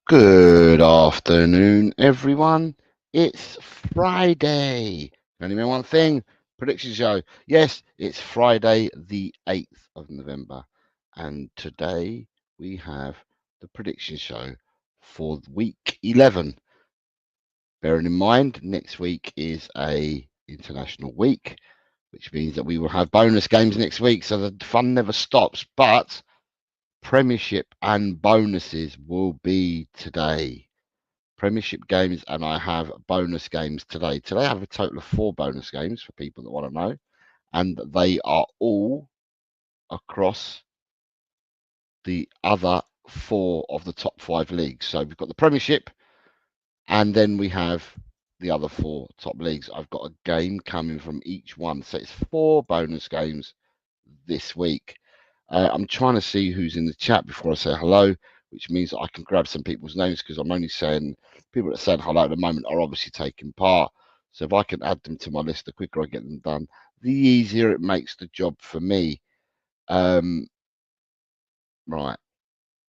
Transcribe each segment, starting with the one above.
Good afternoon, everyone. It's Friday. Only mean one thing, prediction show. Yes, it's Friday, the 8th of November. And today we have the prediction show for week 11. Bearing in mind, next week is a international week, which means that we will have bonus games next week. So the fun never stops. But Premiership and bonuses will be today. Premiership games, and I have bonus games today. Today I have a total of 4 bonus games for people that want to know, and they are all across the other 4 of the top 5 leagues. So we've got the Premiership, and then we have the other 4 top leagues. I've got a game coming from each one, so it's 4 bonus games this week. I'm trying to see who's in the chat before I say hello, which means that I can grab some people's names, because I'm only saying people that are saying hello at the moment are obviously taking part. So if I can add them to my list, the quicker I get them done, the easier it makes the job for me. Right.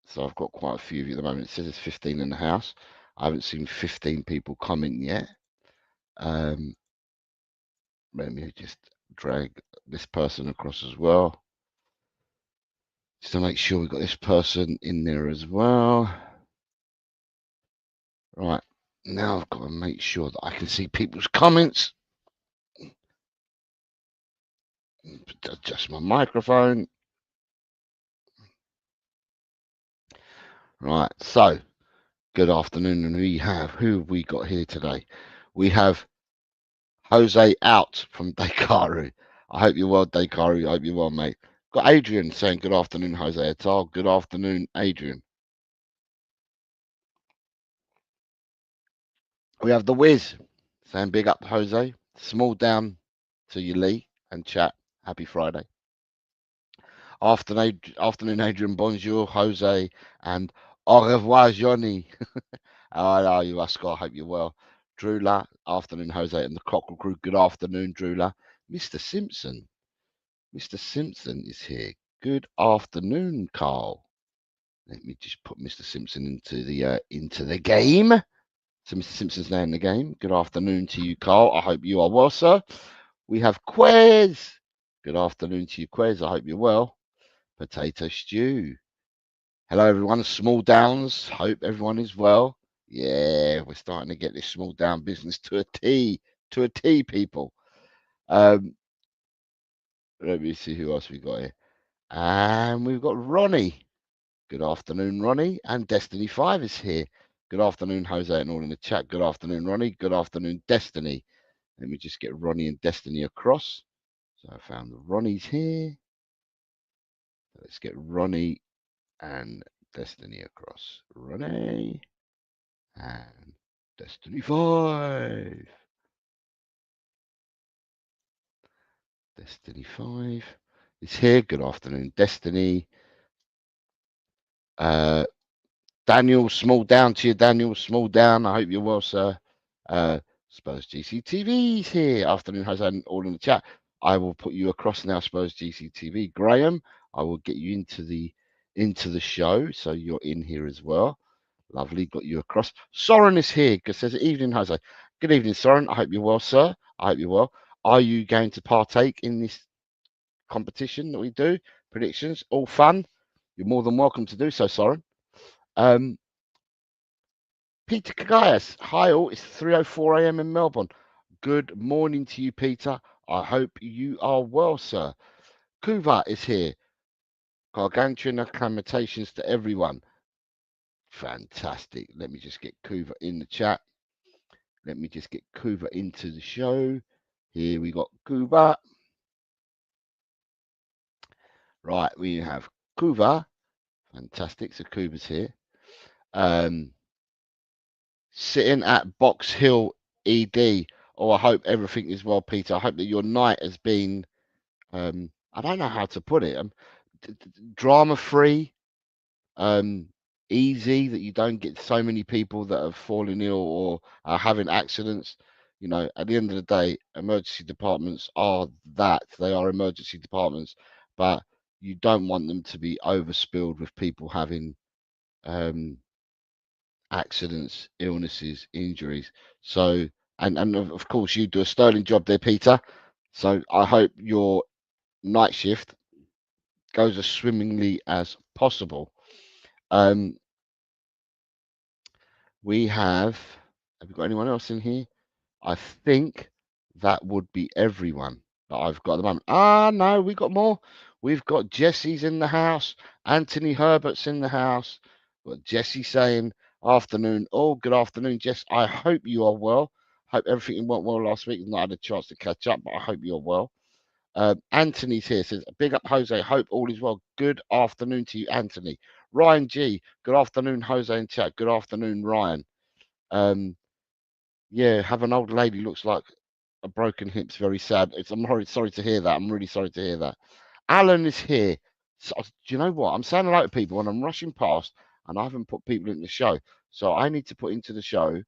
So I've got quite a few of you at the moment. It says there's 15 in the house. I haven't seen 15 people comment yet. Let me just drag this person across as well, just to make sure we've got this person in there as well. Right, now I've got to make sure that I can see people's comments. Adjust my microphone. Right, so good afternoon, and who have we got here today? We have Jose out from Dekaru. I hope you're well, Dekaru. I hope you're well, mate. Got Adrian saying good afternoon, Jose Etal. Good afternoon, Adrian. We have the Wiz saying big up, Jose. Small down to you, Lee, and chat. Happy Friday. Afternoon, Adrian. Bonjour, Jose, and au revoir, Johnny. How are you, Oscar? I hope you're well. Drula, afternoon, Jose, and the Cockerel crew. Good afternoon, Drula. Mr. Simpson. Mr. Simpson is here. Good afternoon, Carl. Let me just put Mr. Simpson into the game. So Mr. Simpson's now in the game. Good afternoon to you, Carl. I hope you are well, sir. We have Quez. Good afternoon to you, Quez. I hope you're well. Potato stew. Hello, everyone. Small Downs. Hope everyone is well. Yeah, we're starting to get this small down business to a T, people. Let me see who else we got here. And we've got Ronnie. Good afternoon, Ronnie. And Destiny 5 is here. Good afternoon, Jose, and all in the chat. Good afternoon, Ronnie. Good afternoon, Destiny. Let me just get Ronnie and Destiny across. So I found the Ronnie's here. Let's get Ronnie and Destiny across. Ronnie and Destiny 5. Destiny 5 is here. Good afternoon, Destiny. Daniel, small down to you, Daniel. Small down. I hope you're well, sir. Spurs GCTV is here. Afternoon, Jose, and all in the chat. I will put you across now, Spurs GCTV. Graham, I will get you into the show, so you're in here as well. Lovely, got you across. Soren is here because says evening, Jose. Good evening, Soren. I hope you're well, sir. I hope you're well. Are you going to partake in this competition that we do? Predictions, all fun. You're more than welcome to do so, Soren. Peter Kagayas, hi all. It's 3:04 a.m. in Melbourne. Good morning to you, Peter. I hope you are well, sir. Kuva is here. Gargantuan acclamations to everyone. Fantastic. Let me just get Kuva in the chat. Let me just get Kuva into the show. Here we got Kuva. Right, we have Kuva. Fantastic. So Kuva's here. Sitting at Box Hill ED. Oh, I hope everything is well, Peter. I hope that your night has been, I don't know how to put it, drama-free, easy, that you don't get so many people that have fallen ill or are having accidents. You know, at the end of the day, emergency departments are that. They are emergency departments, but you don't want them to be overspilled with people having accidents, illnesses, injuries. So, and of course, you do a sterling job there, Peter. So I hope your night shift goes as swimmingly as possible. We have we got anyone else in here? I think that would be everyone that I've got at the moment. Ah, no, we got more. We've got Jesse's in the house. Anthony Herbert's in the house. Got Jesse saying, afternoon. Oh, good afternoon, Jess. I hope you are well. Hope everything went well last week. Not had a chance to catch up, but I hope you're well. Anthony's here, says, big up, Jose. Hope all is well. Good afternoon to you, Anthony. Ryan G. Good afternoon, Jose in chat. Good afternoon, Ryan. Yeah, have an old lady looks like a broken hip's very sad. I'm very sorry to hear that. I'm really sorry to hear that. Alan is here. So, do you know what? I'm saying hello to people and I'm rushing past and I haven't put people into the show. So I need to put into the show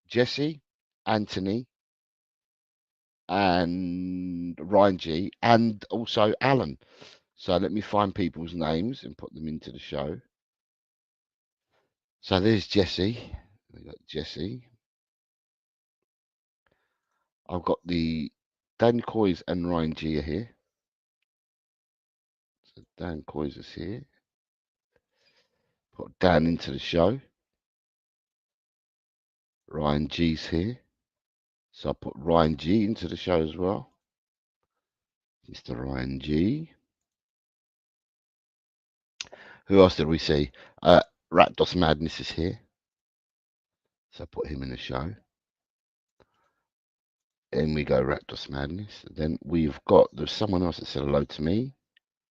Jesse, Anthony, and Ryan G, and also Alan. So let me find people's names and put them into the show. So there's Jesse. We got Jesse. I've got the Dan Coys and Ryan G are here. So Dan Coys is here. Put Dan into the show. Ryan G's here. So I put Ryan G into the show as well. Mr. Ryan G. Who else did we see? Rapdos Madness is here. So I put him in the show. In we go, Rapdos Madness. Then we've got, there's someone else that said hello to me.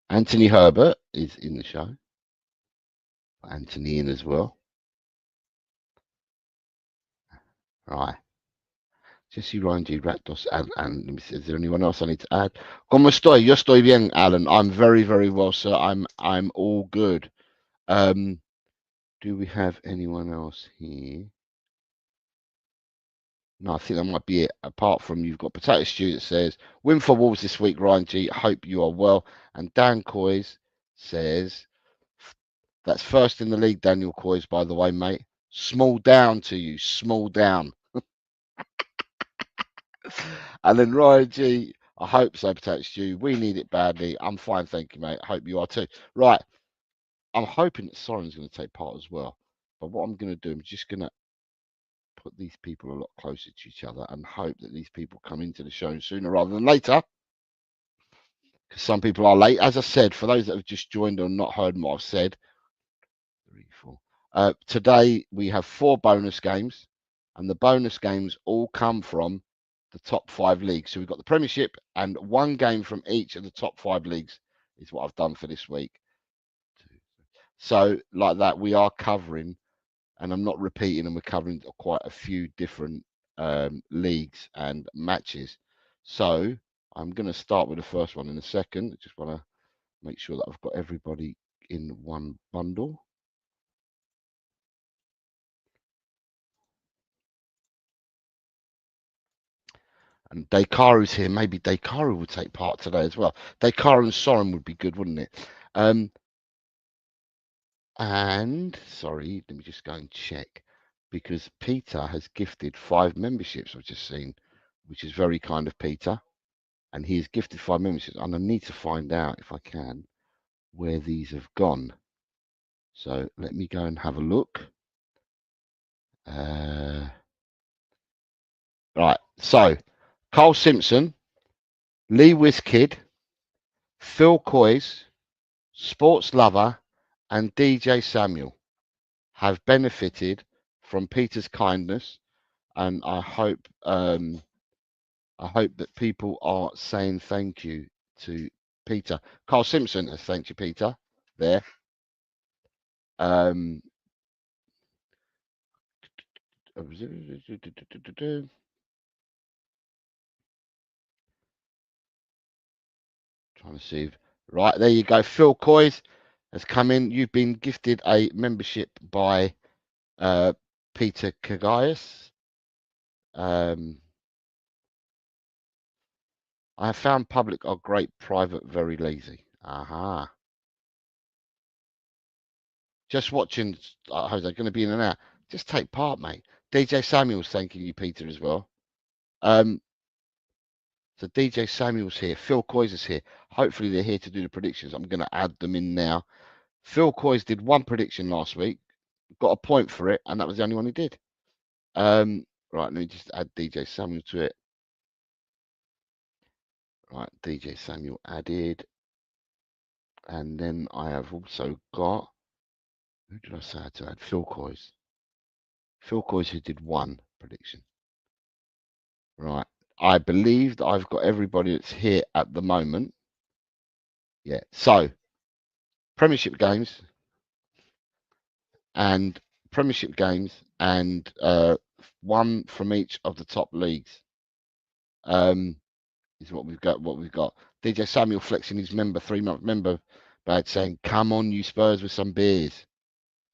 Anthony Herbert is in the show. Anthony in as well. Right. Jesse, Ryan G, Rapdos, and let me see, is there anyone else I need to add? ¿Cómo estoy? Yo estoy bien, Alan. I'm very, very well, sir. I'm all good. Do we have anyone else here? No, I think that might be it. Apart from you've got Potato Stew that says, win for Wolves this week, Ryan G. Hope you are well. And Dan Coys says, that's first in the league, Daniel Coys, by the way, mate. Small down to you, small down. And then Ryan G, I hope so, Potato Stew. We need it badly. I'm fine, thank you, mate. I hope you are too. Right. I'm hoping that Soren's going to take part as well. But what I'm going to do, I'm just going to put these people a lot closer to each other and hope that these people come into the show sooner rather than later. Because some people are late. As I said, for those that have just joined or not heard what I've said, 3, 4. Today we have 4 bonus games, and the bonus games all come from the top 5 leagues. So we've got the Premiership and 1 game from each of the top 5 leagues is what I've done for this week. So like that, we are covering, and I'm not repeating, and we're covering quite a few different leagues and matches. So I'm going to start with the first one in a second. I just want to make sure that I've got everybody in one bundle. And Dakaru's here. Maybe Dakaru would take part today as well. Dakaru and Soren would be good, wouldn't it? And sorry, let me just go and check, because Peter has gifted 5 memberships I've just seen, which is very kind of Peter. And he has gifted 5 memberships, and I need to find out, if I can, where these have gone. So let me go and have a look. Right, so Carl Simpson, Lee Wiskid, Phil Coys, Sports Lover, and DJ Samuel have benefited from Peter's kindness, and I hope that people are saying thank you to Peter. Carl Simpson has thanked you, Peter. There. Trying to see. Right, there you go. Phil Coys has come in. You've been gifted a membership by Peter Kagayas. I have found public are great, private, very lazy. Aha. Just watching, Jose, going to be in and out. Just take part, mate. DJ Samuel's thanking you, Peter, as well. So DJ Samuel's here. Phil Coy's is here. Hopefully they're here to do the predictions. I'm going to add them in now. Phil Coy's did one prediction last week. Got a point for it, and that was the only one he did. Right, let me just add DJ Samuel to it. Right, DJ Samuel added. And then I have also got, who did I say I had to add? Phil Coy's. Phil Coy's who did one prediction. Right, I believe that I've got everybody that's here at the moment. Yeah, so Premiership games and one from each of the top leagues. Is what we've got. DJ Samuel flexing his 3-month member badge, saying, "Come on, you Spurs, with some beers."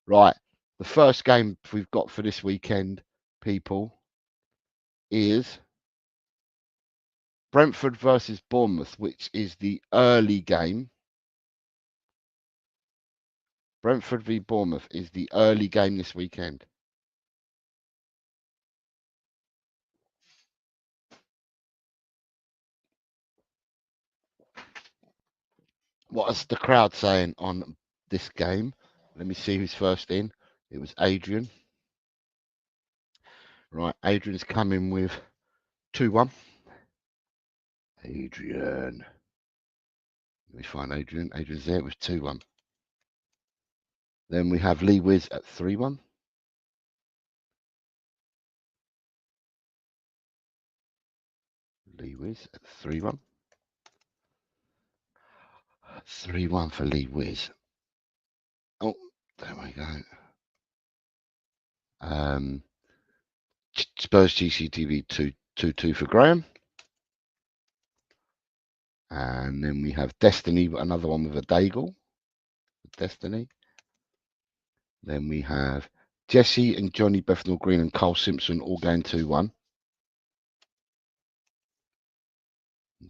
Right. The first game we've got for this weekend, people, is Brentford versus Bournemouth, which is the early game. Brentford v Bournemouth is the early game this weekend. What is the crowd saying on this game? Let me see who's first in. It was Adrian. Right, Adrian's coming with 2-1. Adrian. Let me find Adrian. Adrian's there with 2-1. Then we have Lee Wiz at 3-1. Lee Wiz at 3-1. 3-1 for Lee Wiz. Oh, there we go. Spurs GCTV 2-2 for Graham. And then we have Destiny, another one with a Daigle. Destiny. Then we have Jesse and Johnny Bethnal Green and Cole Simpson all going 2-1.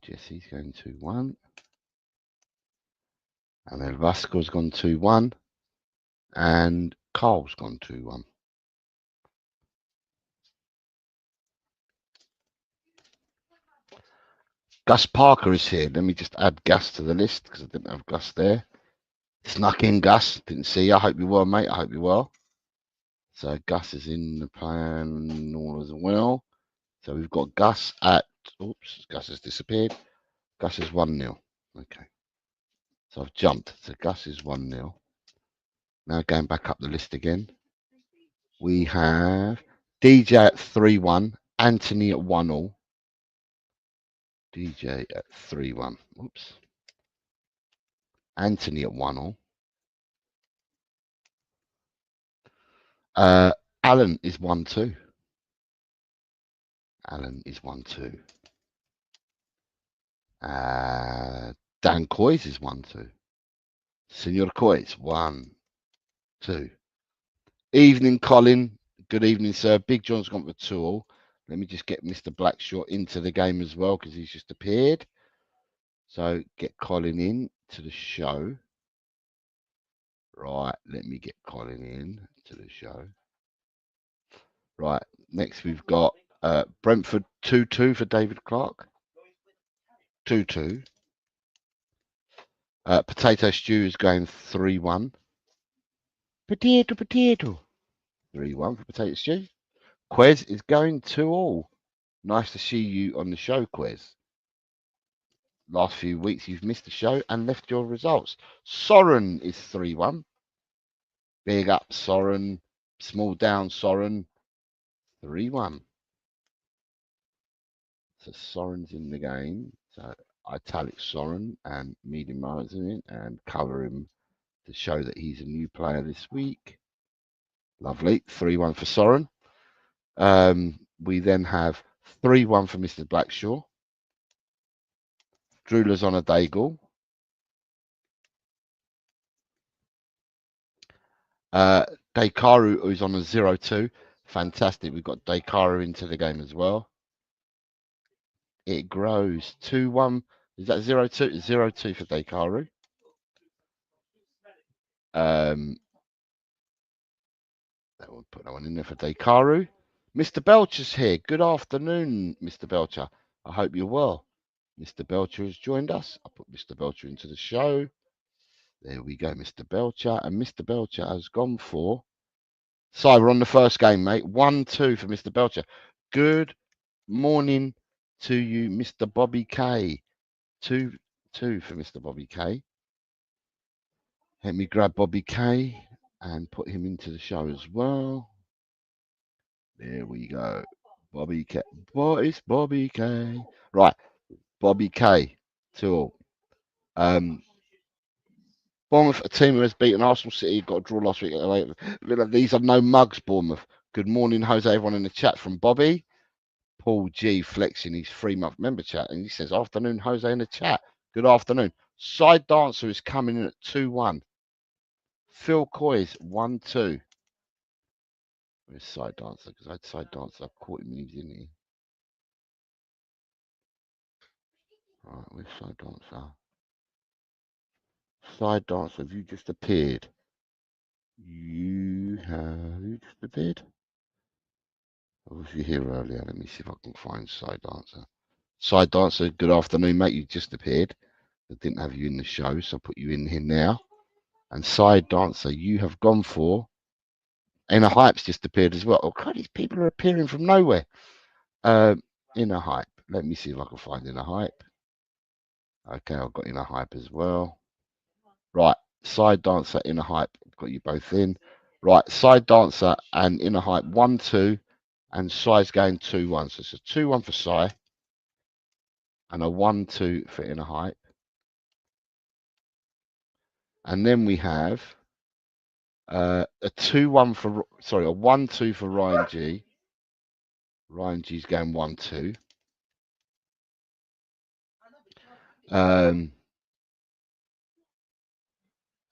Jesse's going 2-1. And then Vasco's gone 2-1. And Cole's gone 2-1. Gus Parker is here. Let me just add Gus to the list because I didn't have Gus there. Snuck in, Gus. Didn't see you. I hope you're well, mate. I hope you're well. So Gus is in the panel as well. So we've got Gus at, oops, Gus has disappeared. Gus is 1-0. Okay. So I've jumped. So Gus is 1-0. Now going back up the list again. We have DJ at 3-1. Anthony at 1-0. DJ at 3-1. Oops. Anthony at 1-0. Alan is 1-2. Alan is 1-2. Dan Coys is 1-2. Senor Coys, 1-2. Evening, Colin. Good evening, sir. Big John's gone for 2-2. Let me just get Mr. Blackshaw into the game as well because he's just appeared. So get Colin in to the show. Right, let me get Colin in to the show. Right, next we've got Brentford 2-2 for David Clark. 2-2. Potato Stew is going 3-1. Potato. 3-1 for Potato Stew. Quez is going 2-2. Nice to see you on the show, Quez. Last few weeks you've missed the show and left your results. Soren is 3-1. Big up, Soren. Small down, Soren. 3-1. So Soren's in the game. So italic Soren and medium marks in it and cover him to show that he's a new player this week. Lovely. 3-1 for Soren. We then have 3-1 for Mr. Blackshaw. Drula's on a Daigle. Daikaru, who's on a 0-2. Fantastic. We've got Daikaru into the game as well. It grows 2-1. Is that 0-2? 0-2 for Daikaru. We'll put that one in there for Dekaru. Mr. Belcher's here. Good afternoon, Mr. Belcher. I hope you're well. Mr. Belcher has joined us. I'll put Mr. Belcher into the show. There we go, Mr. Belcher. And Mr. Belcher has gone for... Si, we're on the first game, mate. 1-2 for Mr. Belcher. Good morning to you, Mr. Bobby K. 2-2 for Mr. Bobby K. Let me grab Bobby K and put him into the show as well. There we go. Bobby K. What is Bobby K? Right. Bobby K. 2-2. Bournemouth, a team who has beaten Arsenal City, got a draw last week. These are no mugs, Bournemouth. Good morning, Jose, everyone in the chat from Bobby. Paul G flexing his 3-month member chat. And he says, afternoon, Jose in the chat. Good afternoon. Side Dancer is coming in at 2-1. Phil Coy's 1-2. Where's Side Dancer? Because I had Side Dancer. I caught him when he was in here. Right, where's Side Dancer? Side Dancer, have you just appeared? You just appeared? Or was you here earlier? Let me see if I can find Side Dancer. Side Dancer, good afternoon, mate. You just appeared. I didn't have you in the show, so I'll put you in here now. And Side Dancer, you have gone for... Inner Hype's just appeared as well. Oh, God, these people are appearing from nowhere. Inner Hype. Let me see if I can find Inner Hype. Okay, I've got Inner Hype as well. Right, Side Dancer, Inner Hype. I've got you both in. Right, Side Dancer and Inner Hype 1-2, and Sai's going 2-1. So it's a 2-1 for Sai and a 1-2 for Inner Hype. And then we have a 2-1 for, sorry, a 1-2 for Ryan G. Ryan G's going 1-2.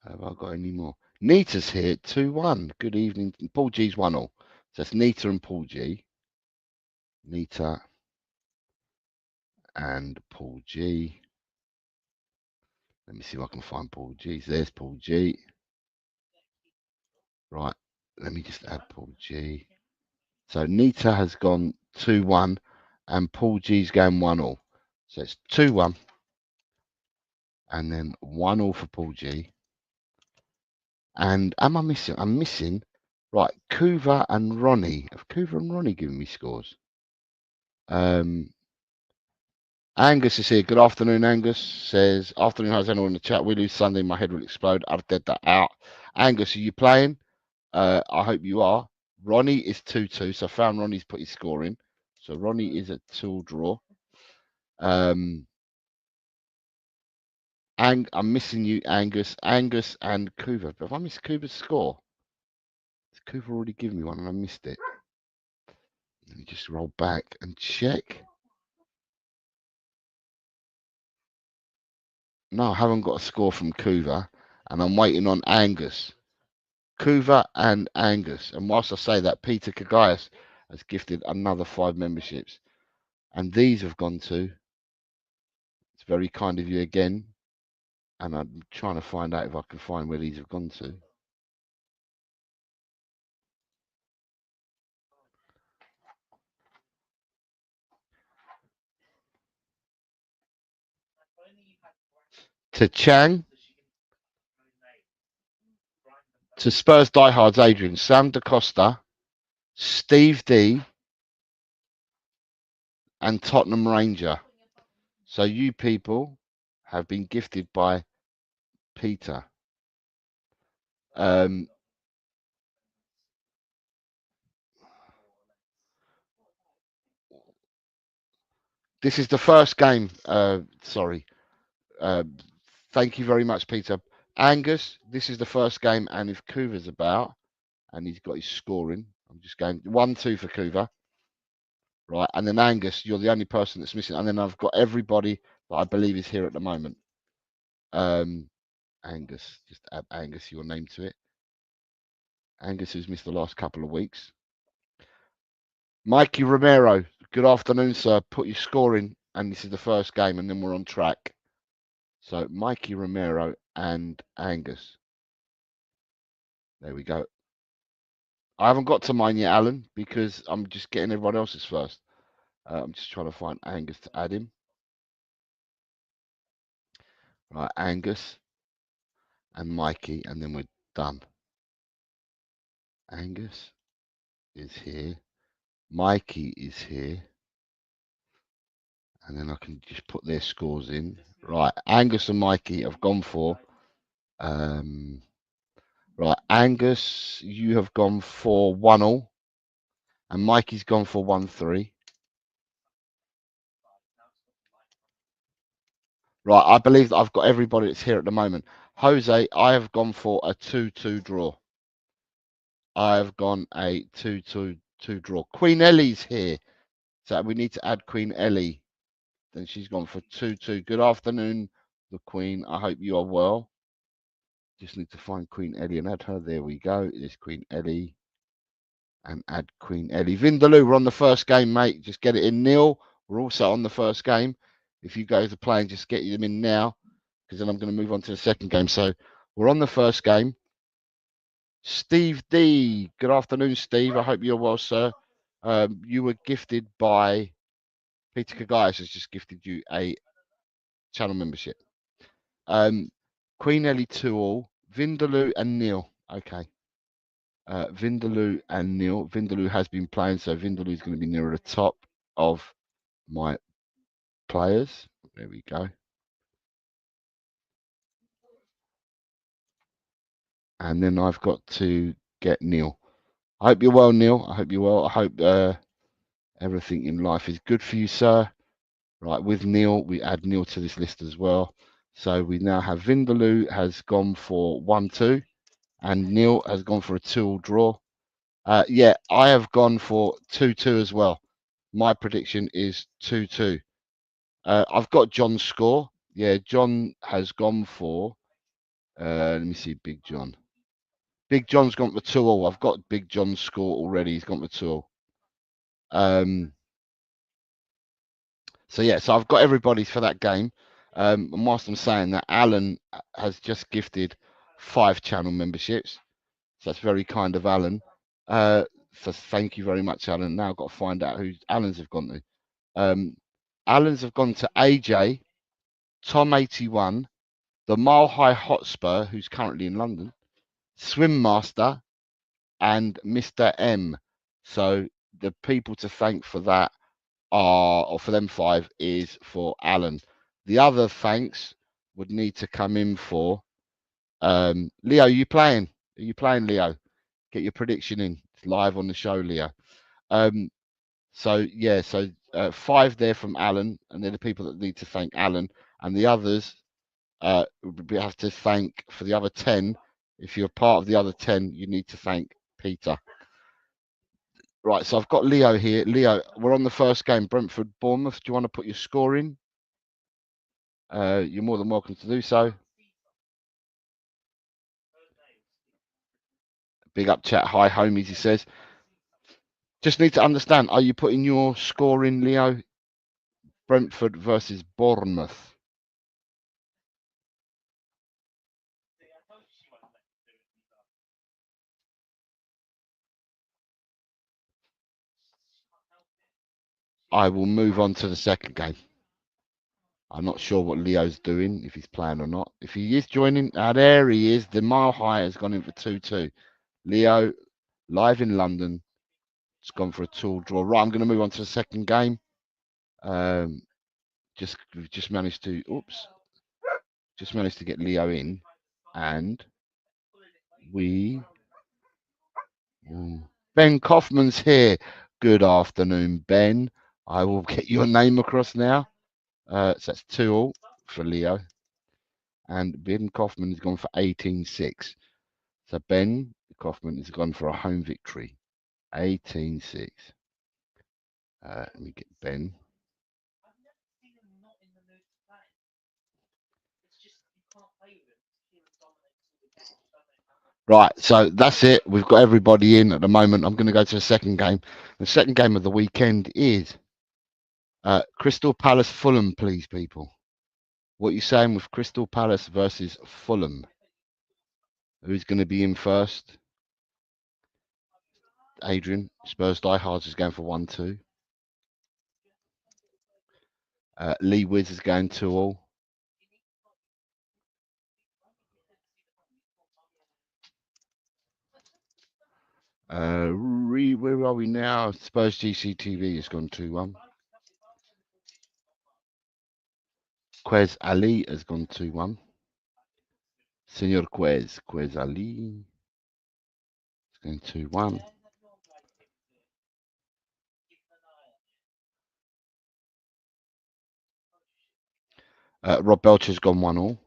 Have I got any more? Nita's here, 2-1. Good evening. Paul G's 1-0. So it's Nita and Paul G. Nita and Paul G. Let me see if I can find Paul G. There's Paul G. Right. Let me just add Paul G. So Nita has gone 2-1 and Paul G's going 1-0. So it's 2-1 and then 1-0 for Paul G. And am I missing? I'm missing. Right. Kuva and Ronnie. Have Kuva and Ronnie given me scores? Angus is here. Good afternoon, Angus. Says, afternoon, how's anyone in the chat? We lose Sunday, my head will explode. I've dead that out. Angus, are you playing? I hope you are. Ronnie is 2-2, so I found Ronnie's put his score in. So Ronnie is a 2 draw. And I'm missing you, Angus. Angus and Kuva. Have I missed Kuva's score? Has Kuva already given me one and I missed it? Let me just roll back and check. No, I haven't got a score from Kuva, and I'm waiting on Angus. Kuva and Angus. And whilst I say that, Peter Kagaias has gifted another 5 memberships. And these have gone to, it's very kind of you again. And I'm trying to find out if I can find where these have gone to. To Chang. To Spurs diehards, Adrian. Sam DaCosta. Steve D. And Tottenham Ranger. So you people have been gifted by Peter. This is the first game. Sorry. Thank you very much, Peter. Angus, this is the first game, and if Kuva's about, and he's got his scoring, I'm just going 1-2 for Kuva. Right, and then Angus, you're the only person that's missing. And then I've got everybody that I believe is here at the moment. Angus, just add Angus, your name to it. Angus, who's missed the last couple of weeks. Mikey Romero, good afternoon, sir. Put your score in, and this is the first game, and then we're on track. So Mikey Romero and Angus. There we go. I haven't got to mine yet, Alan, because I'm just getting everyone else's first. I'm just trying to find Angus to add him. Right, Angus and Mikey, and then we're done. Angus is here. Mikey is here. And then I can just put their scores in. Right, Angus and Mikey have gone for. Right, Angus, you have gone for 1-1, and Mikey's gone for 1-3. Right, I believe that I've got everybody that's here at the moment. Jose, I have gone for a 2-2 draw. I have gone a 2-2 draw. Queen Ellie's here, so we need to add Queen Ellie. Then she's gone for 2-2. Good afternoon, the Queen. I hope you are well. Just need to find Queen Ellie and add her. There we go. There's Queen Ellie. And add Queen Ellie. Vindaloo, we're on the first game, mate. Just get it in. Neil, we're also on the first game. If you guys are playing, just get them in now, because then I'm going to move on to the second game. So we're on the first game. Steve D. Good afternoon, Steve. I hope you're well, sir. You were gifted by Peter Kagayas has just gifted you a channel membership. Queen Ellie 2-2, Vindaloo and Neil. Okay. Vindaloo and Neil. Vindaloo has been playing, so Vindaloo is going to be nearer the top of my players. There we go. And then I've got to get Neil. I hope you're well, Neil. I hope you're well. I hope everything in life is good for you, sir. Right, with Neil, we add Neil to this list as well. So we now have Vindaloo has gone for 1-2, and Neil has gone for a 2-2 draw. Yeah, I have gone for 2-2 as well. My prediction is 2-2. I've got John's score. Yeah, John has gone for. Let me see, Big John. Big John's gone for 2-2. I've got Big John's score already. He's gone for 2-2. So yeah, so I've got everybody for that game. And whilst I'm saying that, Alan has just gifted 5 channel memberships. So that's very kind of Alan. So thank you very much, Alan. Now I've got to find out who Alan's have gone to. Alan's have gone to AJ, Tom81, the Mile High Hotspur, who's currently in London, Swim Master, and Mr. M. So the people to thank for that are, or for them 5, is for Alan. The other thanks would need to come in for Leo. Are you playing? Are you playing, Leo? Get your prediction in. It's live on the show, Leo. So yeah, so 5 there from Alan, and they're the people that need to thank Alan, and the others we have to thank for the other 10. If you're part of the other 10, you need to thank Peter. Right, so I've got Leo here. Leo, we're on the first game, Brentford Bournemouth. Do you want to put your score in? You're more than welcome to do so. Big up chat. Hi, homies, he says. Just need to understand, are you putting your score in, Leo? Brentford versus Bournemouth. I will move on to the second game. I'm not sure what Leo's doing, if he's playing or not. If he is joining, there he is. The Mile High has gone in for 2-2. Leo, live in London, it's gone for a 2-2 draw. Right, I'm going to move on to the second game. We've just managed to, just managed to get Leo in, and Ben Kaufman's here. Good afternoon, Ben. I will get your name across now. So that's 2-2 for Leo. And Ben Kaufman has gone for 18-6. So Ben Kaufman has gone for a home victory. 18-6. Let me get Ben. Right, so that's it. We've got everybody in at the moment. I'm going to go to the second game. The second game of the weekend is Crystal Palace Fulham, please, people. What are you saying with Crystal Palace versus Fulham? Who's going to be in first? Adrian. Spurs diehards is going for 1-2. Lee Wiz is going 2-all. Where are we now? Spurs GCTV has gone 2-1. Quez Ali has gone 2-1. Senor Quez Ali is going 2-1. Rob Belcher's gone 1-all.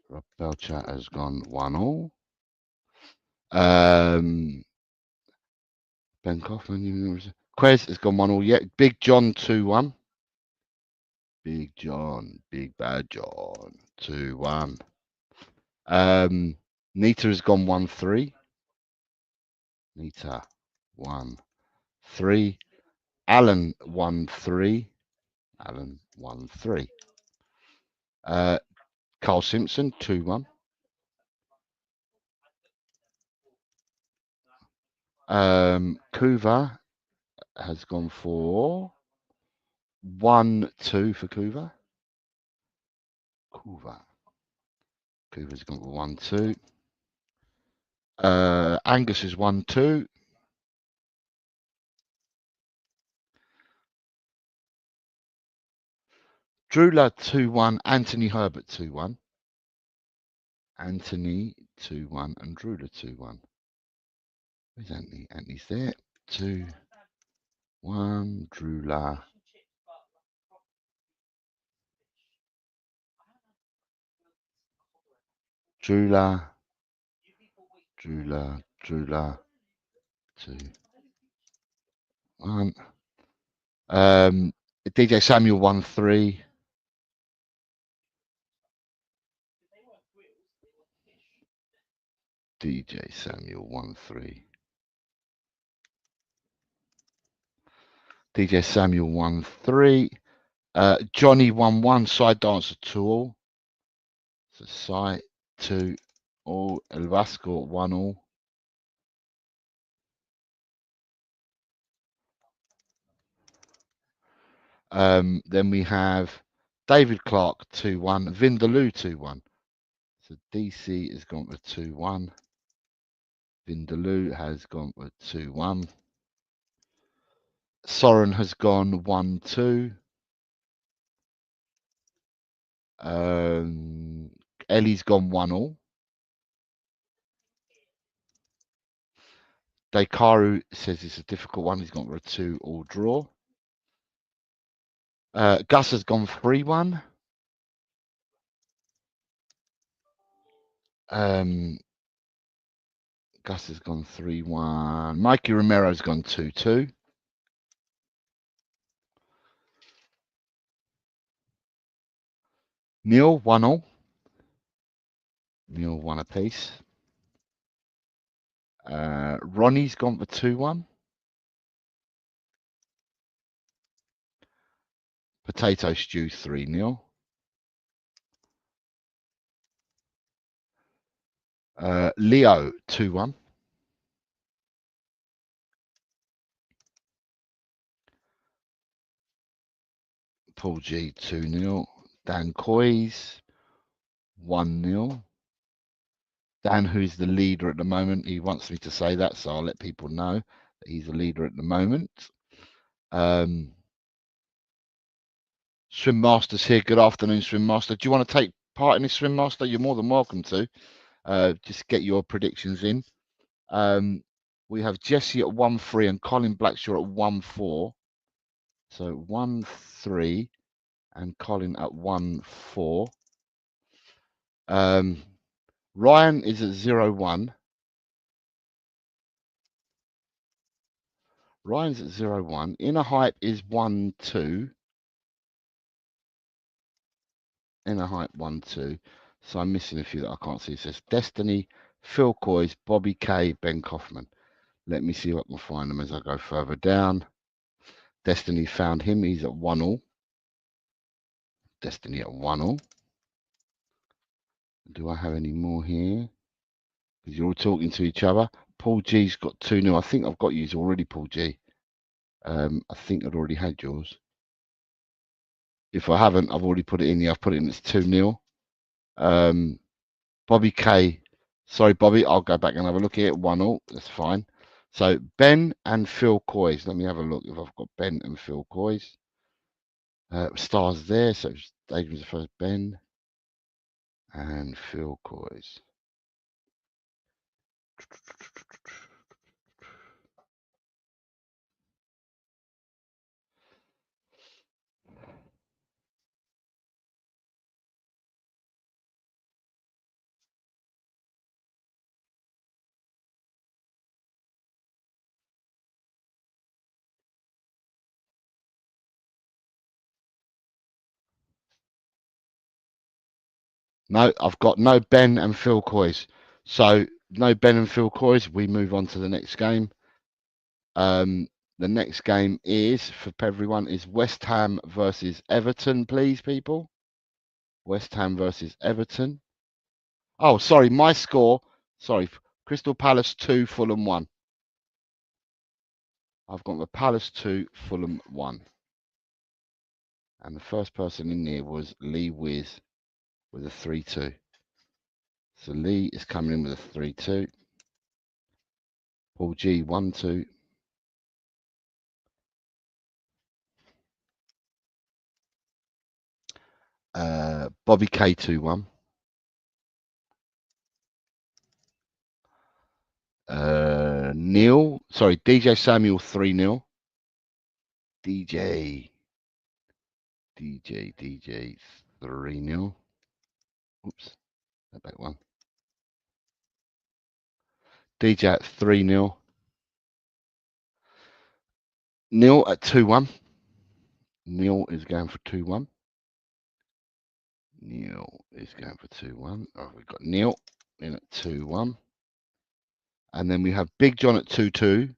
Rob Belcher has gone 1-all. Ben Kaufman. Quez has gone 1-all. Yeah. Big John 2-1. Big John. Big Bad John 2-1. Nita has gone 1-3. Nita 1-3. Alan 1-3. Alan 1-3. Carl Simpson 2-1. Kuva has gone for 1-2 for Kuva. Kuva's gone for 1-2. Angus is 1-2. Drula 2-1. Anthony Herbert 2-1. Anthony 2-1 and Drula 2-1. Where's Anthony? Anthony's there. 2-1. Drula. Drula. 2-1. DJ Samuel 1-3. DJ Samuel 1-3. DJ Samuel 1-3. Johnny 1-1. Side dancer 2-all. So side 2-all. El Vasco 1-all. Then we have David Clark 2-1. Vindaloo 2-1. So DC has gone for 2-1. Vindaloo has gone for 2-1. Soren has gone 1-2. Ellie's gone 1-all. Daikaru says it's a difficult one. He's gone for a 2-all draw. Gus has gone 3-1. Gus has gone 3-1. Mikey Romero's gone 2-2. Neil 1-all. Neil 1 apiece. Ronnie's gone for 2-1. Potato Stew 3-0. Leo 2-1. Paul G 2-0. Dan Coys 1-0. Dan, who's the leader at the moment, he wants me to say that, so I'll let people know that he's the leader at the moment. Swim Master's here. Good afternoon, Swim Master. Do you want to take part in this, Swim Master? You're more than welcome to. Just get your predictions in. We have Jesse at 1-3 and Colin Blackshaw at 1-4. So 1-3 and Colin at 1-4. Ryan is at 0-1. Ryan's at 0-1. Inner Hype is 1-2. Inner Hype 1-2. So I'm missing a few that I can't see. It says Destiny, Phil Coys, Bobby K, Ben Kaufman. Let me see if I can find them as I go further down. Destiny found him. He's at 1-all. Destiny at 1-all. Do I have any more here? because you're all talking to each other. Paul G's got 2-0. I think I've got yours already, Paul G. I think I'd already had yours. If I haven't, I've already put it in. Yeah, I've put it in. It's 2-0. Bobby K. Sorry, Bobby. I'll go back and have a look at it. 1-0. That's fine. So Ben and Phil Coys. Let me have a look if I've got Ben and Phil Coys. Stars there. So Adrian's the first. Ben and Phil Coys. No, I've got no Ben and Phil Coys. So no Ben and Phil Coys. We move on to the next game. The next game is, for everyone, is West Ham versus Everton, please, people. West Ham versus Everton. Oh, sorry, my score. Sorry, Crystal Palace 2, Fulham 1. I've got the Palace 2, Fulham 1. And the first person in there was Lee Wiz with a 3-2. So Lee is coming in with a 3-2. Paul G 1-2. Bobby K 2-1. Neil, sorry, DJ Samuel 3-0. DJ 3-0. Oops, that back one. DJ at 3-0. Neil at 2-1. Neil is going for 2-1. Neil is going for 2-1. Oh, we've got Neil in at 2-1. And then we have Big John at 2-2.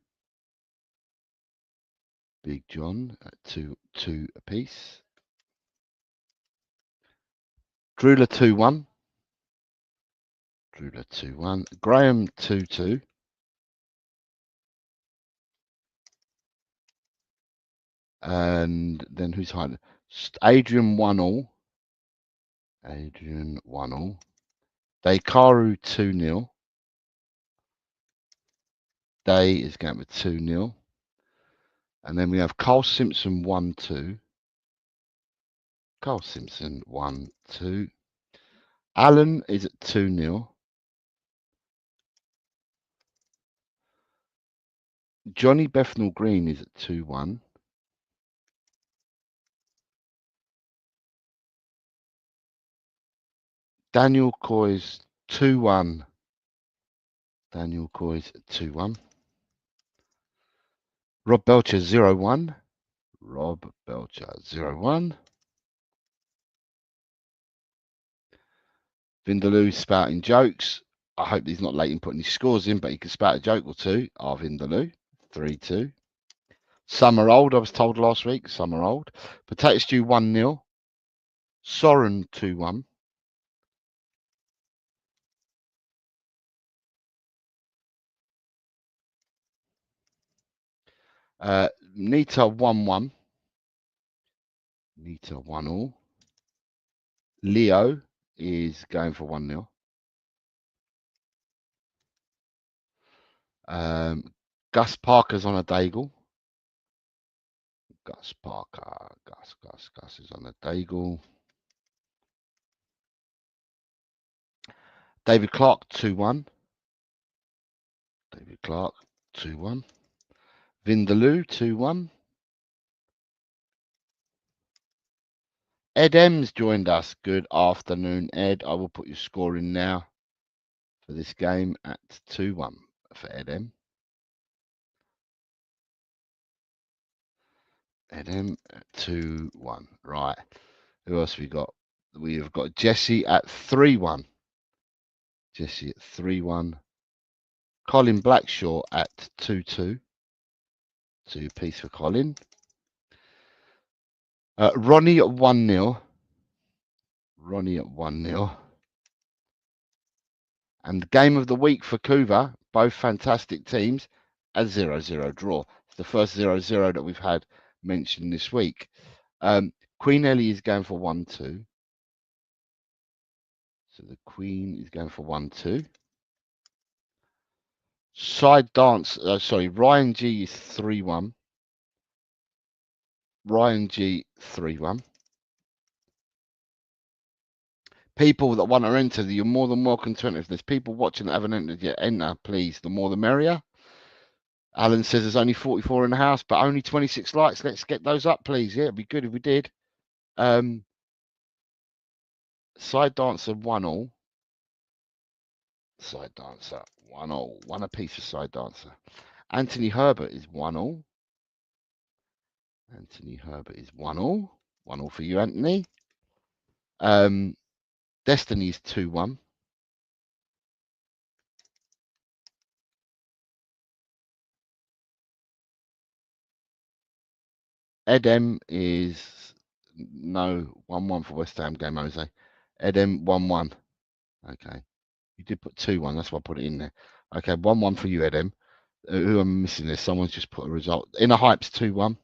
Big John at 2-2 apiece. Drula 2-1. Drula 2-1. Graham 2-2. And then who's hiding? Adrian 1-0. Adrian 1-0. Daykaru 2-0. Day is going with 2-0. And then we have Carl Simpson 1-2. Carl Simpson 1-2. Alan is at 2-0. Johnny Bethnal Green is at 2-1. Daniel Coy's 2-1. Daniel Coy's 2-1. Rob Belcher 0-1. Rob Belcher 0-1. Vindaloo spouting jokes. I hope he's not late in putting his scores in, but he can spout a joke or two. Vindaloo 3-2. Summer Old, I was told last week. Summer Old. Potato Stew 1-0. Soren 2-1. Nita 1-1. Nita 1-0. Leo is going for 1-0. Gus Parker's on a Daigle. Gus Parker. Gus is on a Daigle. David Clark 2-1. David Clark 2-1. Vindaloo 2-1. Ed M's joined us. Good afternoon, Ed. I will put your score in now for this game at 2-1 for Ed M. Ed M at 2-1. Right. Who else we got? We have got Jesse at 3-1. Jesse at 3-1. Colin Blackshaw at 2-2. 2-piece for Colin. Ronnie at 1-0. Ronnie at 1-0. And the game of the week for Kuva, both fantastic teams, a 0-0 draw. It's the first 0-0 that we've had mentioned this week. Queen Ellie is going for 1-2. So the Queen is going for 1-2. Side dance, Ryan G is 3-1. Ryan G 3-1. People that want to enter, you're more than welcome to enter. If there's people watching that haven't entered yet, enter, please. The more the merrier. Alan says there's only 44 in the house, but only 26 likes. Let's get those up, please. Yeah, it'd be good if we did. Side dancer 1-1. Side dancer 1-1. 1 apiece for side dancer. Anthony Herbert is 1-1. Anthony Herbert is 1-1. 1-1 for you, Anthony. Destiny is 2-1. Edem is no 1-1 for West Ham game, Jose. Edem 1-1. Okay. You did put 2-1, that's why I put it in there. Okay, 1-1 for you, Edem. Who am I missing there? Someone's just put a result. Inner Hype's 2-1.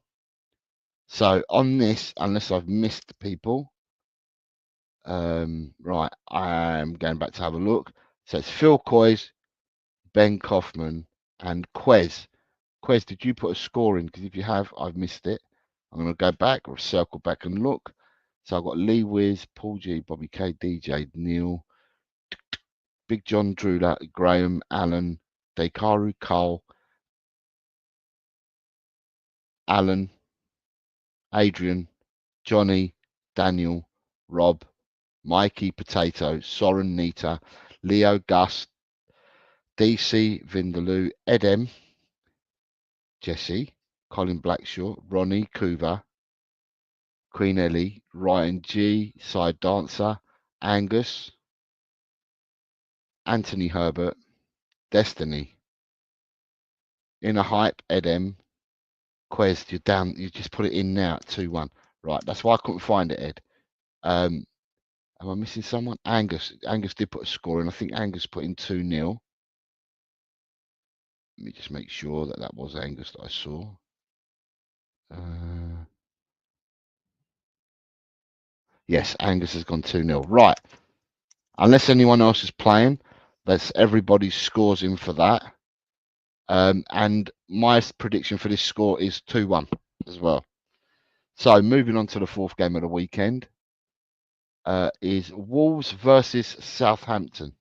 So on this, unless I've missed people, right, I am going back to have a look. So it's Phil Coys, Ben Kaufman, and Quez. Quez, did you put a score in? Because if you have, I've missed it. I'm going to go back or circle back and look. So I've got Lee Wiz, Paul G, Bobby K, DJ, Neil, Big John, Drew, Graham, Alan, Dekaru, Carl, Alan, Adrian, Johnny, Daniel, Rob, Mikey, Potato, Soren, Nita, Leo, Gus, DC, Vindaloo, Edem, Jesse, Colin Blackshaw, Ronnie, Kuva, Queen Ellie, Ryan G, Side Dancer, Angus, Anthony Herbert, Destiny, Inner Hype, Edem, Quez, you're down, you just put it in now at 2-1. Right, that's why I couldn't find it, Ed. Am I missing someone? Angus. Angus did put a score in. I think Angus put in 2-0. Let me just make sure that was Angus that I saw. Yes, Angus has gone 2-0. Right. Unless anyone else is playing, that's everybody's scores in for that. And my prediction for this score is 2-1 as well. So moving on to the fourth game of the weekend is Wolves versus Southampton.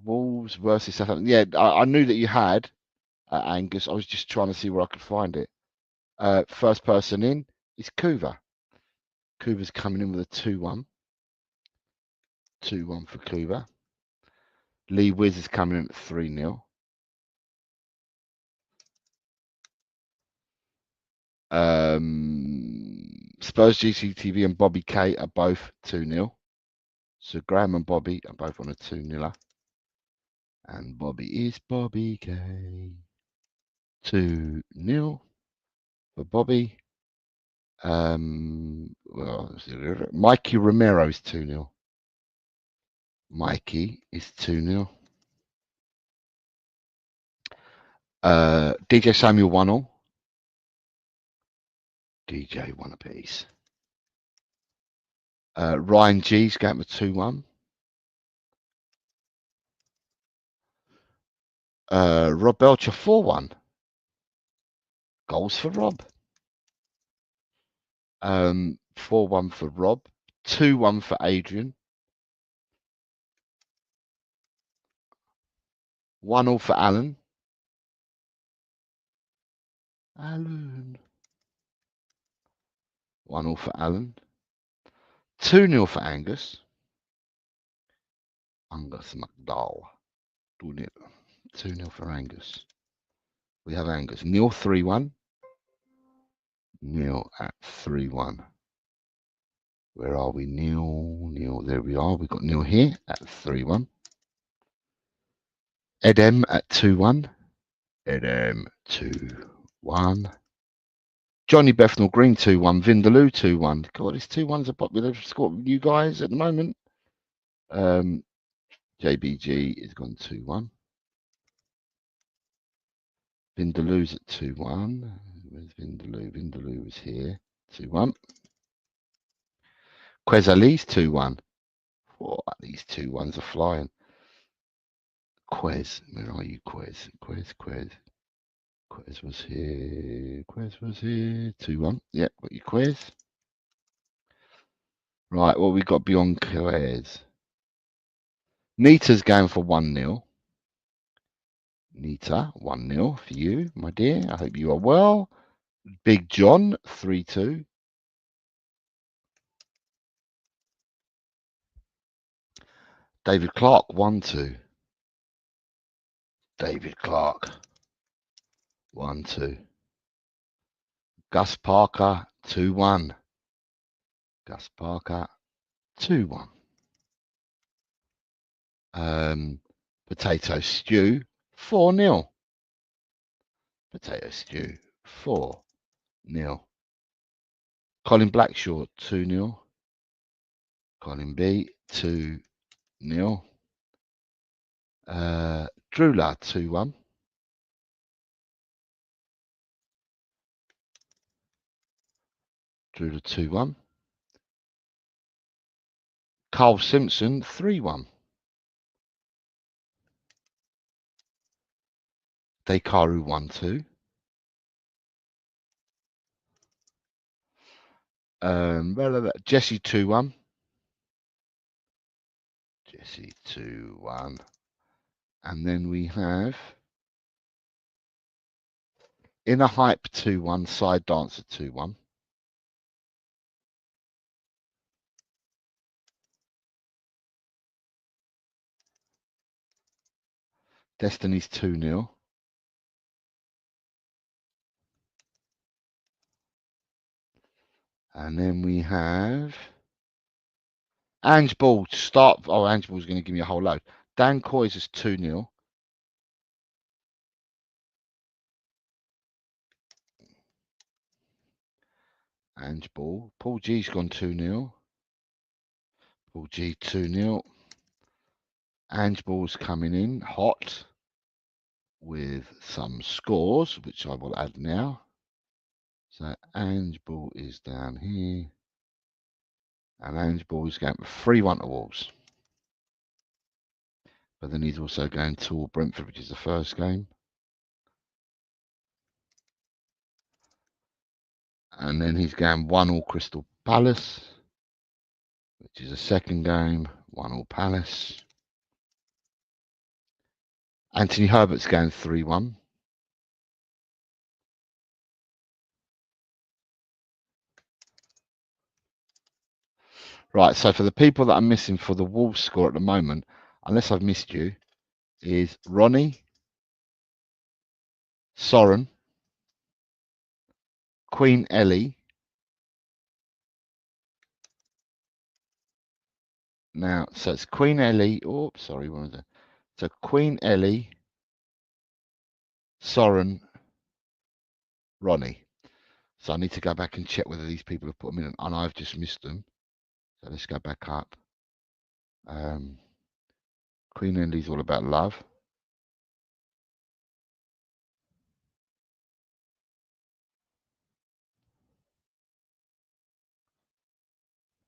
Wolves versus Southampton. Yeah, I knew that you had Angus. I was just trying to see where I could find it. First person in is Kuva. Kuva's coming in with a 2-1. 2-1 for Kuva. Lee Wiz is coming in at 3-0. Spurs GCTV and Bobby K are both 2-0. So Graham and Bobby are both on a 2-0. And Bobby is Bobby K. 2-0 for Bobby. Well, Mikey Romero is 2-0. Mikey is 2-0. DJ Samuel 1-0. DJ 1 apiece. Ryan G's going with 2-1. Rob Belcher 4-1. Goals for Rob. 4-1 for Rob. 2-1 for Adrian. 1-0 for Alan. Alan. 1-0 for Alan. 2-0 for Angus. Angus McDowell. 2-0 for Angus. We have Angus. Neil 3-1. Neil at 3-1. Where are we? Neil, there we are. We've got Neil here at 3-1. Edem at 2-1. Edem 2-1. Johnny Bethnal Green 2-1. Vindaloo 2-1. God, these 2-1s are popular score with you guys at the moment. JBG is gone 2-1. Vindaloo's at 2-1. Where's Vindaloo? Vindaloo was here. 2-1. Quezali's 2-1. Oh, these 2-1s are flying. Quez, where are you, Quez? Quez was here. Quez was here. 2-1. Yep, got you, Quez. Right, what we got beyond Quez? Nita's going for 1-0. Nita, 1-0 for you, my dear. I hope you are well. Big John, 3-2. David Clark, 1-2. David Clark, 1-2. Gus Parker, 2-1. Gus Parker, 2-1. Potato Stew, 4-0. Potato Stew, 4-0. Colin Blackshaw, 2-0. Colin B, 2-0. Drula, 2-1. Drula, 2-1. Carl Simpson, 3-1. Dekaru, 1-2. Jesse, 2-1. Jesse, 2-1. And then we have Inner Hype, 2-1. Side Dancer, 2-1. Destiny's 2-0. And then we have Ange Ball to start. Oh, Ange Ball's going to give me a whole load. Dan Coy's is 2-0. Ange Ball. Paul G's gone 2-0. Paul G 2-0. Ange Ball's coming in hot with some scores, which I will add now. So Ange Ball is down here. And Ange Ball is going 3-1 to Wolves. But then he's also going to Brentford, which is the first game. And then he's going 1-1 Crystal Palace, which is a second game. 1-1 Palace. Anthony Herbert's going 3-1. Right, so for the people that are missing for the Wolves score at the moment, unless I've missed you, is Ronnie, Soren, Queen Ellie. Now, so it's Queen Ellie. Oh, sorry, what was it? So Queen Ellie, Soren, Ronnie. So I need to go back and check whether these people have put them in, and I've just missed them. So let's go back up. Queen Ellie's all about love.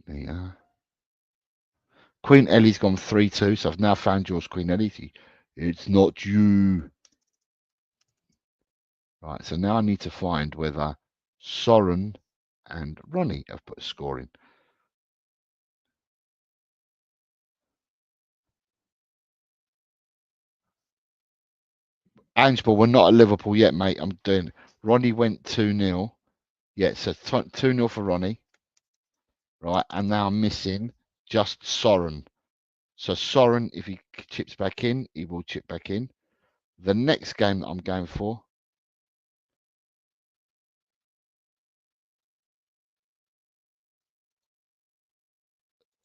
There you are. Queen Ellie's gone 3-2, so I've now found yours, Queen Ellie. It's not you. Right, so now I need to find whether Soren and Ronnie have put a score in. Angeball, we're not at Liverpool yet, mate. I'm doing. Ronnie went 2-0. Yeah, so 2-0 for Ronnie. Right, and now I'm missing just Soren. So Soren, if he chips back in, he will chip back in. The next game that I'm going for.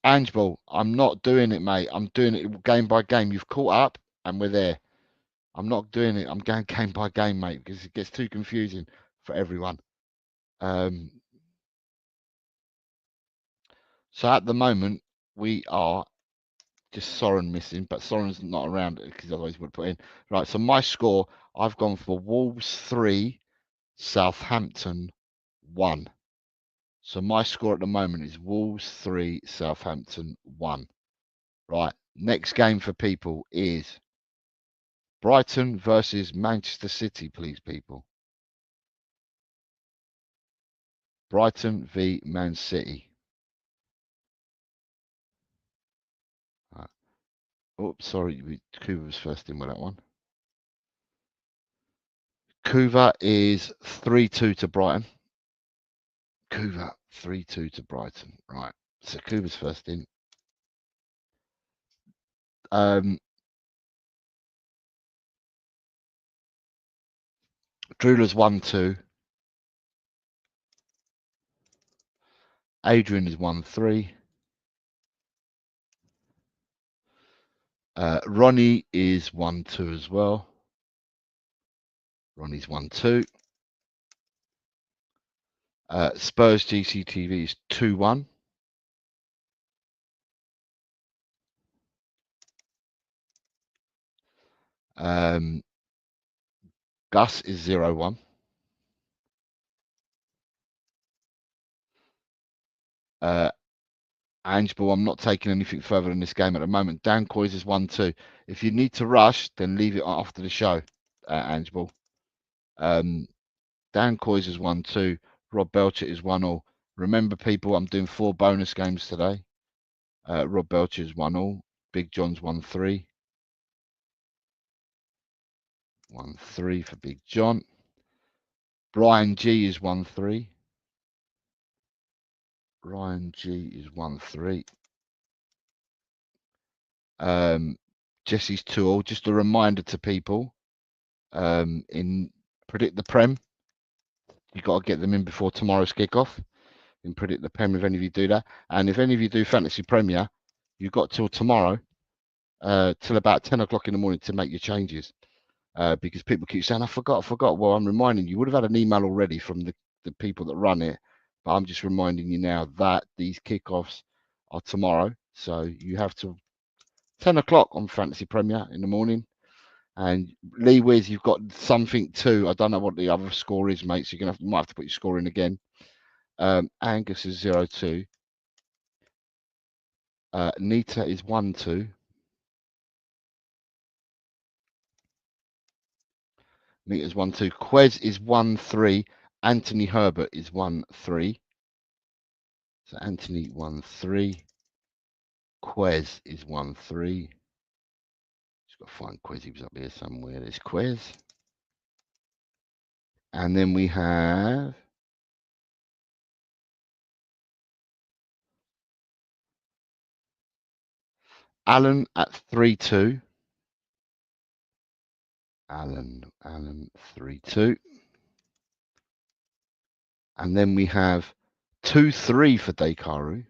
Angeball, I'm not doing it, mate. I'm doing it game by game. You've caught up and we're there. I'm not doing it. I'm going game by game, mate, because it gets too confusing for everyone. So at the moment, we are just Soren missing, but Soren's not around because otherwise he would put in. Right, so my score, I've gone for Wolves 3, Southampton 1. So my score at the moment is Wolves 3, Southampton 1. Right, next game for people is Brighton versus Manchester City, please, people. Brighton v Man City. Right. Oops, sorry, Kuva was first in with that one. Kuva is 3-2 to Brighton. Kuva 3-2 to Brighton. Right, so Kuva's first in. Drula's 1-2. Adrian is 1-3. Ronnie is 1-2 as well. Ronnie's 1-2. Spurs GCTV is 2-1. Gus is 0-1. Angeball, I'm not taking anything further in this game at the moment. Dan Coys is 1-2. If you need to rush, then leave it after the show, Angeball. Dan Coys is 1-2. Rob Belcher is 1-0. Remember, people, I'm doing 4 bonus games today. Rob Belcher is 1-0. Big John's 1-3. 1-3 for Big John. Brian G is 1-3. Ryan G is 1-3. Jesse's 2-0. Just a reminder to people, in Predict the Prem, you've got to get them in before tomorrow's kickoff. In Predict the Prem, if any of you do that. And if any of you do Fantasy Premier, you've got till tomorrow, till about 10 o'clock in the morning to make your changes. Because people keep saying, I forgot. Well, I'm reminding you, you would have had an email already from the people that run it. But I'm just reminding you now that these kickoffs are tomorrow. So you have till 10 o'clock on Fantasy Premier in the morning. And Lee Wiz, you've got something too. I don't know what the other score is, mate. So you might have to put your score in again. Angus is 0-2. Nita is 1-2. Nita's 1-2. Quez is 1-3. Anthony Herbert is 1-3. So Anthony 1-3. Quez is 1-3. Just got to find Quez. He was up here somewhere. There's Quez. And then we have Alan at 3-2. Alan 3-2. And then we have 2-3 for Dekaru.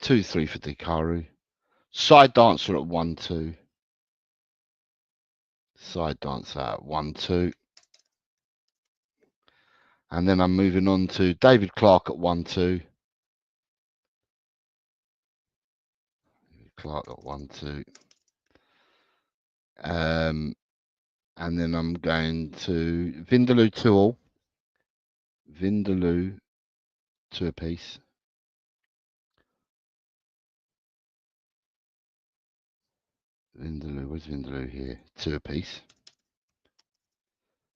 2-3 for Dekaru. Side Dancer at 1-2. Side Dancer at 1-2. And then I'm moving on to David Clark at 1-2. Clark at 1-2. And then I'm going to Vindaloo 2-all. Vindaloo 2 apiece. Vindaloo, where's Vindaloo here? 2 apiece.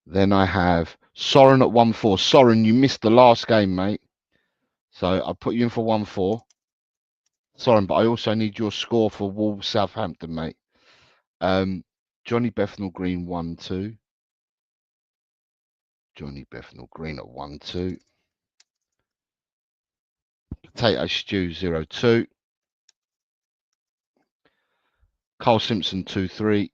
Then I have Soren at 1-4. Soren, you missed the last game, mate. So I'll put you in for 1-4. Soren, but I also need your score for Wolves Southampton, mate. Johnny Bethnal Green 1-2. Johnny Bethnal Green at 1-2. Potato Stew 0-2. Carl Simpson 2-3.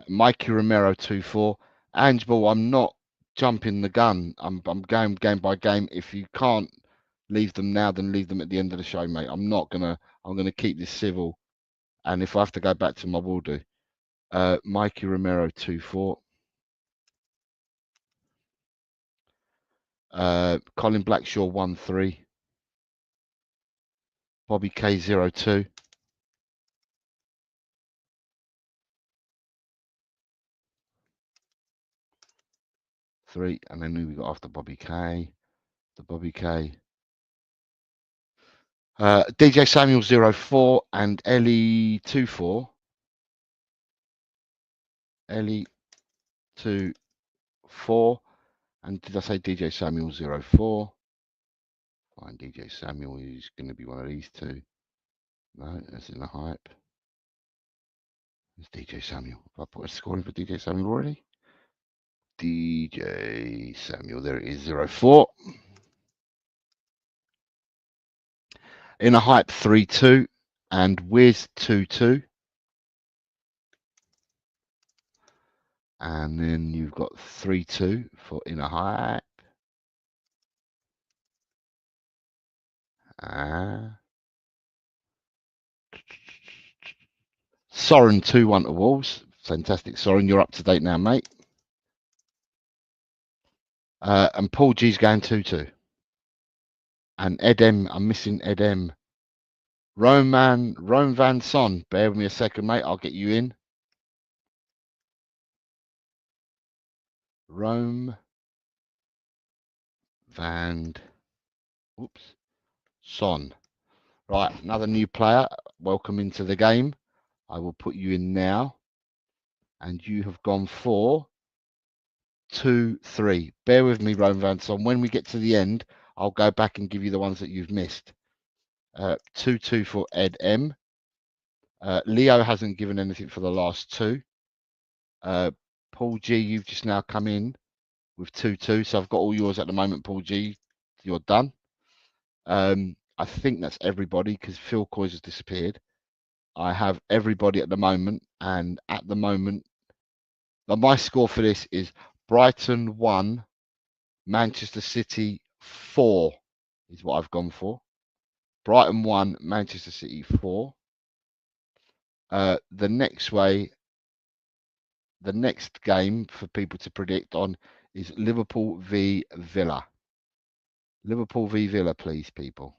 Mikey Romero 2-4. Angeball, I'm not jumping the gun. I'm going game by game. If you can't leave them now, then leave them at the end of the show, mate. I'm gonna keep this civil. And if I have to go back to them, I will do. Mikey Romero 2-4. Colin Blackshaw 1-3. Bobby K 0-2. Three, and then who we got after Bobby K? The Bobby K. DJ Samuel 0-4 and Ellie 2-4. Ellie 2-4. And did I say DJ Samuel 0-4? Fine, DJ Samuel is going to be one of these two. No, that's in the hype. It's DJ Samuel. Have I put a scoring for DJ Samuel already? DJ Samuel, there it is, 0-4. In a hype 3-2 and Wiz 2-2. And then you've got 3-2 for in a hype. Soren 2-1 to Wolves. Fantastic, Soren, you're up to date now, mate. And Paul G's going 2-2. And Ed M, I'm missing Ed M. Rome Van Son, bear with me a second, mate. I'll get you in. Rome Van Son. Right, another new player. Welcome into the game. I will put you in now. And you have gone for 2-3. Bear with me, Rome Van Son. When we get to the end, I'll go back and give you the ones that you've missed. 2-2 for Ed M. Leo hasn't given anything for the last two. Paul G, you've just now come in with 2-2. So I've got all yours at the moment, Paul G. You're done. I think that's everybody because Phil Coys has disappeared. I have everybody at the moment. And at the moment, my score for this is Brighton 1, Manchester City 4 is what I've gone for. Brighton 1, Manchester City 4. The next game for people to predict on is Liverpool v Villa. Liverpool v Villa, please, people.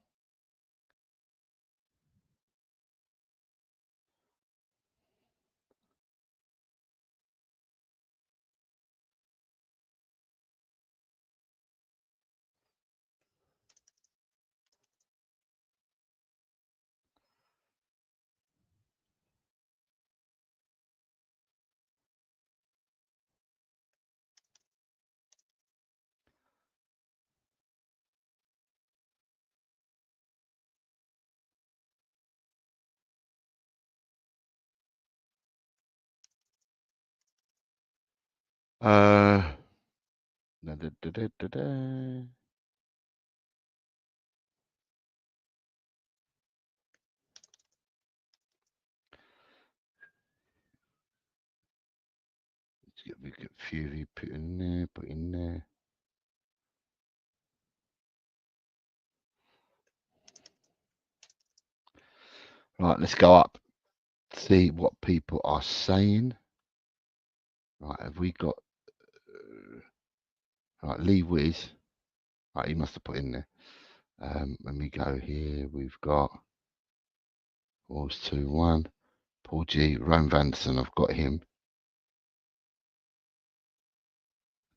We get a few of you put in there. Right, let's go up. See what people are saying. Right, have we got right, Lee Wiz. Right, he must have put in there. Let me go here. We've got Wolves 2-1. Paul G, Rome Vanderson, I've got him.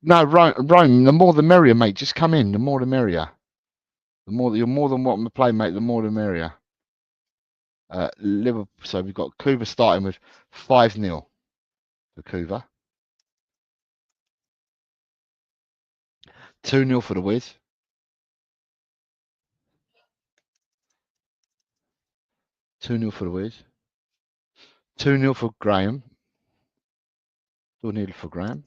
No, Rome, the more the merrier, mate. Just come in. The more the merrier. The more you're more than welcome to play, mate. The more the merrier. Liverpool. So we've got Kuva starting with 5-0 for Kuva. 2-0 for the Wiz. 2-0 for the Wiz. 2-0 for Graham. 2-0 for Graham.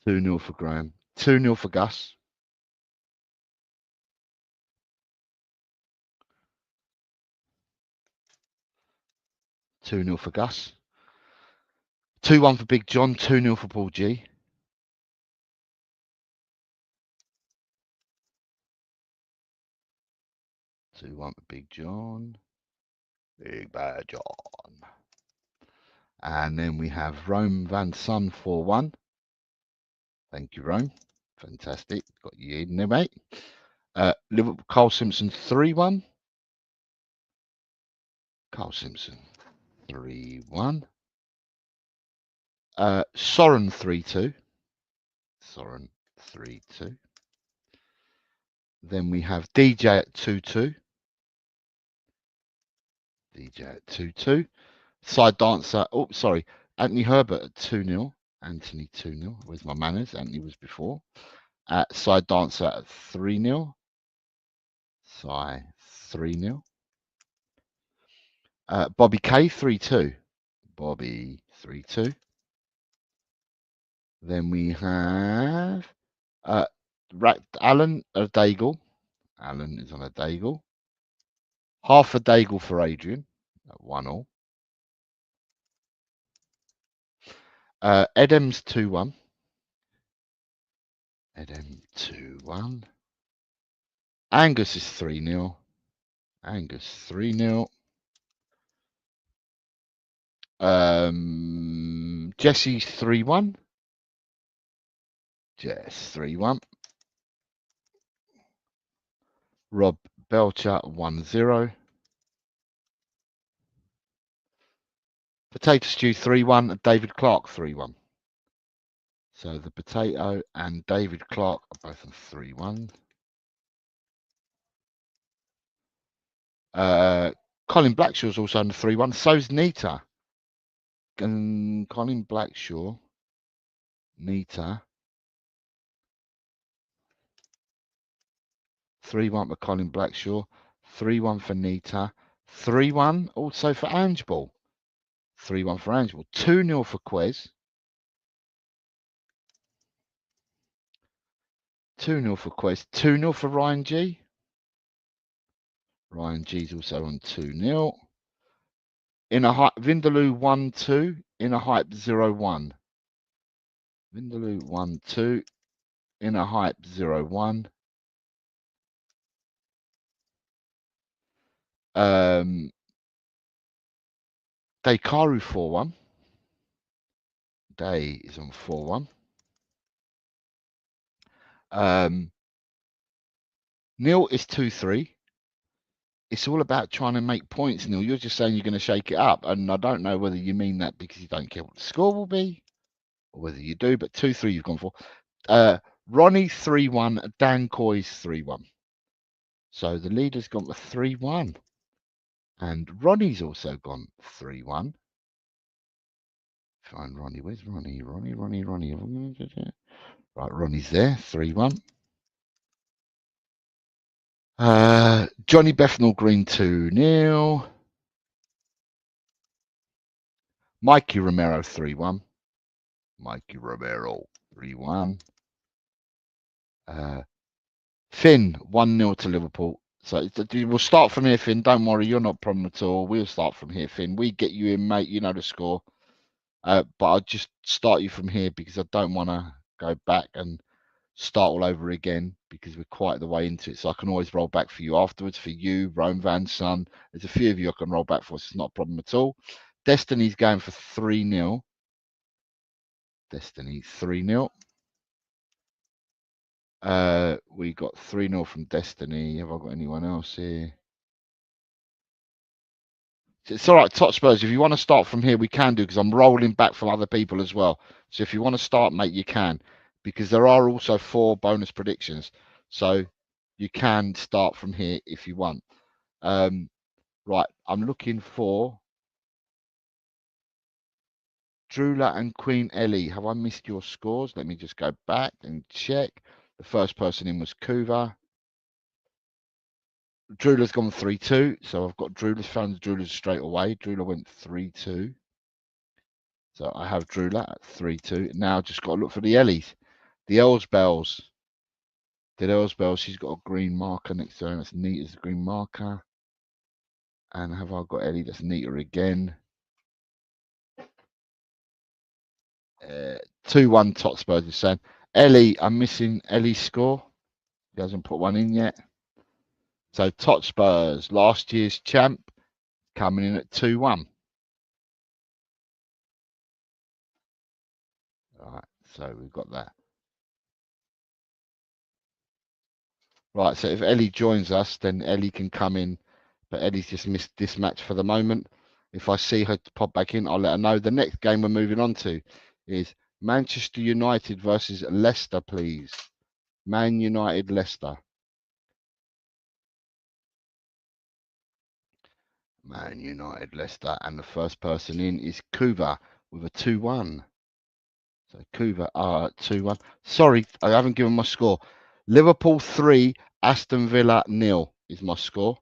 2-0 for Graham. 2-0 for Gus. 2-0 for Gus. 2-1 for Big John. 2-0 for Paul G. 2-1 for Big John. Big Bad John. And then we have Rome Van Son 4-1. Thank you, Rome. Fantastic. Got you in there, mate. Liverpool, Carl Simpson 3-1. Carl Simpson 3-1. Soren 3-2. Soren 3-2. Then we have DJ at 2-2. DJ at 2-2. Side dancer. Oh, sorry. Anthony Herbert at 2-0. Anthony 2-0. Where's my manners? Anthony was before. Side dancer at 3-0. Sai 3-0. Bobby K 3-2. Bobby 3-2. Then we have Alan a Daigle. Alan is on a Daigle. Half a Daigle for Adrian at 1-1. Edem's 2-1. Edem 2-1. Angus is 3-0. Angus 3-0. Jesse's 3-1. Jess 3-1. Rob Belcher 1-0. Potato Stew 3-1. David Clark 3-1. So the Potato and David Clark are both on 3-1. Colin Blackshaw's also on the 3-1. So's Nita. And Colin Blackshaw, Nita. 3-1 for Colin Blackshaw. 3-1 for Nita. 3-1 also for Angeball. 3-1 for Angeball. 2-0 for Quez. 2-0 for Quez. 2-0 for Ryan G. Ryan G's also on 2-0. In a hype, Vindaloo 1-2. In a hype 0-1. Vindaloo 1-2. In a hype 0-1. Daykaru 4-1. Day is on 4-1. Neil is 2-3. It's all about trying to make points, Neil. You're just saying you're going to shake it up. And I don't know whether you mean that because you don't care what the score will be or whether you do, but 2-3 you've gone for. Ronnie 3-1, Dan Coy's 3-1. So the leader's gone for 3-1. And Ronnie's also gone 3-1. Find Ronnie. Where's Ronnie? Ronnie. Right, Ronnie's there, 3-1. Johnny Bethnal Green 2-0. Mikey Romero 3-1. Mikey Romero 3-1. Finn 1-0 to Liverpool. So we'll start from here, Finn. Don't worry, you're not a problem at all. We'll start from here, Finn. We get you in, mate. You know the score. But I'll just start you from here because I don't want to go back and start all over again because we're quite the way into it. So I can always roll back for you afterwards. For you, Rome Van Son. There's a few of you I can roll back for. So it's not a problem at all. Destiny's going for 3-0. Destiny 3-0. We got 3-0 from Destiny. Have I got anyone else here? It's all right, Tot Spurs. If you want to start from here, we can do because I'm rolling back from other people as well. So if you want to start, mate, you can because there are also 4 bonus predictions. So you can start from here if you want. Right, I'm looking for Drula and Queen Ellie. Have I missed your scores? Let me just go back and check. The first person in was Kuva. Drula's gone 3-2, so I've got Drula's found Drula's straight away. Drula went 3-2. So I have Drula at 3-2. Now just got to look for the Ellies. The Elsbells. The Elsbells, she's got a green marker next to her. That's neat as a green marker. And have I got Ellie? That's neater again. 2-1 Tot Spurs is saying. Ellie, I'm missing Ellie's score. He hasn't put one in yet. So Tot Spurs, last year's champ, coming in at 2-1. All right, so we've got that. Right, so if Ellie joins us, then Ellie can come in, but Ellie's just missed this match for the moment. If I see her pop back in, I'll let her know. The next game we're moving on to is Manchester United versus Leicester, please. Man United, Leicester. Man United, Leicester. And the first person in is Kuva with a 2-1. So Kuva, 2-1. Sorry, I haven't given my score. Liverpool 3, Aston Villa 0 is my score.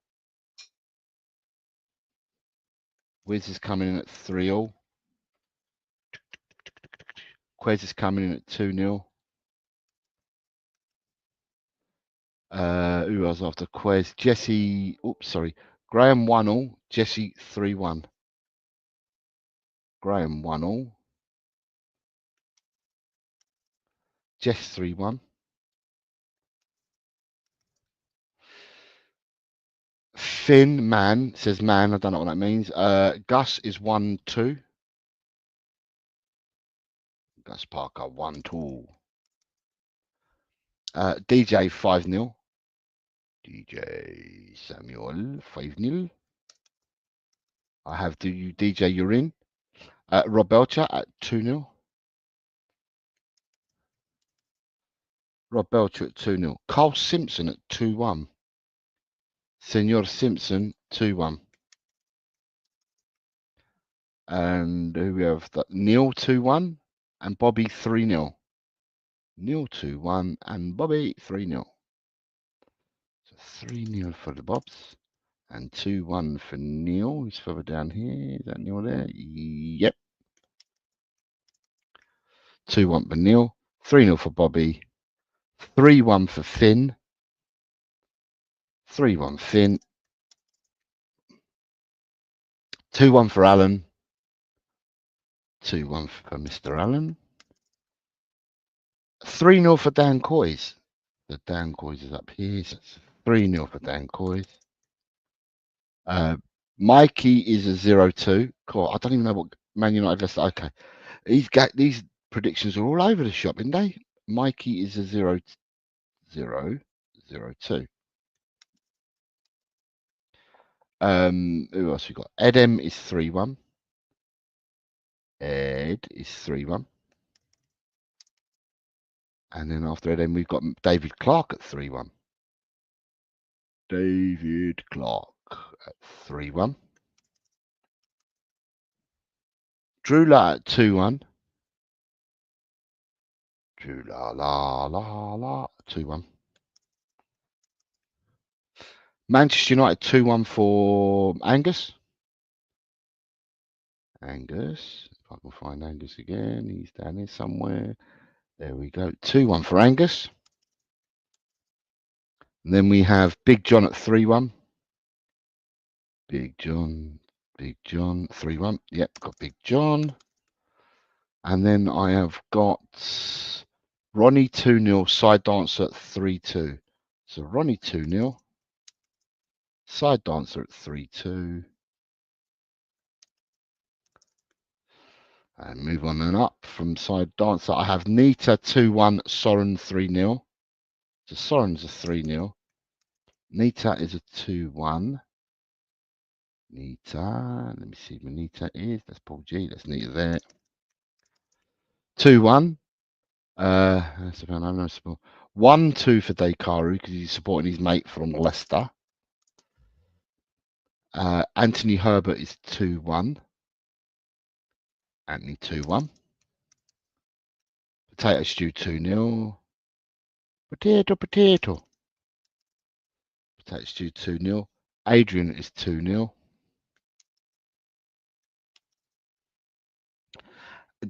Wiz is coming in at 3-all. Quez is coming in at 2-0. Who was after Quez? Jesse, oops, sorry. Graham 1-all. Jesse 3-1. Graham 1-all. Jess 3-1. Finn Man says man. I don't know what that means. Gus is 1-2. Gus Parker 1-2. DJ 5-0. DJ Samuel 5-0. I have DJ you're in. Rob Belcher at 2-0. Rob Belcher at 2-0. Carl Simpson at 2-1. Senor Simpson 2-1. And who we have? Neil 2-1 and Bobby 3-0. Neil 2-1 and Bobby 3-0. So 3-0 for the Bobs and 2-1 for Neil. Who's further down here? Is that Neil there? Yep. 2-1 for Neil. 3-0 for Bobby. 3-1 for Finn. 3-1 Finn. 2-1 for Alan. 2-1 for Mr. Allen. 3-0 for Dan Coys. The Dan Coys is up here. So it's 3-0 for Dan Coys. Mikey is a 0-2. Cool. I don't even know what Man United Leicester. Okay. These predictions are all over the shop, aren't they? Mikey is a 0-0-0-2. Who else we got? Edem is 3-1. Ed is 3-1. And then after Edem, we've got David Clark at 3-1. David Clark at 3-1. Drula at 2-1. Drew la 2-1. Manchester United 2-1 for Angus. Angus, if I can find Angus again, he's down here somewhere. There we go. 2-1 for Angus. And then we have Big John at 3-1. Big John, 3-1. Yep, got Big John. And then I have got Ronnie 2-0, side dancer at 3-2. So Ronnie 2-0, side dancer at 3-2. And move on and up from side dancer. I have Nita 2-1, Soren 3-0. So Soren's a 3-0. Nita is a 2-1. Nita, let me see where Nita is. That's Paul G. That's Nita there. 2-1. That's about 1-2 for Dekaru because he's supporting his mate from Leicester. Anthony Herbert is 2-1. Anthony 2-1. Potato Stew 2-0. Potato. Potato Stew 2-0. Adrian is 2-0.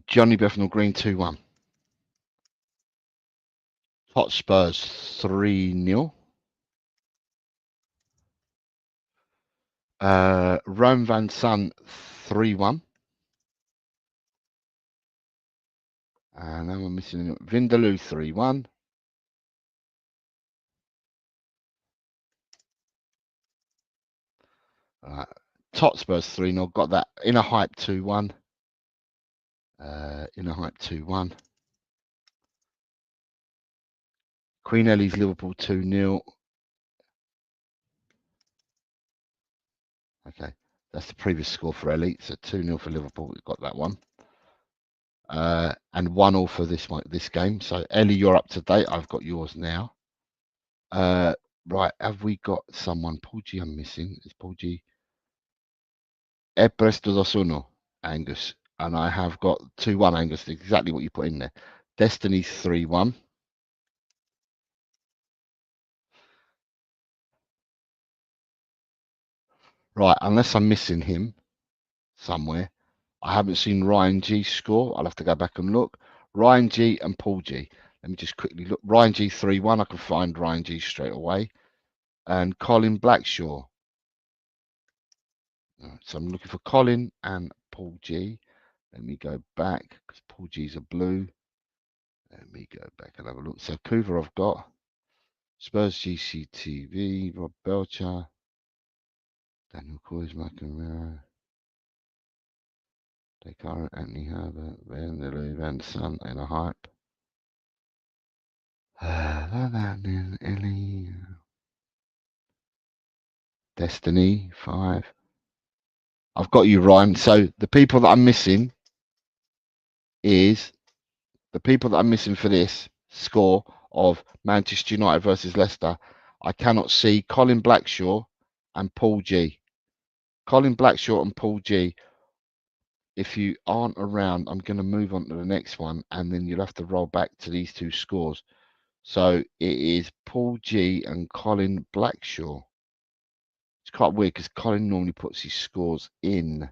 Johnny Bethnal Green 2-1. Hotspurs 3-0. Rome Van Sun 3-1. And now we're missing Vindaloo 3-1. Hotspurs 3-0. Got that. Inner Hype 2-1. Inner Hype 2-1. Queen Ellie's Liverpool 2-0. Okay, that's the previous score for Elite. So 2-0 for Liverpool. We've got that one. And 1-1 for this game. So Ellie, you're up to date. I've got yours now. Right, have we got someone? Paul G, I'm missing. It's Paul G. E presto dos uno, Angus. And I have got 2-1, Angus. Exactly what you put in there. Destiny's 3-1. Right, unless I'm missing him somewhere. I haven't seen Ryan G score. I'll have to go back and look. Ryan G and Paul G. Let me just quickly look. Ryan G 3-1. I can find Ryan G straight away. And Colin Blackshaw. So I'm looking for Colin and Paul G. Let me go back because Paul G's a blue. Let me go back and have a look. So Coover I've got. Spurs GCTV. Rob Belcher. Daniel Coys, McNamara. Descartes, Anthony Herbert. Van Son in a hype. Ellie. Destiny 5. I've got you, Ryan. So the people that I'm missing is the people that I'm missing for this score of Manchester United versus Leicester. I cannot see Colin Blackshaw and Paul G. Colin Blackshaw and Paul G. If you aren't around, I'm going to move on to the next one, and then you'll have to roll back to these two scores. So it is Paul G and Colin Blackshaw. It's quite weird because Colin normally puts his scores in,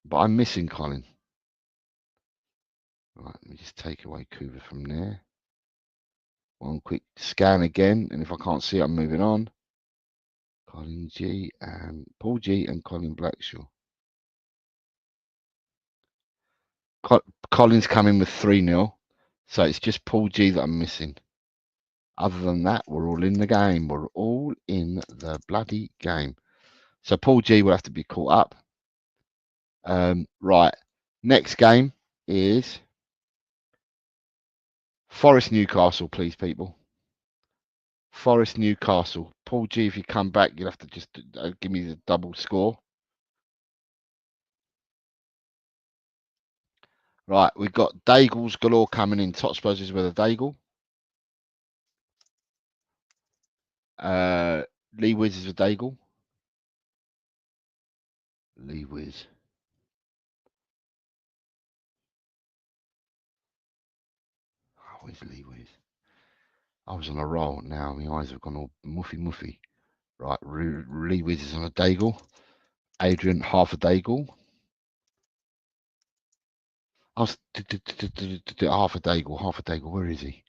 but I'm missing Colin. Right, let me just take away Coover from there. One quick scan again, and if I can't see it, I'm moving on. Colin G and Paul G and Colin Blackshaw. Colin's coming with 3-0, so it's just Paul G that I'm missing. Other than that, we're all in the game. We're all in the bloody game. So Paul G will have to be caught up. Right, next game is Forest Newcastle, please, people. Forest Newcastle. Paul G, if you come back, you'll have to just give me the double score. Right, we've got Daigles galore coming in. Hotspurs is with a Daigle. Lee Wiz is a Daigle. Lee Wiz. Oh, where's Lee Wiz? I was on a roll. Now my eyes have gone all muffy. Right, Lee Wiz is on a Daigle. Adrian, half a Daigle. I was half a Daigle. Where is he?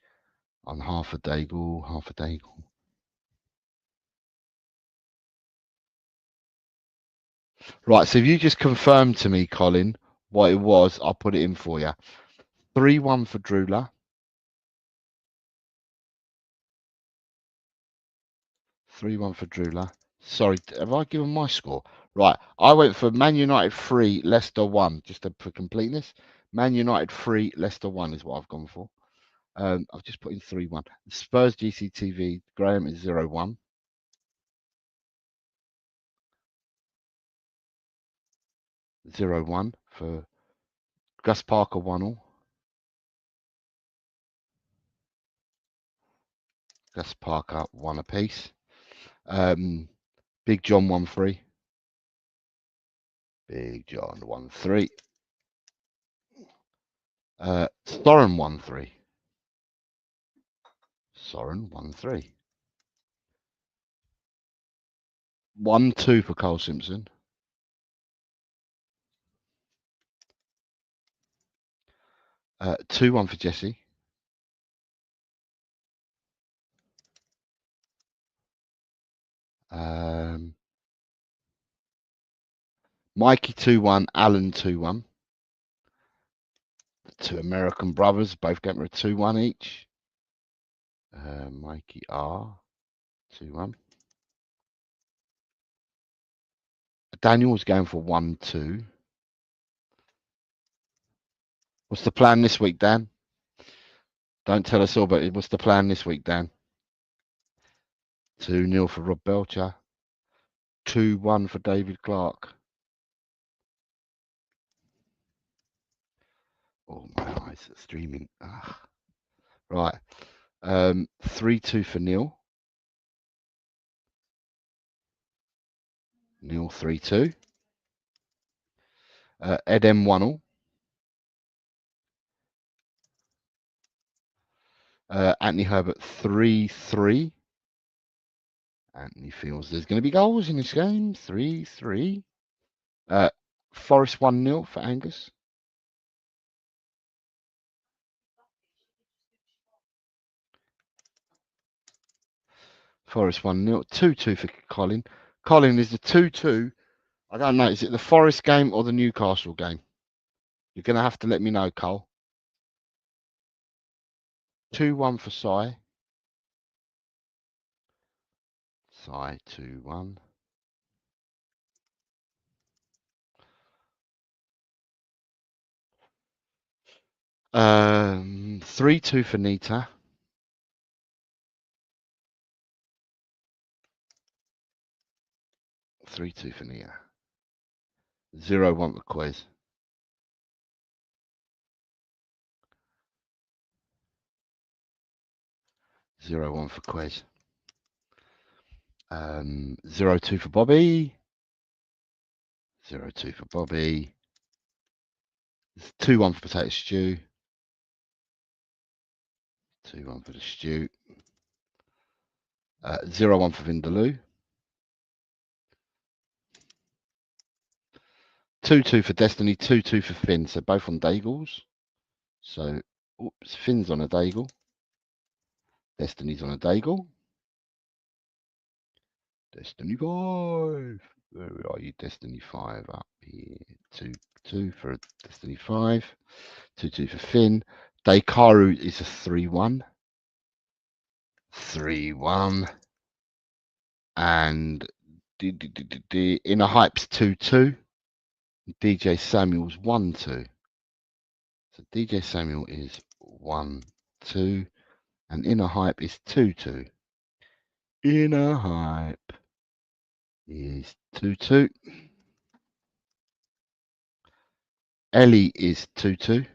On half a Daigle. Right, so if you just confirm to me, Colin, what it was, I'll put it in for you. 3-1 for Drula. 3-1 for Drula. Sorry, have I given my score? Right, I went for Man United 3, Leicester 1, just for completeness. Man United 3, Leicester 1 is what I've gone for. I've just put in 3-1. Spurs GCTV, Graham is 0-1. For Gus Parker 1-0. Gus Parker 1 apiece. Big John 1-3. Big John 1-3. Soren 1-3. Soren 1-3. 1-2 for Cole Simpson. 2-1 for Jesse. Mikey 2-1, Alan 2-1. The two American brothers both getting a 2-1 each. Mikey R 2-1. Daniel was going for 1-2. What's the plan this week, Dan? Don't tell us all, but what's the plan this week, Dan? 2-0 for Rob Belcher. 2-1 for David Clark. Oh, my eyes are streaming. Ugh. Right. 3-2 for Neil. Neil 3-2. Ed M 1-all. Anthony Herbert 3-3. Anthony feels there's going to be goals in this game. 3-3. Forest 1-0 for Angus. Forest 1-0. 2-2 for Colin. Colin, is the 2-2. I don't know. Is it the Forest game or the Newcastle game? You're going to have to let me know, Cole. 2-1 for Sai. Sai 2-1. Um, 3-2 for Nita. 3-2 for Nita. 0-1 for Quez. 0-1 for Quez. 0-2 for Bobby. 0-2 for Bobby. 2-1 for Potato Stew. 2-1 for the Stew. 0-1 for Vindaloo. 2-2 for Destiny. 2-2 for Finn. So both on Daigles. So, oops, Finn's on a Daigle. Destiny's on a Daigle. Destiny 5. Where are you? Destiny 5 up here. 2-2 for Destiny 5. 2-2 for Finn. Daikaru is a 3-1. 3-1. And Inner Hype's 2-2. DJ Samuel's 1-2. So DJ Samuel is 1-2. And Inner Hype is 2-2. Inner Hype is 2-2. Ellie is 2-2.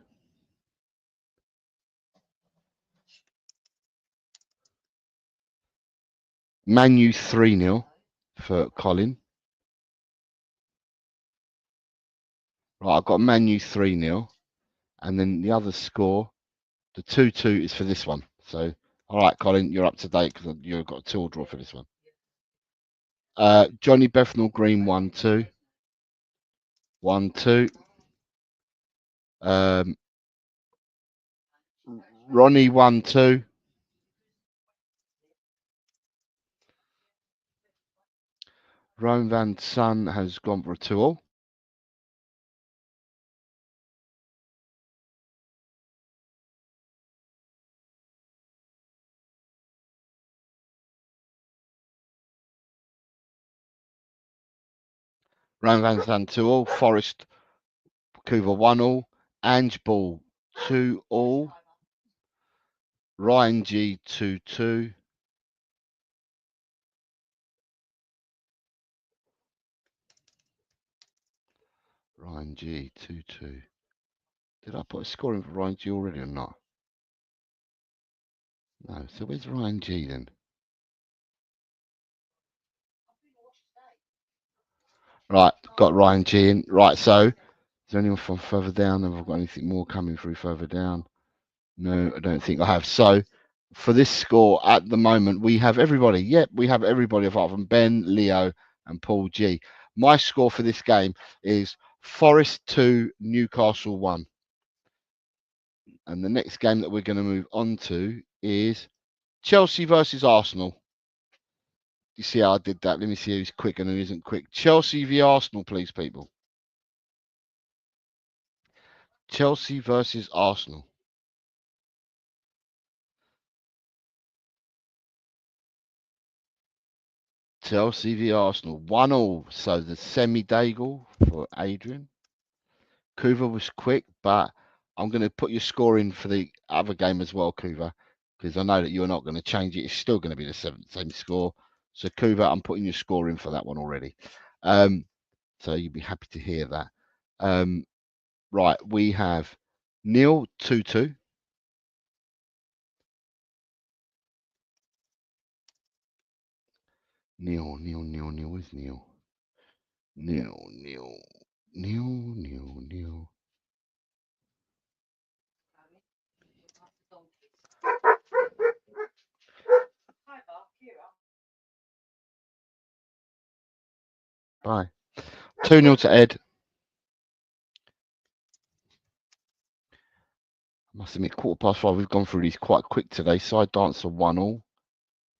Manu 3-0 for Colin. Right, I've got Manu 3-0. And then the other score, the 2-2 is for this one. So, all right, Colin, you're up to date because you've got a 2-all draw for this one. Johnny Bethnal Green 1-2. 1-2. Ronnie 1-2. Rome Van Sun has gone for a 2-all. Rome Van Sun 2-all. Forest Coover 1-all. Ange Ball 2-all. Ryan G 2-2. Ryan G 2-2. Did I put a score in for Ryan G already or not? No. So where's Ryan G then? Right, got Ryan G in. Right, so is there anyone from further down? Have I got anything more coming through further down? No, I don't think I have. So for this score at the moment, we have everybody. Yep, we have everybody apart from Ben, Leo, and Paul G. My score for this game is Forest 2, Newcastle 1. And the next game that we're going to move on to is Chelsea versus Arsenal. You see how I did that? Let me see who's quick and who isn't quick. Chelsea v Arsenal, please, people. Chelsea versus Arsenal. Chelsea v Arsenal. 1-all. So the semi-Daigle for Adrian. Kuva was quick, but I'm going to put your score in for the other game as well, Kuva, because I know that you're not going to change it. It's still going to be the same score. So Kuva, I'm putting your score in for that one already. So you'll be happy to hear that. Right, we have Neil 2-2. Neil, where's Neil? Neil. Bye. 2-0 to Ed. I must admit, 5:15. We've gone through these quite quick today. Side dancer 1-1.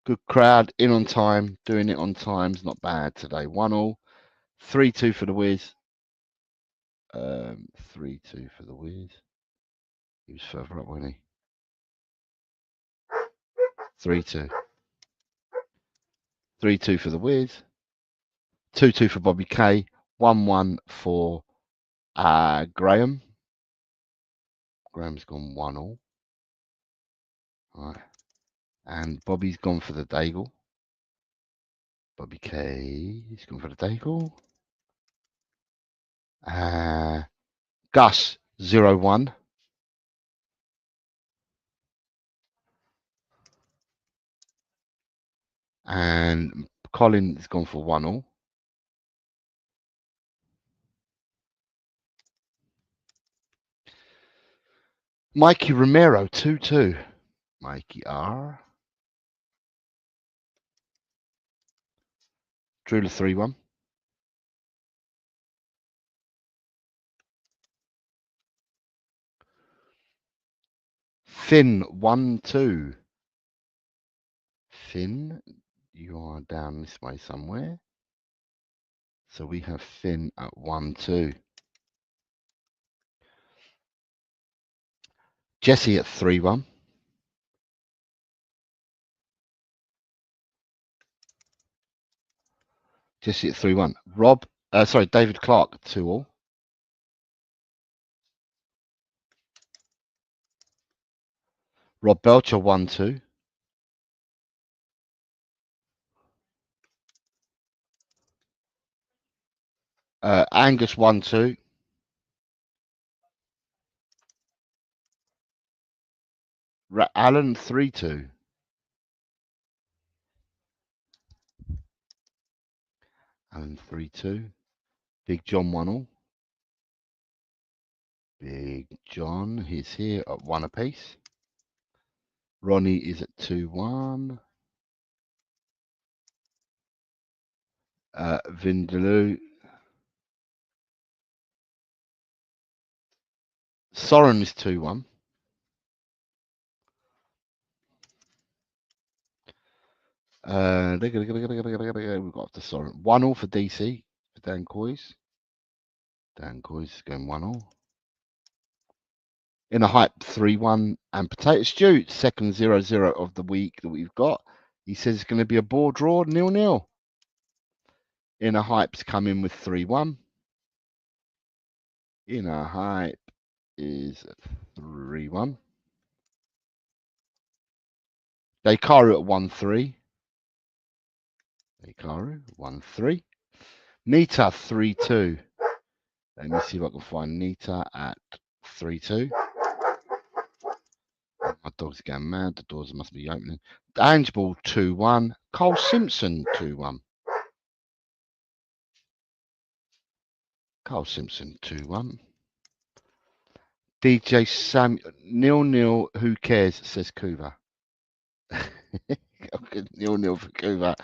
Good crowd, in on time, doing it on time's not bad today. 1-1. 3-2 for the Wiz. 3-2 for the Wiz. He was further up, wasn't he? 3-2. 3-2 for the Wiz. 2-2 for Bobby K. 1-1 for Graham. Graham's gone 1-1. Right. And Bobby's gone for the Daigle. Bobby K. He's gone for the Daigle. Gus 0-1. And Colin's gone for 1-1. Mikey Romero 2-2. Mikey R. Drula 3-1. Finn 1-2. Finn, you are down this way somewhere. So we have Finn at 1-2. Jesse at 3-1. Jesse at 3-1. David Clark 2-2. Rob Belcher 1-2. Angus 1-2. Alan 3-2. Alan 3-2. Big John 1-1. Big John, he's here at 1 apiece. Ronnie is at 2-1. Vindaloo. Soren is 2-1. We've got after Soren. 1-1 for DC for Dan Coys. Dan Coys is going 1-1. In a hype 3-1 and Potato Stew, second 0-0 of the week that we've got. He says it's going to be a ball draw, 0-0. In a hype's come in with 3-1. In a hype is 3-1. Dekaru at 1-3. Dekaru 1-3. Nita 3-2. Let me see if I can find Nita at 3-2. My dog's going mad. The doors must be opening. Angeball 2-1. Cole Simpson 2-1. Cole Simpson 2-1. DJ Sam 0-0. Who cares? Says Kuva. 0-0 for Kuva.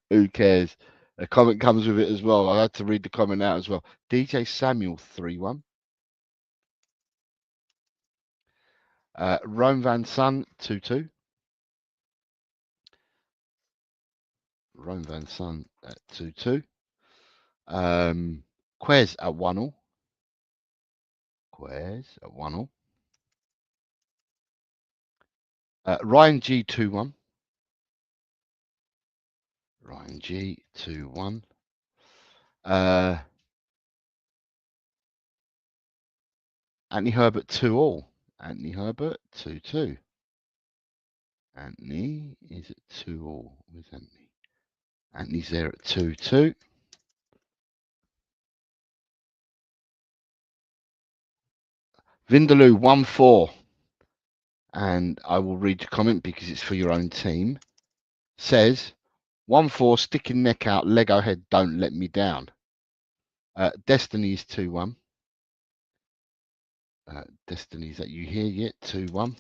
Who cares? A comment comes with it as well. I had to read the comment out as well. DJ Samuel 3-1. Rome Van Sun 2-2. Rome Van Sun at 2-2. Quez at 1-0. Quez at 1-0. Ryan G 2-1. Ryan G 2-1. Anthony Herbert 2-2. Anthony Herbert 2-2. Anthony is at 2-2. Where's Anthony? Anthony's there at 2-2. Vindaloo 1-4. And I will read your comment because it's for your own team. Says 1-4, sticking neck out, Lego head, don't let me down. Destiny is 2-1. Destiny, is that you here yet? 2-1.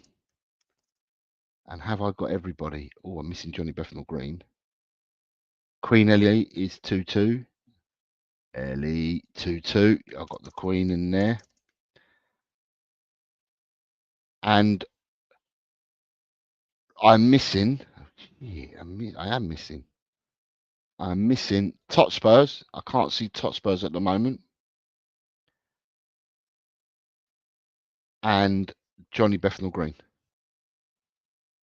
And have I got everybody? Oh, I'm missing Johnny Bethnal Green. Queen Ellie is 2-2. Ellie 2-2. I've got the Queen in there. And I'm missing. I am missing. I'm missing Hotspurs. I can't see Hotspurs at the moment. And Johnny Bethnal Green.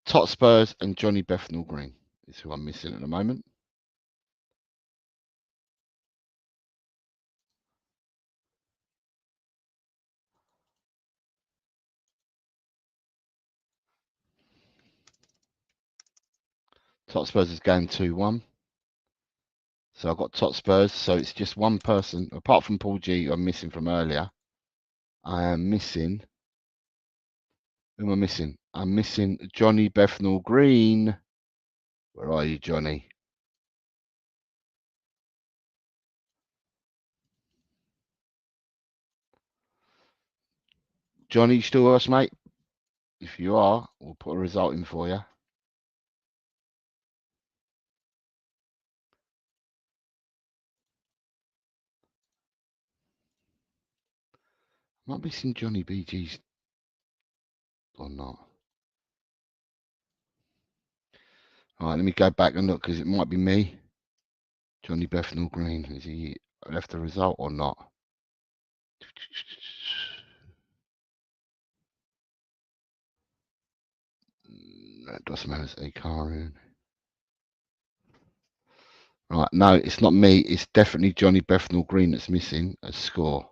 Hotspurs and Johnny Bethnal Green is who I'm missing at the moment. Hotspurs is going 2-1. So I've got Hotspurs. So it's just one person, apart from Paul G, who I'm missing from earlier. I am missing. Who am I missing? I'm missing Johnny Bethnal Green. Where are you, Johnny? Johnny, you still with us, mate? If you are, we'll put a result in for you. Am I missing Johnny BG's or not? All right, let me go back and look because it might be me. Johnny Bethnal Green. Has he left a result or not? That doesn't matter. It's a car in. Right, no, it's not me. It's definitely Johnny Bethnal Green that's missing a score.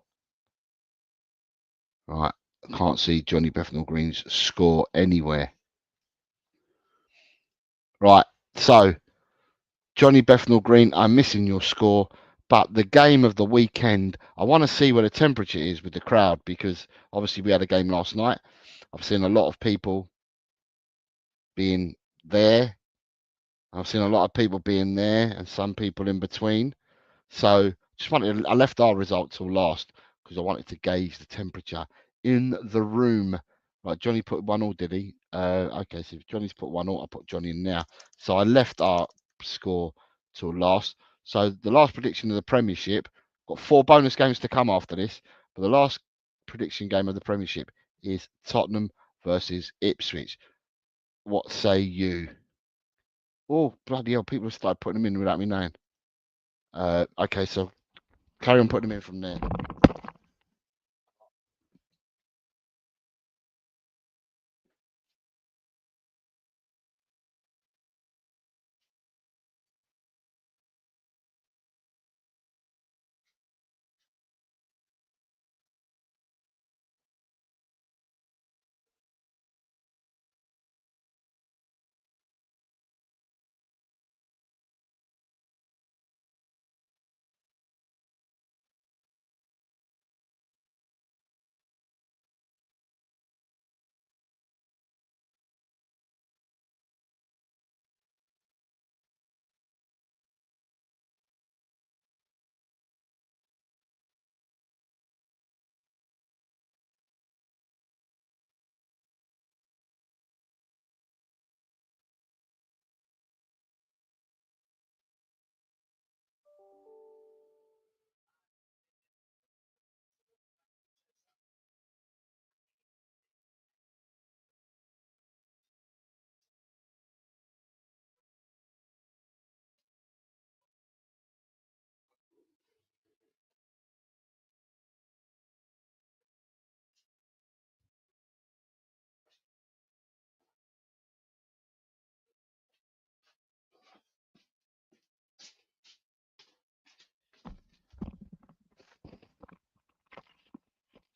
Right, I can't see Johnny Bethnal Green's score anywhere. Right, so Johnny Bethnal Green, I'm missing your score, but the game of the weekend, I want to see where the temperature is with the crowd because obviously we had a game last night. I've seen a lot of people being there. I've seen a lot of people being there and some people in between. So just wanted, I left our result till last because I wanted to gauge the temperature in the room. Right, Johnny put 1-1, did he? Okay, so if Johnny's put 1-1, I'll put Johnny in now. So I left our score till last. So the last prediction of the Premiership, got 4 bonus games to come after this, but the last prediction game of the Premiership is Tottenham versus Ipswich. What say you? Oh, bloody hell, people have started putting them in without me knowing. Okay, so carry on putting them in from there.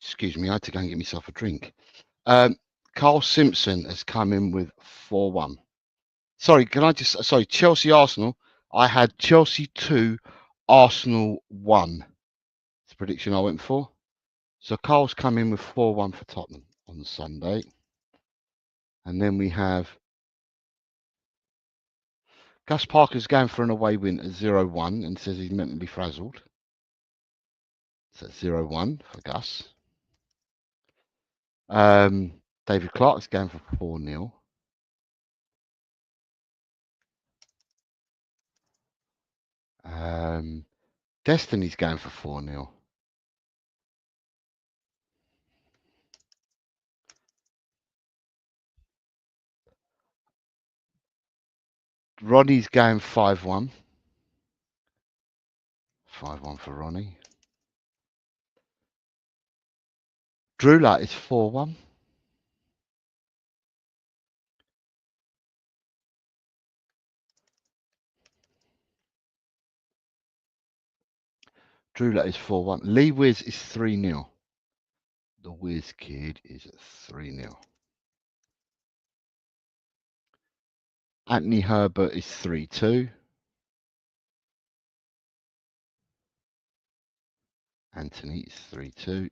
Excuse me, I had to go and get myself a drink. Carl Simpson has come in with 4-1. Sorry, can I just, sorry, Chelsea Arsenal. I had Chelsea 2, Arsenal 1. It's the prediction I went for. So Carl's come in with 4-1 for Tottenham on Sunday. And then we have Gus Parker's going for an away win at 0-1 and says he's mentally frazzled. So 0-1 for Gus. David Clark's going for 4-0. Destiny's going for 4-0. Ronnie's going 5-1. 5-1 for Ronnie. Drula is 4-1. Drula is 4-1. Lee Wiz is 3-0. The Wiz Kid is 3-0. Anthony Herbert is 3-2. Anthony is 3-2.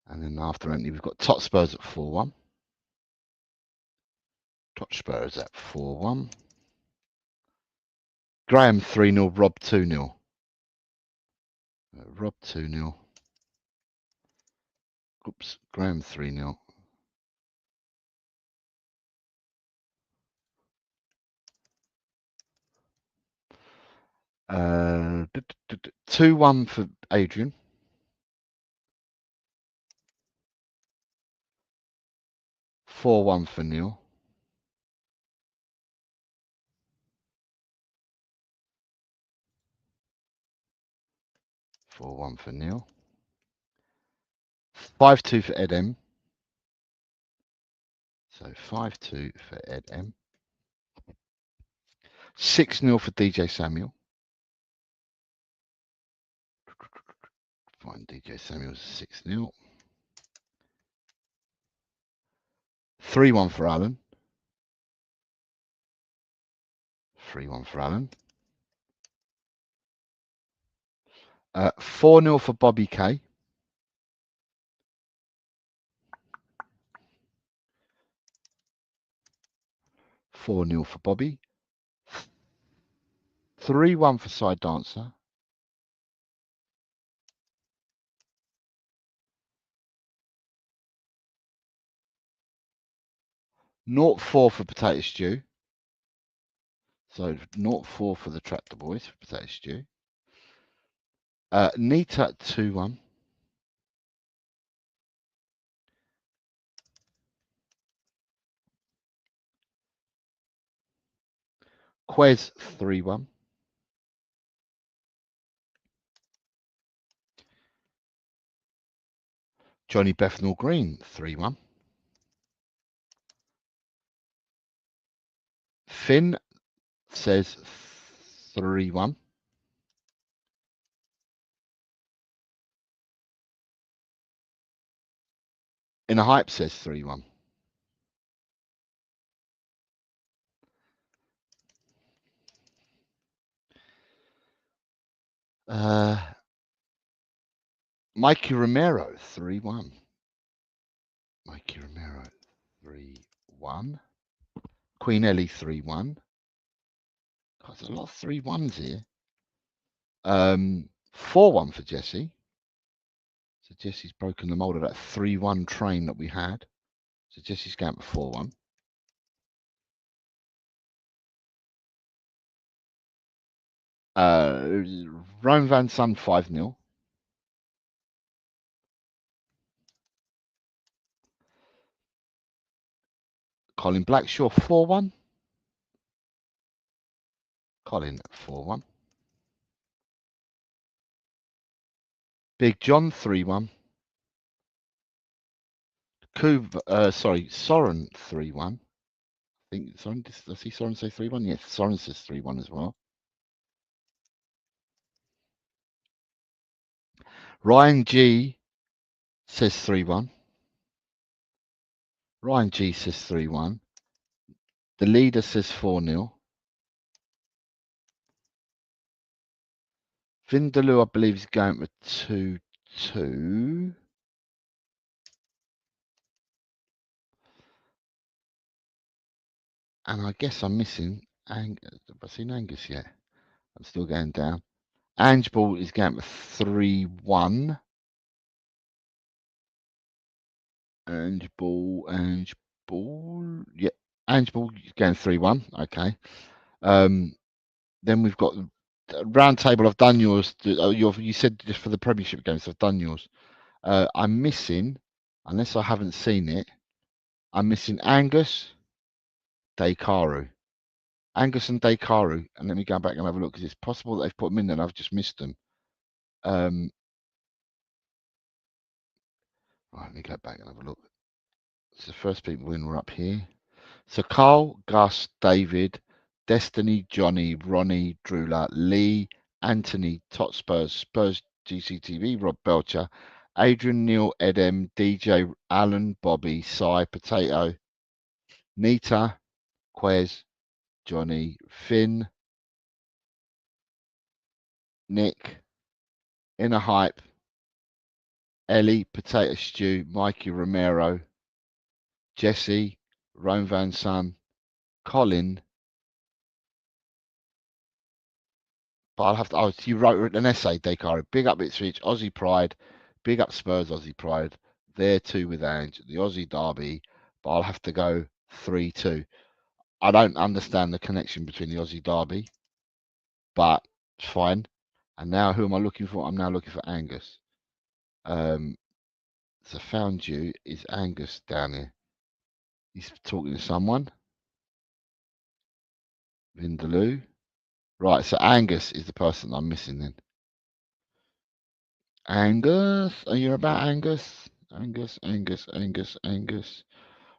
And then after Anthony, we've got Tot Spurs at 4-1. Tot Spurs at 4-1. Graham 3-0. Rob 2-0. Rob 2-0. Oops. Graham 3-0. Uh, 2-1 for Adrian. 4-1 for Neil. 4-1 for Neil. 5-2 for Ed M. So 5-2 for Ed M. 6-0 for DJ Samuel. Find DJ Samuel's 6-0. 3-1 for Alan. 3-1 for Alan. 4-0 for Bobby K. 4-0 for Bobby. 3-1 for Side Dancer. 0-4 for Potato Stew. So 0-4 for the Tractor Boys for Potato Stew. Nita 2-1. Quez 3-1. Johnny Bethnal Green 3-1. Finn says 3-1. In a Hype says 3-1. Mikey Romero 3-1. Mikey Romero 3-1. Queen Ellie 3-1. God, there's a lot of 3-1s here. 4-1 for Jesse. So Jesse's broken the mold of that 3-1 train that we had. So Jesse's going for 4-1. Rome Van Sun 5-0. Colin Blackshaw 4-1. Colin 4-1. Big John 3-1. Soren 3-1. I think Soren, does I see Soren say 3-1? Yes, Soren says 3-1 as well. Ryan G says 3-1. Ryan G says 3-1. The leader says 4-0. Vindaloo, I believe, is going for 2-2. And I guess I'm missing Angus. Have I seen Angus yet? I'm still going down. Ange Ball is going for 3-1. Ange Ball. Yeah, Ange Ball is going 3-1. Okay. Then we've got round table. I've done yours. You said just for the Premiership games. I've done yours. I'm missing, unless I haven't seen it, I'm missing Angus, Dekaru. Angus and Dekaru. And let me go back and have a look, because it's possible that they've put them in there and I've just missed them. Right, let me go back and have a look. So the first people in were up here. So Carl, Gus, David, Destiny, Johnny, Ronnie, Drula, Lee, Anthony, Tot Spurs, GCTV, Rob Belcher, Adrian, Neil, Edem, DJ, Alan, Bobby, Cy, Potato, Nita, Quez, Johnny, Finn, Nick, Inner Hype, Ellie, Potato Stew, Mikey Romero, Jesse, Rome Van Sun, Colin. But I'll have to. Oh, you wrote an essay, Descartes. Big up Ipswich, Aussie Pride. Big up Spurs, Aussie Pride. There too with Ange, the Aussie Derby. But I'll have to go 3-2. I don't understand the connection between the Aussie Derby, but it's fine. And now, who am I looking for? I'm now looking for Angus. So found you. Is Angus down here? He's talking to someone. Vindaloo. Right, so Angus is the person I'm missing then. Angus, are you about Angus? Angus.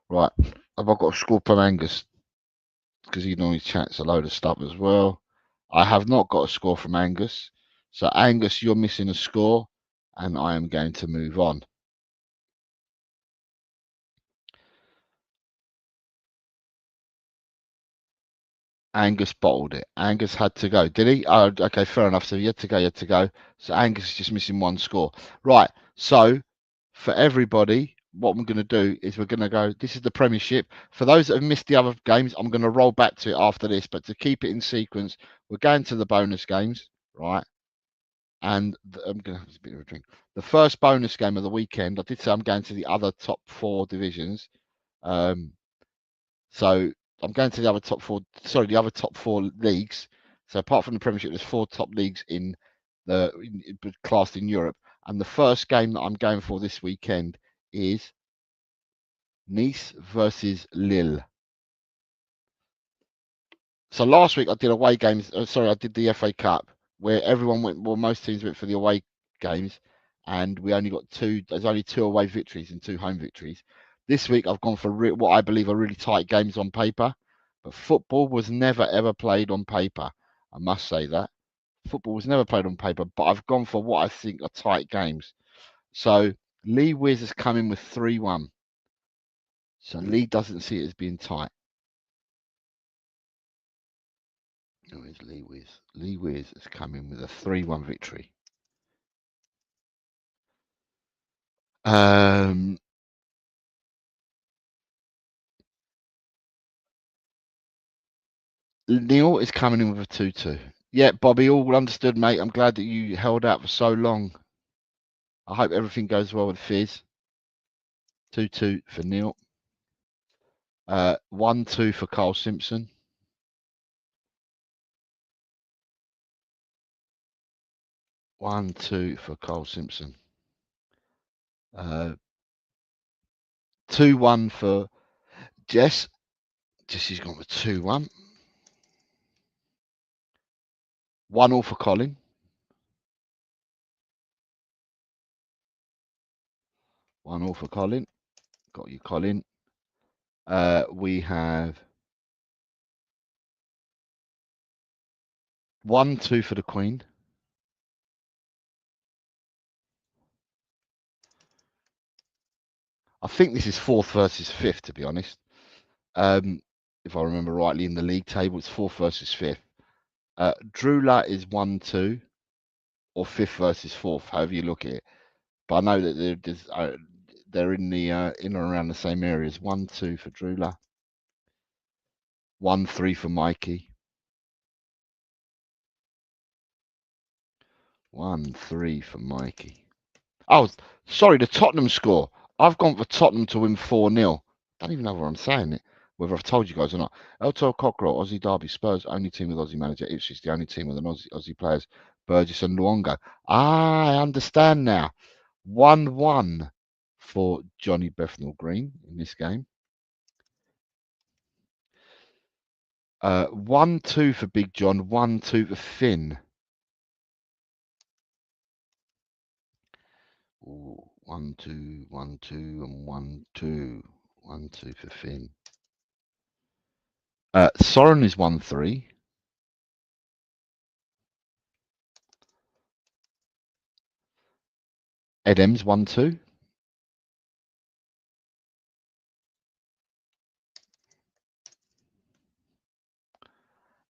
Right, have I got a score from Angus? Because he normally chats a load of stuff as well. I have not got a score from Angus. So Angus, you're missing a score, and I am going to move on. Angus bottled it. Angus had to go. Did he? Oh, okay, fair enough. So you had to go. So Angus is just missing one score. Right. So for everybody, what I'm going to do is we're going to go. This is the Premiership. For those that have missed the other games, I'm going to roll back to it after this. But to keep it in sequence, we're going to the bonus games, right? And I'm going to have a bit of a drink. The first bonus game of the weekend, I did say I'm going to the other top 4 divisions. So I'm going to the other top 4. Sorry, the other top 4 leagues. So apart from the Premiership, there's 4 top leagues in the classed in Europe. And the first game that I'm going for this weekend is Nice versus Lille. So last week I did away games. I did the FA Cup where everyone went. Well, most teams went for the away games, and we only got 2. There's only 2 away victories and 2 home victories. This week I've gone for what I believe are really tight games on paper, but football was never ever played on paper. I must say that football was never played on paper, but I've gone for what I think are tight games. So Lee Wiz has come in with 3-1. So Lee doesn't see it as being tight. Where's Lee Wiz? Lee Wiz has come in with a 3-1 victory. Neil is coming in with a 2-2. Yeah, Bobby, all understood, mate. I'm glad that you held out for so long. I hope everything goes well with Fizz. 2-2 for Neil. 1-2 for Carl Simpson. 1-2 for Carl Simpson. 2-1 for Jess. Jesse's gone for 2-1. 1-1 for Colin. 1-1 for Colin. Got you, Colin. We have 1-2 for the Queen. I think this is 4th versus 5th, to be honest. If I remember rightly, in the league table, it's 4th versus 5th. Drula is 1-2. or 5th versus 4th, however you look at it. But I know that they're in the in and around the same areas. 1-2 for Drula. 1-3 for Mikey. 1-3 for Mikey. Oh, sorry, the Tottenham score. I've gone for Tottenham to win 4-0. Don't even know whether I'm saying it, whether I've told you guys or not. Tel Cockerel, Aussie Derby, Spurs, only team with Aussie manager. Ipswich, the only team with an Aussie players. Burgess and Luongo. I understand now. 1-1 for Johnny Bethnal Green in this game. 1-2 for Big John. 1-2 for Finn. Ooh, 1-2, 1-2, and 1-2. 1-2 for Finn. Soren is 1-3. Edem's 1-2.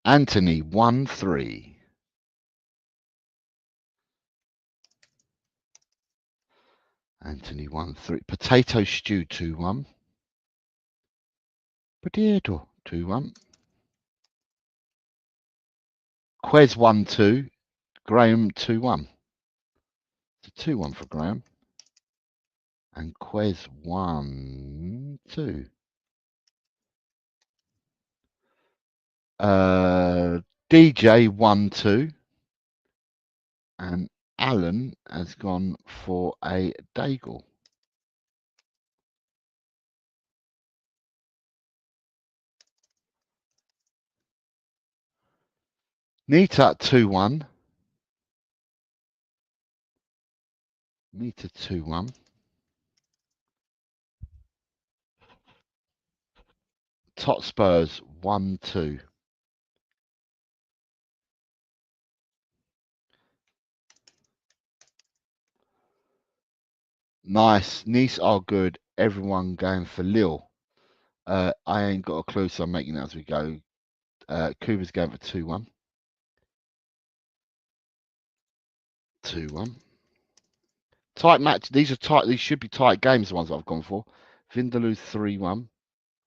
Anthony 1-3. Anthony 1-3. Potato Stew 2-1. Potato 2-1. Quez 1-2. Graham 2-1. It's a 2-1 for Graham. And Quez 1-2. DJ 1-2. And Alan has gone for a Daigle. Nita 2-1. Nita 2-1. Tot Spurs 1-2. Nice. Nice are good. Everyone going for Lille. I ain't got a clue, so I'm making it as we go. Kuba's going for 2-1. 2-1. Tight match. These are tight. These should be tight games, the ones that I've gone for. Vindaloo 3-1.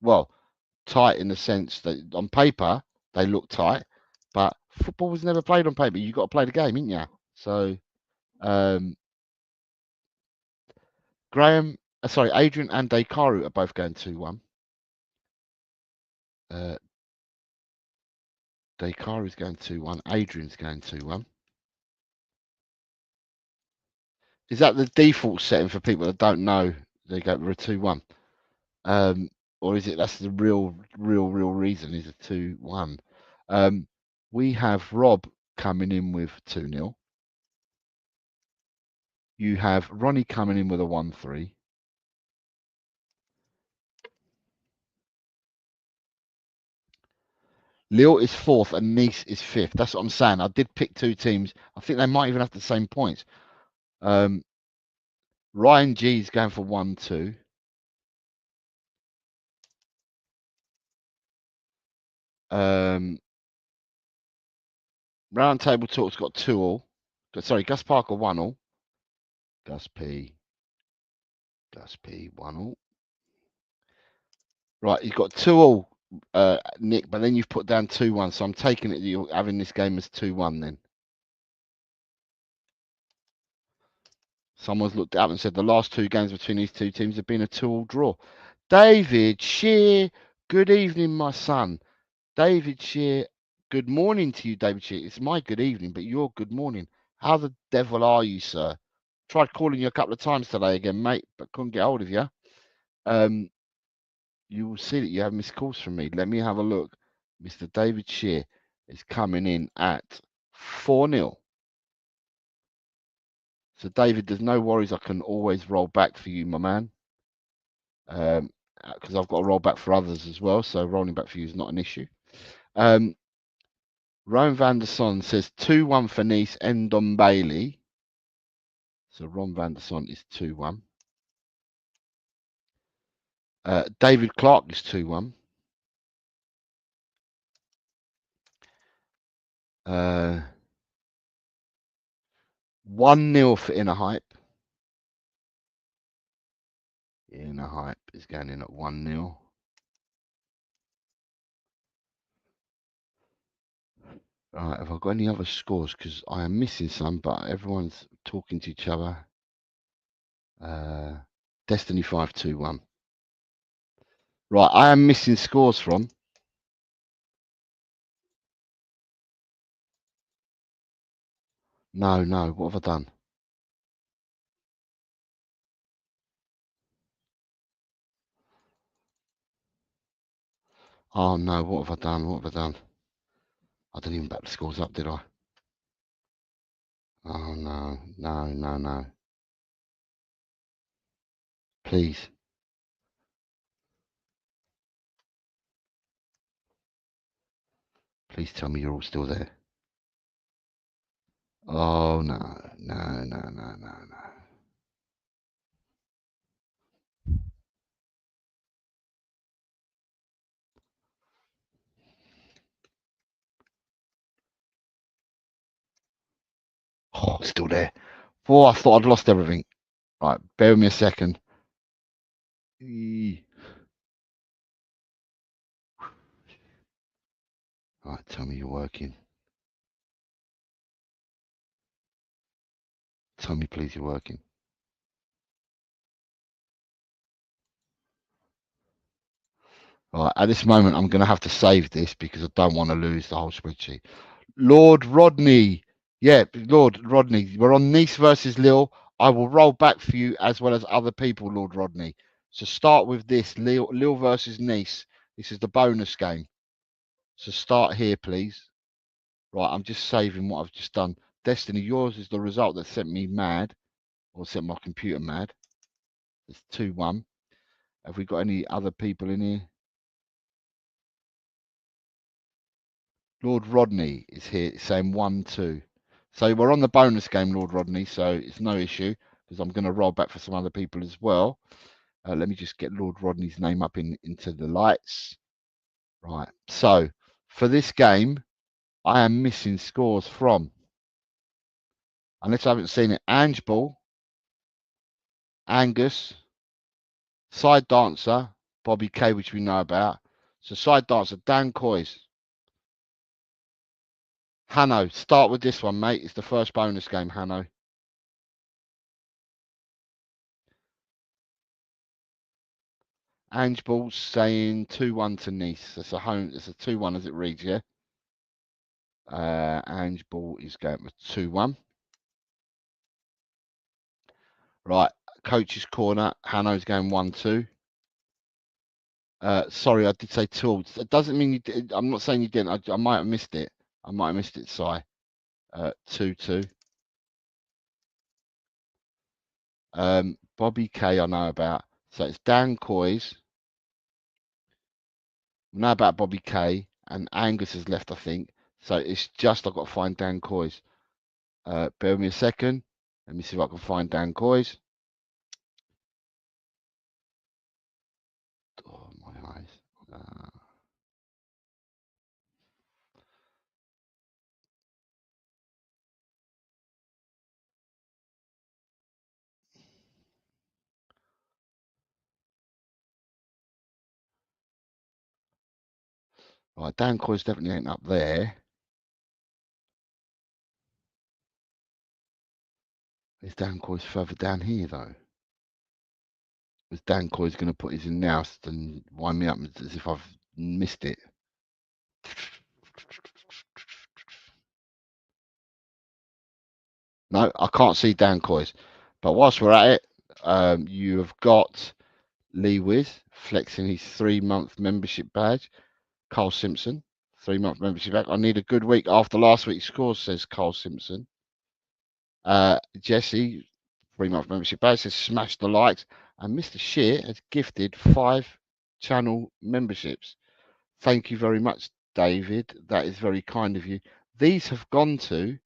Well, tight in the sense that on paper they look tight, but football was never played on paper. You've got to play the game, ain't you? So, Adrian and Dekaru are both going 2-1. Dekaru's going 2-1. Adrian's going 2-1. Is that the default setting for people that don't know? They go for a 2-1. Or is it that's the real reason is a 2-1? We have Rob coming in with 2-0. You have Ronnie coming in with a 1-3. Lille is 4th and Nice is 5th. That's what I'm saying. I did pick two teams. I think they might even have the same points. Ryan G is going for 1-2. Round Table Talk's got 2-all. Sorry, Gus Parker 1-all. Gus P 1-all. Right, you've got 2-all, Nick, but then you've put down 2-1. So I'm taking it that you're having this game as 2-1 then. Someone's looked it up and said the last two games between these two teams have been a 2-all draw. David Shear, good evening, my son. David Shear, good morning to you, David Shear. It's my good evening, but your good morning. How the devil are you, sir? Tried calling you a couple of times today again, mate, but couldn't get hold of you. You will see that you have missed calls from me. Let me have a look. Mr. David Shear is coming in at 4-0. So, David, there's no worries. I can always roll back for you, my man. Because I've got to roll back for others as well. So, rolling back for you is not an issue. Rowan van der Son says 2-1 for Nice, Endon Bailey. So, Ron van der Son is 2-1. David Clark is 2-1. 1-0 for Inner Hype. Inner Hype is going in at 1-0. Right, have I got any other scores? Because I am missing some, but everyone's talking to each other. Destiny 5-2-1. Right, I am missing scores from. No, what have I done? Oh no, what have I done? What have I done? I didn't even back the scores up, did I? Oh no. Please. Please tell me you're all still there. Oh no. Oh, it's still there. Oh, I thought I'd lost everything. Right, bear with me a second. Right, tell me you're working. Tell me, please, you're working. Right, at this moment, I'm going to have to save this because I don't want to lose the whole spreadsheet. Lord Rodney. Yeah, Lord Rodney. We're on Nice versus Lille. I will roll back for you as well as other people, Lord Rodney. So start with this, Lille versus Nice. This is the bonus game. So start here, please. Right, I'm just saving what I've just done. Destiny, yours is the result that sent me mad, or sent my computer mad. It's 2-1. Have we got any other people in here? Lord Rodney is here saying 1-2. So we're on the bonus game, Lord Rodney, so it's no issue because I'm going to roll back for some other people as well. Let me just get Lord Rodney's name up into the lights. Right, so for this game, I am missing scores from, unless I haven't seen it, Ange Ball, Angus, Side Dancer, Bobby K, which we know about. So Side Dancer, Dan Coys. Hanno, start with this one, mate. It's the first bonus game, Hanno. Ange Ball's saying 2-1 to Nice. It's a 2-1 as it reads, yeah? Ange Ball is going with 2-1. Right, coach's corner. Hanno's going 1-2. Sorry, I did say 2. It doesn't mean you did. I'm not saying you didn't. I might have missed it. I might have missed it, Si. 2-2. Bobby K, I know about. So it's Dan Coys. We know about Bobby K, and Angus has left, I think. So it's just I've got to find Dan Coys. Bear with me a second. Let me see if I can find Dan Coys. Oh, my eyes. Right, Dan Coys definitely ain't up there. Is Dan Coys further down here, though? Is Dan Coy's going to put his in now and wind me up as if I've missed it? No, I can't see Dan Coy's. But whilst we're at it, you have got Lee Wiz flexing his 3-month membership badge. Carl Simpson, 3-month membership badge. I need a good week after last week's scores, says Carl Simpson. Jesse, 3-month membership badge, says smash the likes. And Mr. Shear has gifted 5 channel memberships. Thank you very much, David. That is very kind of you. These have gone to.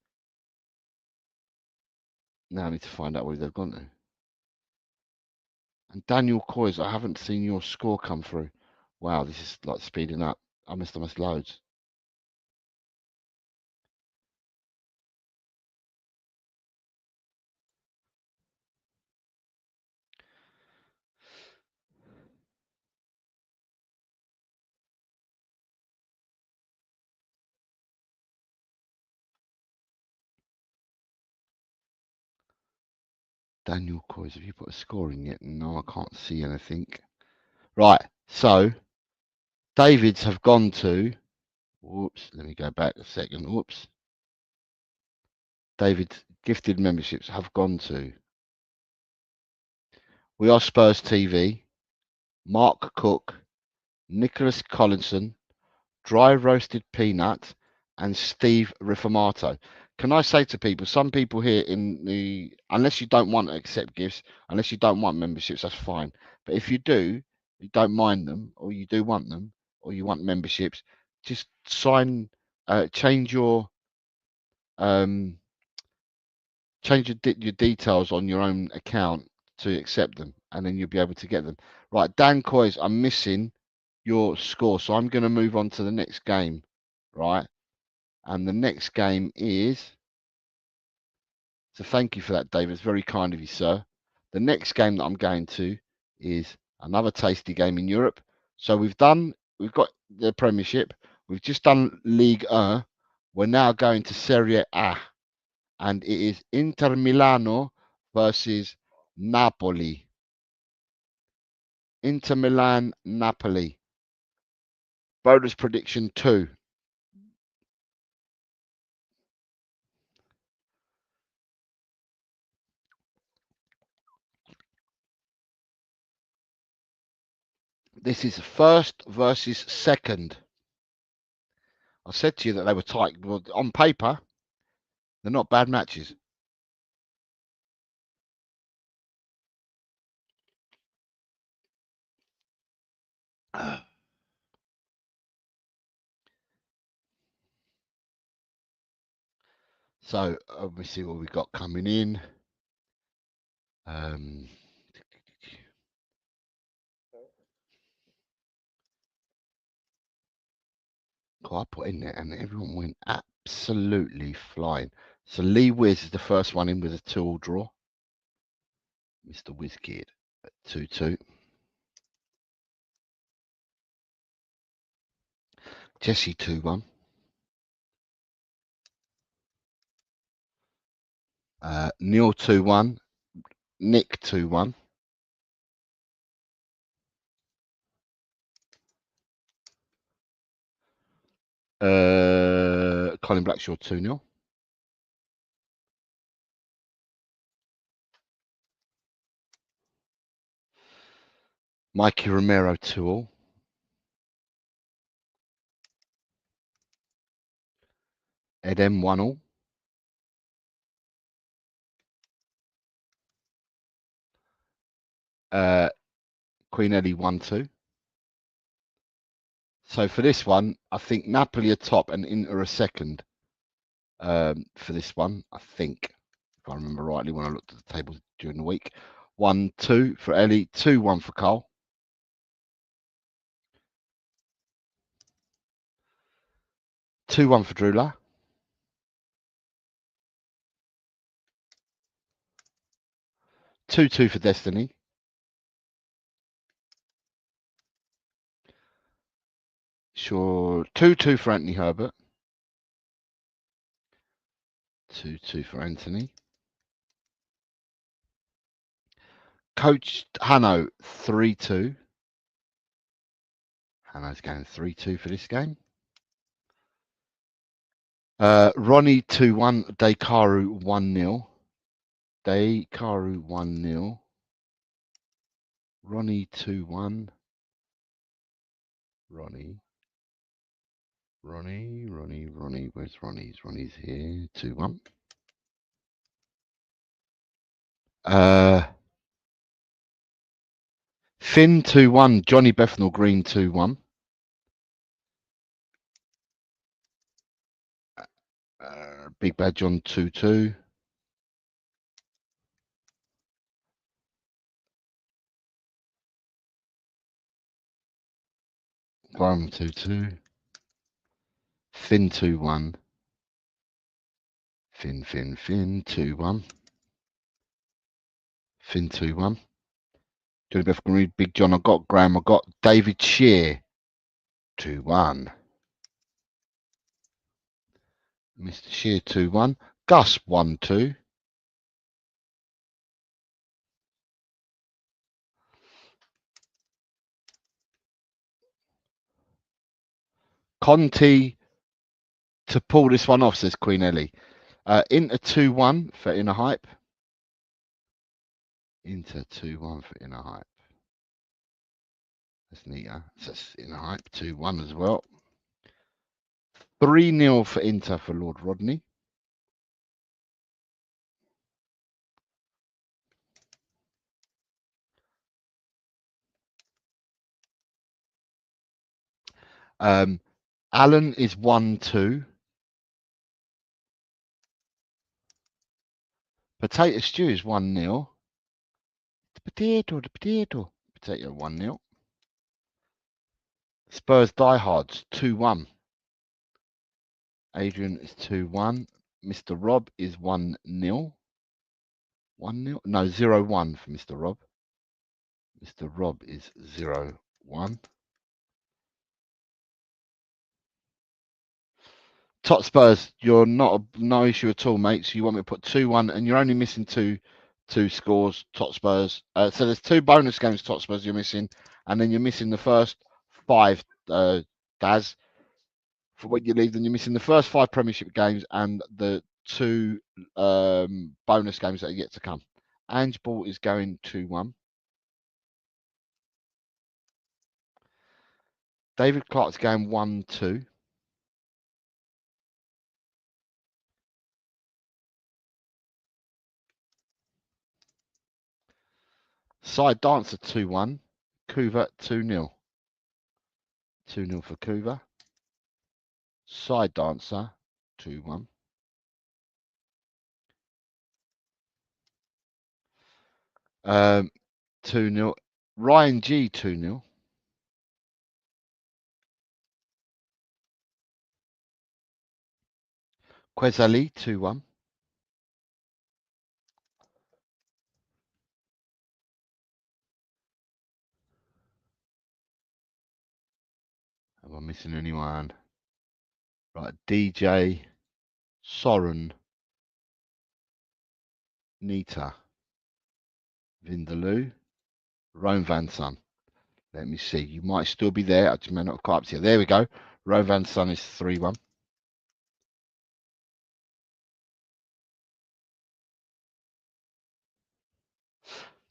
Now I need to find out where they've gone to. And Daniel Coys, I haven't seen your score come through. Wow, this is like speeding up. I missed almost loads. Daniel Coys, have you put a score in yet? No, I can't see anything. Right, so David's have gone to, whoops, let me go back a second, whoops. David's gifted memberships have gone to We Are Spurs TV, Mark Cook, Nicholas Collinson, Dry Roasted Peanut, and Steve Riformato. Can I say to people, some people here in the, unless you don't want to accept gifts, unless you don't want memberships, that's fine. But if you do, you don't mind them, or you do want them, or you want memberships, just sign, change your your details on your own account to accept them, and then you'll be able to get them. Right, Dan Coys, I'm missing your score, so I'm going to move on to the next game, right? And the next game is, so thank you for that, David. It's very kind of you, sir. The next game that I'm going to is another tasty game in Europe. So we've got the Premiership. We've just done Ligue 1. We're now going to Serie A. And it is Inter Milano versus Napoli. Inter Milan, Napoli. Bonus prediction 2. This is first versus second. I said to you that they were tight. Well, on paper, they're not bad matches. So let me see what we've got coming in. I put in there and everyone went absolutely flying. So Lee Wiz is the first one in with a 2-all draw. Mr. Wizkid at 2-2. Jesse 2-1. Neil 2-1. Nick 2-1. Colin Blackshaw 2-0. Mikey Romero 2-all. Ed M 1-all. Queen Ellie 1-2. So for this one, I think Napoli are top and Inter are second. For this one, I think, if I remember rightly, when I looked at the tables during the week. 1-2 for Ellie, 2-1 for Carl. 2-1 for Drula. 2-2 for Destiny. Sure, 2-2 for Anthony Herbert. 2-2 for Anthony. Coach Hanno 3-2. Hanno's going 3-2 for this game. Ronnie 2-1. Dekaru 1-0. Dekaru 1-0. Ronnie 2-1. Ronnie. Where's Ronnie's? Ronnie's here. 2-1. Finn 2-1. Johnny Bethnal Green 2-1. Big Bad John 2-2. Graham 2-2. Finn 2-1. Finn 2-1. Finn 2-1. Johnny Bethnal Green, Big John. I got Graham. I got David Shear 2-1. Mr. Shear 2-1. Gus 1-2. Conte to pull this one off, says Queen Ellie. Inter 2-1 for Inner Hype. Inter 2-1 for Inner Hype. That's neat, huh? So that's Inner Hype 2-1 as well. 3-0 for Inter for Lord Rodney. Alan is 1-2. Potato Stew is 1-0. The potato. Potato 1-0. Spurs Diehards 2-1. Adrian is 2-1. Mr. Rob is 1-0. 1-0? No, 0-1 for Mr. Rob. Mr. Rob is 0-1. Tot Spurs, you're not no issue at all, mate. So you want me to put 2-1, and you're only missing two scores. Tot Spurs. So there's 2 bonus games. Tot Spurs you're missing, and then you're missing the first 5. Daz, for when you leave, then you're missing the first 5 Premiership games and the 2 bonus games that are yet to come. Ange Ball is going 2-1. David Clark's going 1-2. Side Dancer 2-1. Kuva 2-0. 2-0 for Kuva. Side Dancer 2-1. Um, 2-0. Ryan G 2-0. Quezali 2-1. Am I missing anyone? Right, DJ, Soren, Nita, Vindaloo, Rome Van Son. Let me see. You might still be there. I just may not have caught up to you. There we go. Rome Van Son is 3-1.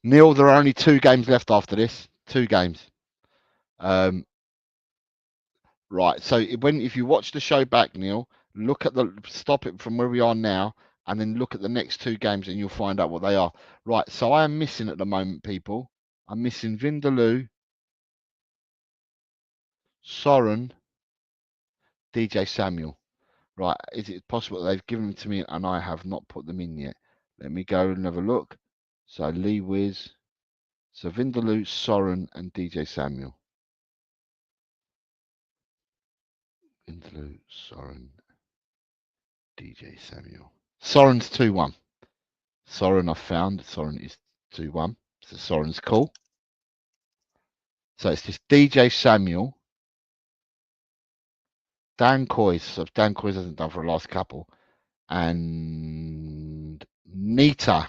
Neil, there are only 2 games left after this. 2 games. Right. So if you watch the show back, Neil, look at stop it from where we are now, and then look at the next 2 games, and you'll find out what they are. Right. So I am missing at the moment, people. I'm missing Vindaloo, Soren, DJ Samuel. Right. Is it possible that they've given them to me and I have not put them in yet? Let me go and have a look. So Lee Wiz, so Vindaloo, Soren, and DJ Samuel. Vindaloo, Soren, DJ Samuel. Soren's 2-1. Soren I found. Soren is 2-1. So Soren's cool. So it's just DJ Samuel, Dan Coys. So Dan Coys hasn't done for the last couple. And Nita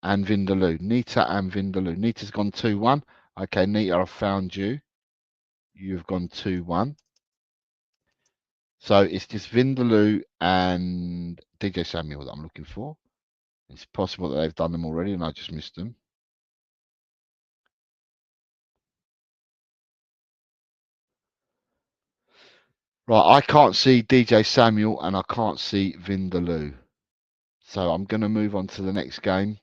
and Vindaloo. Nita and Vindaloo. Nita's gone 2-1. Okay, Nita, I found you. You've gone 2-1. So it's just Vindaloo and DJ Samuel that I'm looking for. It's possible that they've done them already and I just missed them. Right, I can't see DJ Samuel and I can't see Vindaloo. So I'm going to move on to the next game.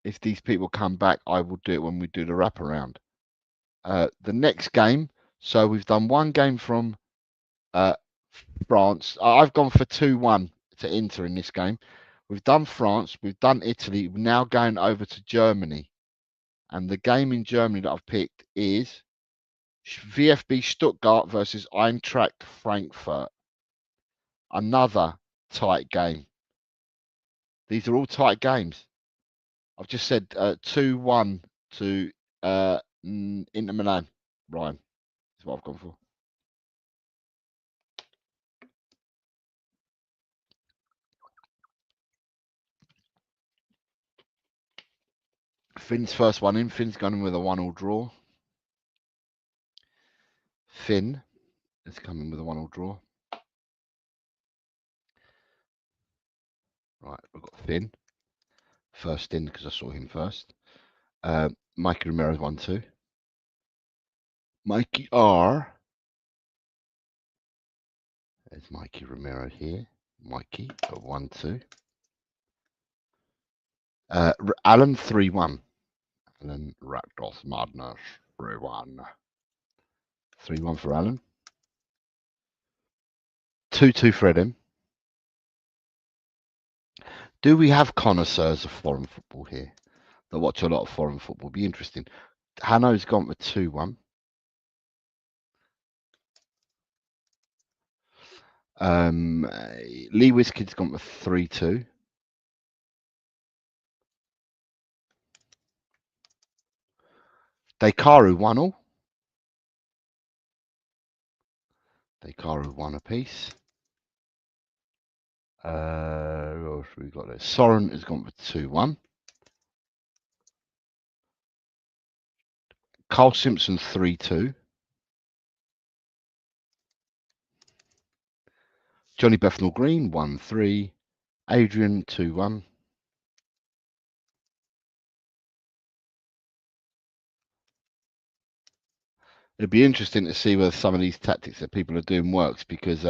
If these people come back, I will do it when we do the wraparound. The next game, so we've done 1 game from France. I've gone for 2-1 to Inter in this game. We've done France, we've done Italy, we're now going over to Germany. And the game in Germany that I've picked is VfB Stuttgart versus Eintracht Frankfurt. Another tight game. These are all tight games. I've just said 2-1 to Inter Milan. Ryan, that's what I've gone for. Finn's first one in. Finn's gone in with a 1-1 draw. Finn is coming with a 1-1 draw. Right, we've got Finn first in because I saw him first. Mikey Romero's 1-2. Mikey R. There's Mikey Romero here. Mikey at 1-2. Alan 3-1. Alan Rakdos Madness 3-1. 3-1 for Alan. 2-2 for Edim. Do we have connoisseurs of foreign football here that watch a lot of foreign football? Be interesting. Hanno's gone for 2-1. Lee Wiskid's gone for 3-2. Dekaru 1-1. Dekaru 1 apiece. What else we got there? Soren has gone for 2-1. Carl Simpson 3-2. Johnny Bethnal Green 1-3. Adrian 2-1. It'd be interesting to see whether some of these tactics that people are doing works, because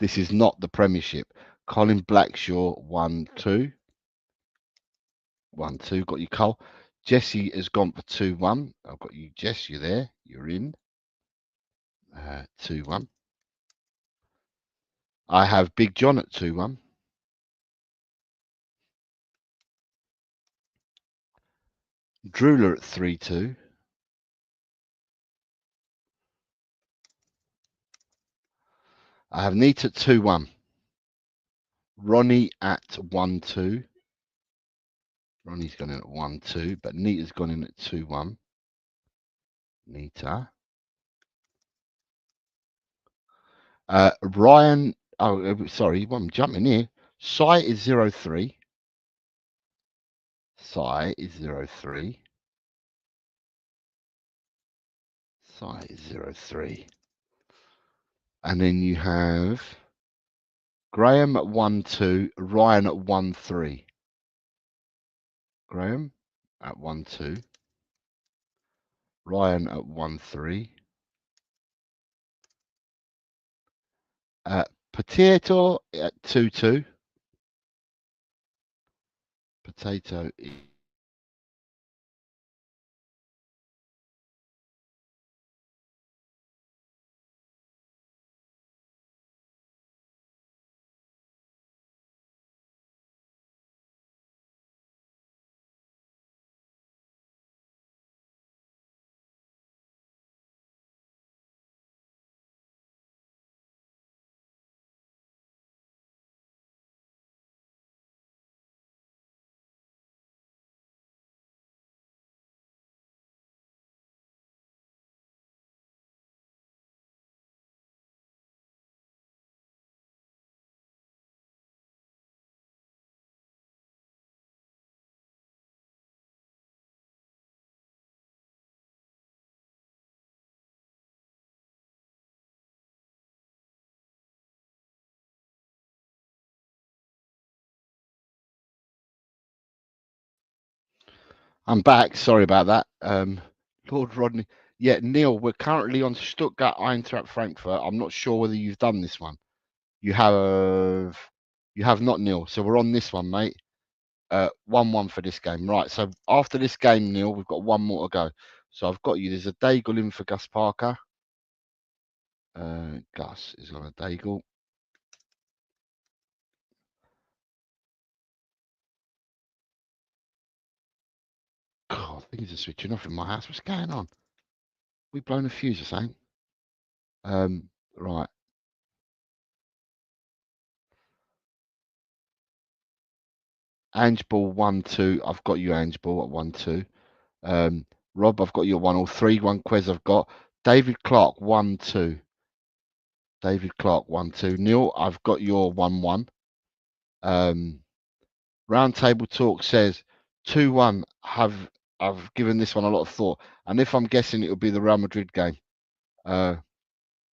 this is not the Premiership. Colin Blackshaw 1-2. 1-2. Got you, Cole. Jesse has gone for 2-1. I've got you, Jess. You're there. You're in. 2-1. I have Big John at 2-1. Drooler at 3-2. I have Neat at 2-1. Ronnie at 1-2. Ronnie's gone in at 1-2, but Neat has gone in at 2-1. Nita. Ryan, sorry, I'm jumping here. Sai is 0-3. Sai is 0-3. Sai is 0-3. And then you have Graham at 1-2, Ryan at 1-3. Graham at 1-2. Ryan at 1-3. Potato at 2-2. Potato. I'm back. Sorry about that. Lord Rodney. Yeah, Neil, we're currently on Stuttgart Eintracht Frankfurt. I'm not sure whether you've done this one. You have not, Neil. So we're on this one, mate. 1-1 for this game. Right. So after this game, Neil, we've got one more to go. So I've got you. There's a Daigle in for Gus Parker. Gus is on a Daigle. God, things are switching off in my house. What's going on? We blown a fuse or something? Right. Ange Ball 1-2. I've got you, Ange Ball, at 1-2. Rob, I've got you at 1-3. One Quez I've got. David Clark 1-2. David Clark 1-2. Neil, I've got your 1-1. Roundtable Talk says 2-1. I've given this one a lot of thought, and if I'm guessing, it'll be the Real Madrid game.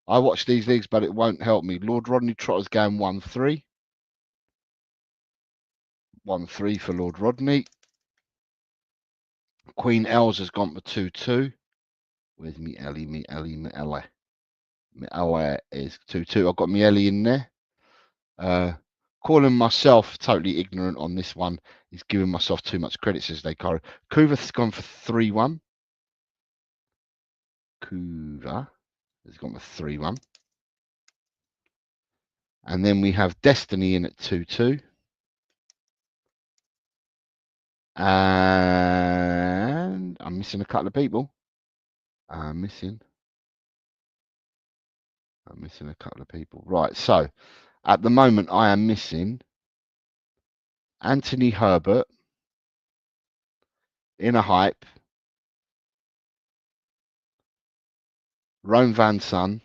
I watch these leagues, but it won't help me. Lord Rodney Trotter's going 1-3. 1-3 for Lord Rodney. Queen Els has gone for 2-2. Where's me Ellie? Me Ellie, me Ellie. Me Ellie is 2-2. I've got me Ellie in there. Calling myself totally ignorant on this one is giving myself too much credit, says Descartes. Kuva's gone for 3-1. Kuva has gone for 3-1. And then we have Destiny in at 2-2. And I'm missing a couple of people. I'm missing a couple of people. Right, so at the moment I am missing Anthony Herbert, Inner Hype, Rome Van Son,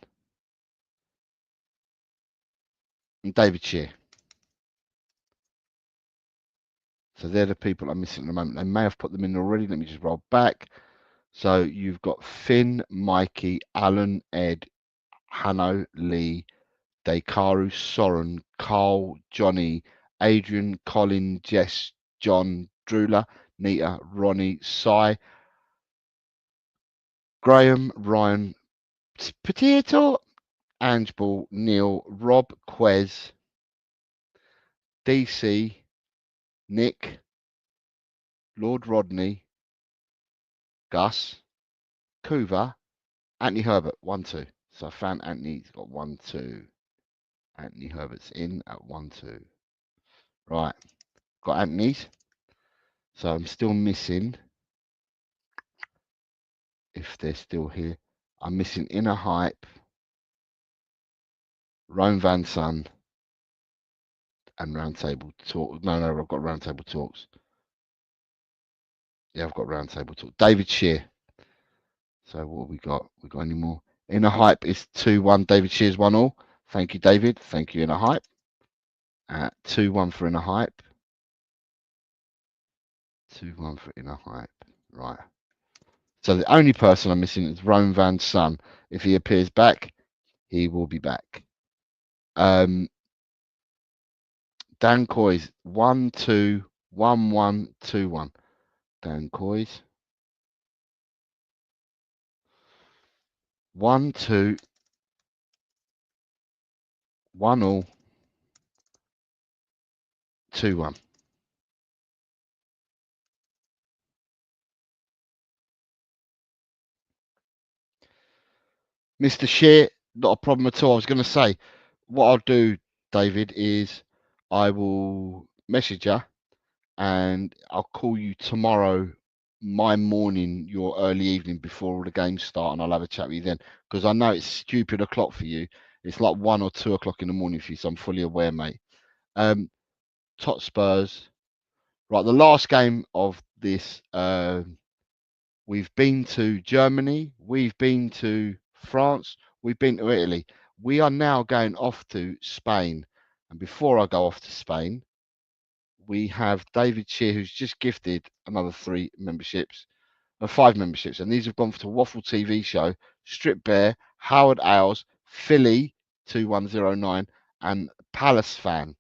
and David Shear. So they're the people I'm missing at the moment. They may have put them in already. Let me just roll back. So you've got Finn, Mikey, Alan, Ed, Hanno, Lee, Dekaru, Soren, Carl, Johnny, Adrian, Colin, Jess, John, Drula, Nita, Ronnie, Cy, Graham, Ryan, Potato, Angeball, Neil, Rob, Quez, DC, Nick, Lord Rodney, Gus, Kuva, Anthony Herbert, 1-2. So I found Anthony's got 1-2. Anthony Herbert's in at 1-2. Right, got Anthony's. So I'm still missing, if they're still here, I'm missing Inner Hype, Rome Van Son, and Roundtable Talk. No, I've got Roundtable Talks. Yeah, I've got Roundtable Talk. David Shear. So what have we got? We got any more? Inner Hype is 2-1. David Shear's 1-1. Thank you, David. Thank you, Inner Hype. 2-1 for Inner Hype. 2-1 for Inner Hype. Right. So the only person I'm missing is Rome Van Son. If he appears back, he will be back. Dan Coy's 1-2, 1-1, 2-1. Dan Coy's 1-2, 1-0, 2-1. Mr. Shear, not a problem at all. I was going to say, what I'll do, David, is I will message you and I'll call you tomorrow, my morning, your early evening, before all the games start, and I'll have a chat with you then. Because I know it's stupid o'clock for you. It's like 1 or 2 o'clock in the morning for you, so I'm fully aware, mate. Tot Spurs. Right, the last game of this, we've been to Germany, we've been to France, we've been to Italy. We are now going off to Spain. And before I go off to Spain, we have David Shear, who's just gifted another 5 memberships. And these have gone to Waffle TV Show, Strip Bear, Howard Owls, Philly 2109, and Palace Fan.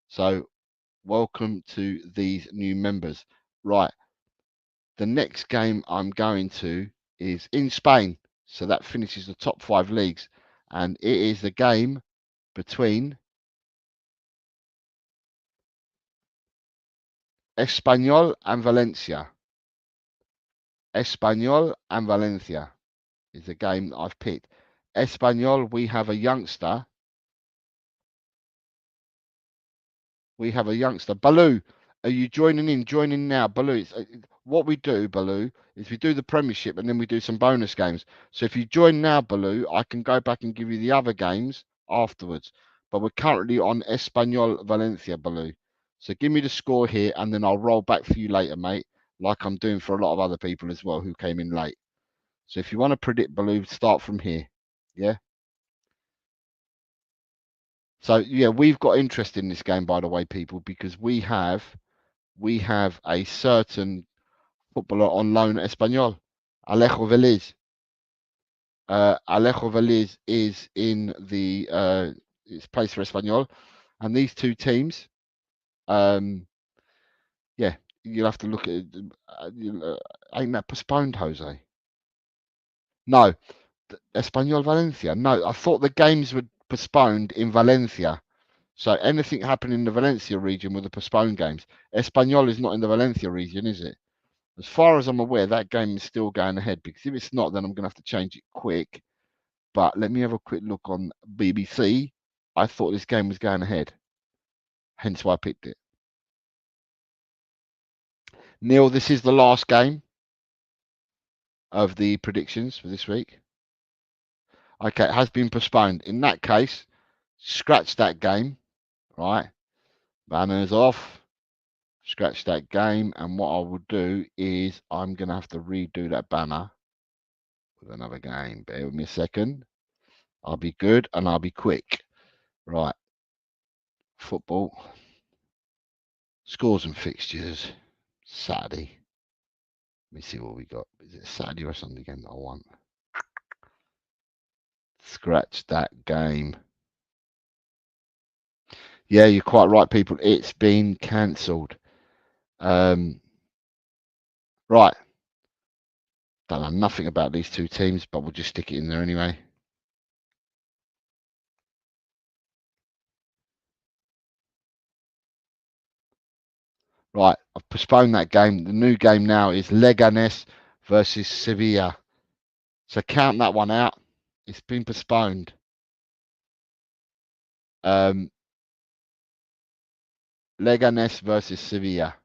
So welcome to these new members. Right. The next game I'm going to is in Spain. So that finishes the top 5 leagues. And it is the game between Espanyol and Valencia. Espanyol and Valencia is the game that I've picked. Espanyol, we have a youngster. Baloo, are you joining in? Join in now. Baloo, what we do, Baloo, is we do the Premiership and then we do some bonus games. So if you join now, Baloo, I can go back and give you the other games afterwards. But we're currently on Espanyol Valencia, Baloo. So give me the score here and then I'll roll back for you later, mate, like I'm doing for a lot of other people as well who came in late. So if you want to predict, Baloo, start from here. Yeah? So, yeah, we've got interest in this game, by the way, people, because we have a certain footballer on loan at Espanyol, Alejo Vélez. Alejo Valiz is in the it's place for Espanyol, and these two teams, yeah, you'll have to look at it. Ain't that postponed, Jose? No, Espanyol Valencia. No, I thought the games were postponed in Valencia. So anything happening in the Valencia region were the postponed games. Espanyol is not in the Valencia region, is it? As far as I'm aware, that game is still going ahead, because if it's not, then I'm going to have to change it quick. But let me have a quick look on BBC. I thought this game was going ahead, hence why I picked it. Neil, this is the last game of the predictions for this week. Okay, it has been postponed. In that case, scratch that game, right? Banners off. Scratch that game, and what I will do is I'm going to have to redo that banner with another game. Bear with me a second. I'll be good and I'll be quick. Right. Football. Scores and fixtures. Saturday. Let me see what we got. Is it Saturday or Sunday game that I want? Scratch that game. Yeah, you're quite right, people. It's been cancelled. Right. Don't know nothing about these two teams, but we'll just stick it in there anyway. Right, I've postponed that game. The new game now is Leganés versus Sevilla. So count that one out. It's been postponed. Leganés versus Sevilla.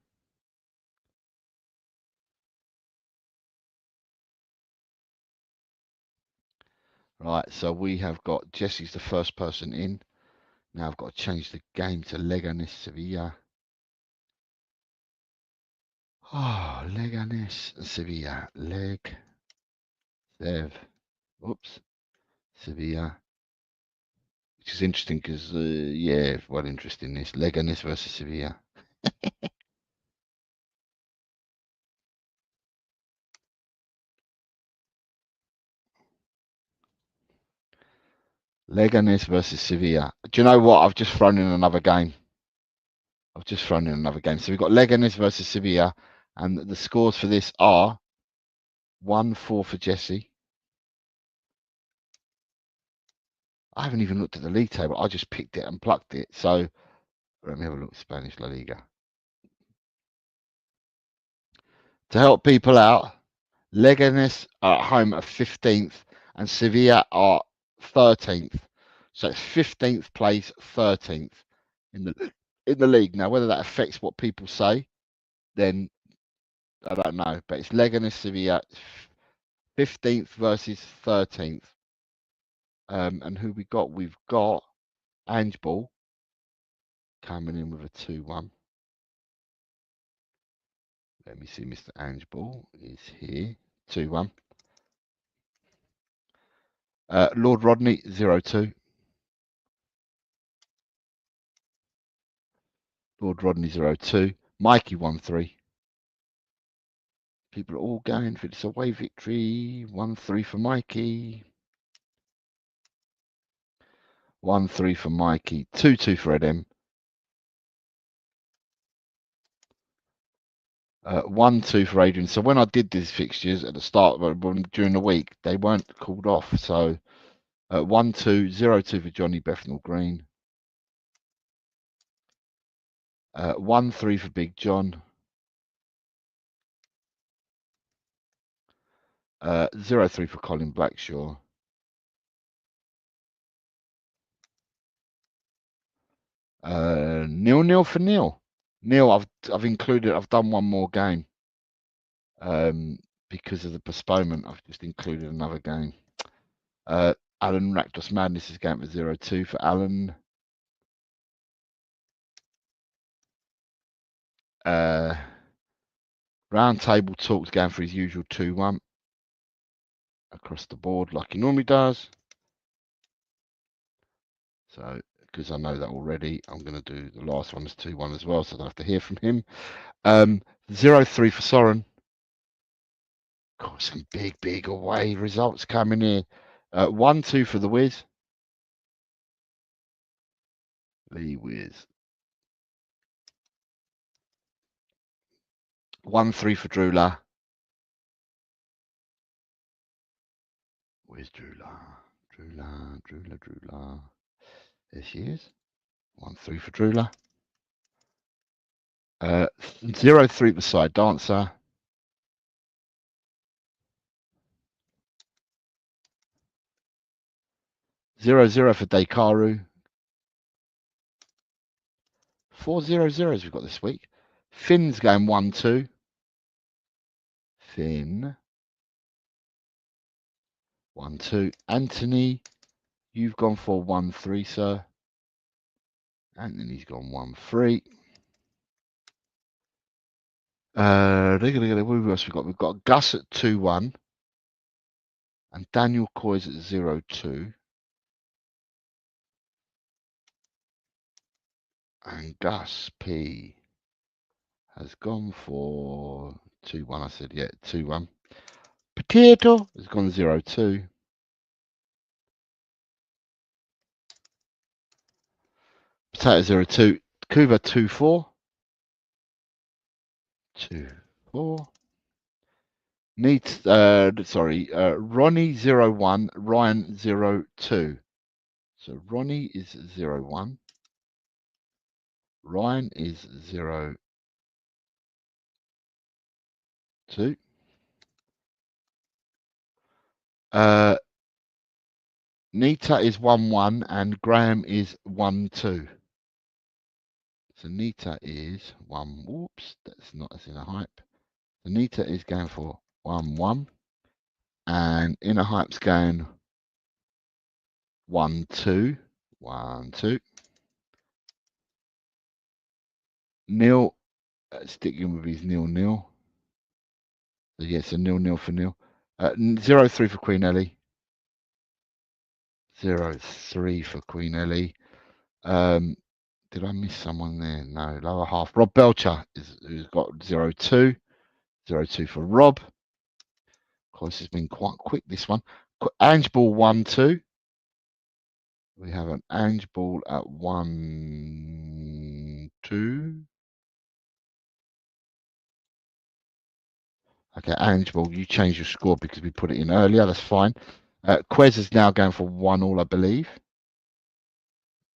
Right, so we have got Jesse's the first person in. Now I've got to change the game to Leganés Sevilla. Oh, Leganés Sevilla. Oops. Sevilla. Which is interesting because, yeah, well, interesting this. Leganés versus Sevilla. Leganés versus Sevilla. Do you know what? I've just thrown in another game. So we've got Leganés versus Sevilla, and the scores for this are 1-4 for Jesse. I haven't even looked at the league table. I just picked it and plucked it. So let me have a look. Spanish La Liga. To help people out, Leganés are at home at 15th and Sevilla are 13th. So it's 15th place, 13th in the league. Now, whether that affects what people say, then I don't know. But it's Leganés Sevilla, 15th versus 13th. And who we got? We've got Ange Ball coming in with a 2-1. Let me see. Mr. Ange Ball is here. 2-1. Lord Rodney 0-2. Lord Rodney 0-2. Mikey 1-3. People are all going for this away victory. 1-3 for Mikey. 1-3 for Mikey. 2-2 for Edem. 1-2 for Adrian. So when I did these fixtures at the start during the week, they weren't called off. So 1-2, 0-2 for Johnny Bethnal Green. 1-3 for Big John. 0-3 for Colin Blackshaw. 0-0 for Neil. Neil, I've done one more game. Because of the postponement, I've just included another game. Alan Rakdos Madness is going for 0-2 for Alan. Round Table Talks going for his usual 2-1 across the board like he normally does. So, because I know that already, I'm going to do the last one as 2-1 as well, so I don't have to hear from him. 0-3 for Soren. Got some big away results coming here. 1-2 for the Wiz. The Wiz. 1-3 for Drula. Where's Drula? Drula. There she is. 1-3 for Drula. 0-3 beside Dancer. 0-0 for Dekaru. 4 0-0s we've got this week. Finn's going 1-2. Finn. 1-2. Anthony, you've gone for 1-3, sir. Anthony's gone 1-3. Who else we got? We've got Gus at 2-1. And Daniel Coy's at 0-2. And Gus P has gone for 2-1. I said, yeah, 2-1. Potato has gone 0-2. Potato 0-2. Kuva 2-4. 2-4. Ronnie 0-1. Ryan 0-2. So Ronnie is 0-1. Ryan is 0-2. Nita is 1-1 and Graham is 1-2. So Nita is 1. Whoops, that's not as in a hype. So Nita is going for 1-1 and Inner Hype's going 1-2. 1-2. Neil sticking with his 0-0. So yes, a 0-0 for Neil. 0-3 for Queen Ellie. 0-3 for Queen Ellie. Did I miss someone there? No, lower half. Rob Belcher who's got 0-2. 0-2 for Rob. Of course, it's been quite quick, this one. Ange Ball 1-2. We have an Ange Ball at 1-2. Okay, Ange Ball, you changed your score because we put it in earlier. That's fine. Quez is now going for 1-1, I believe.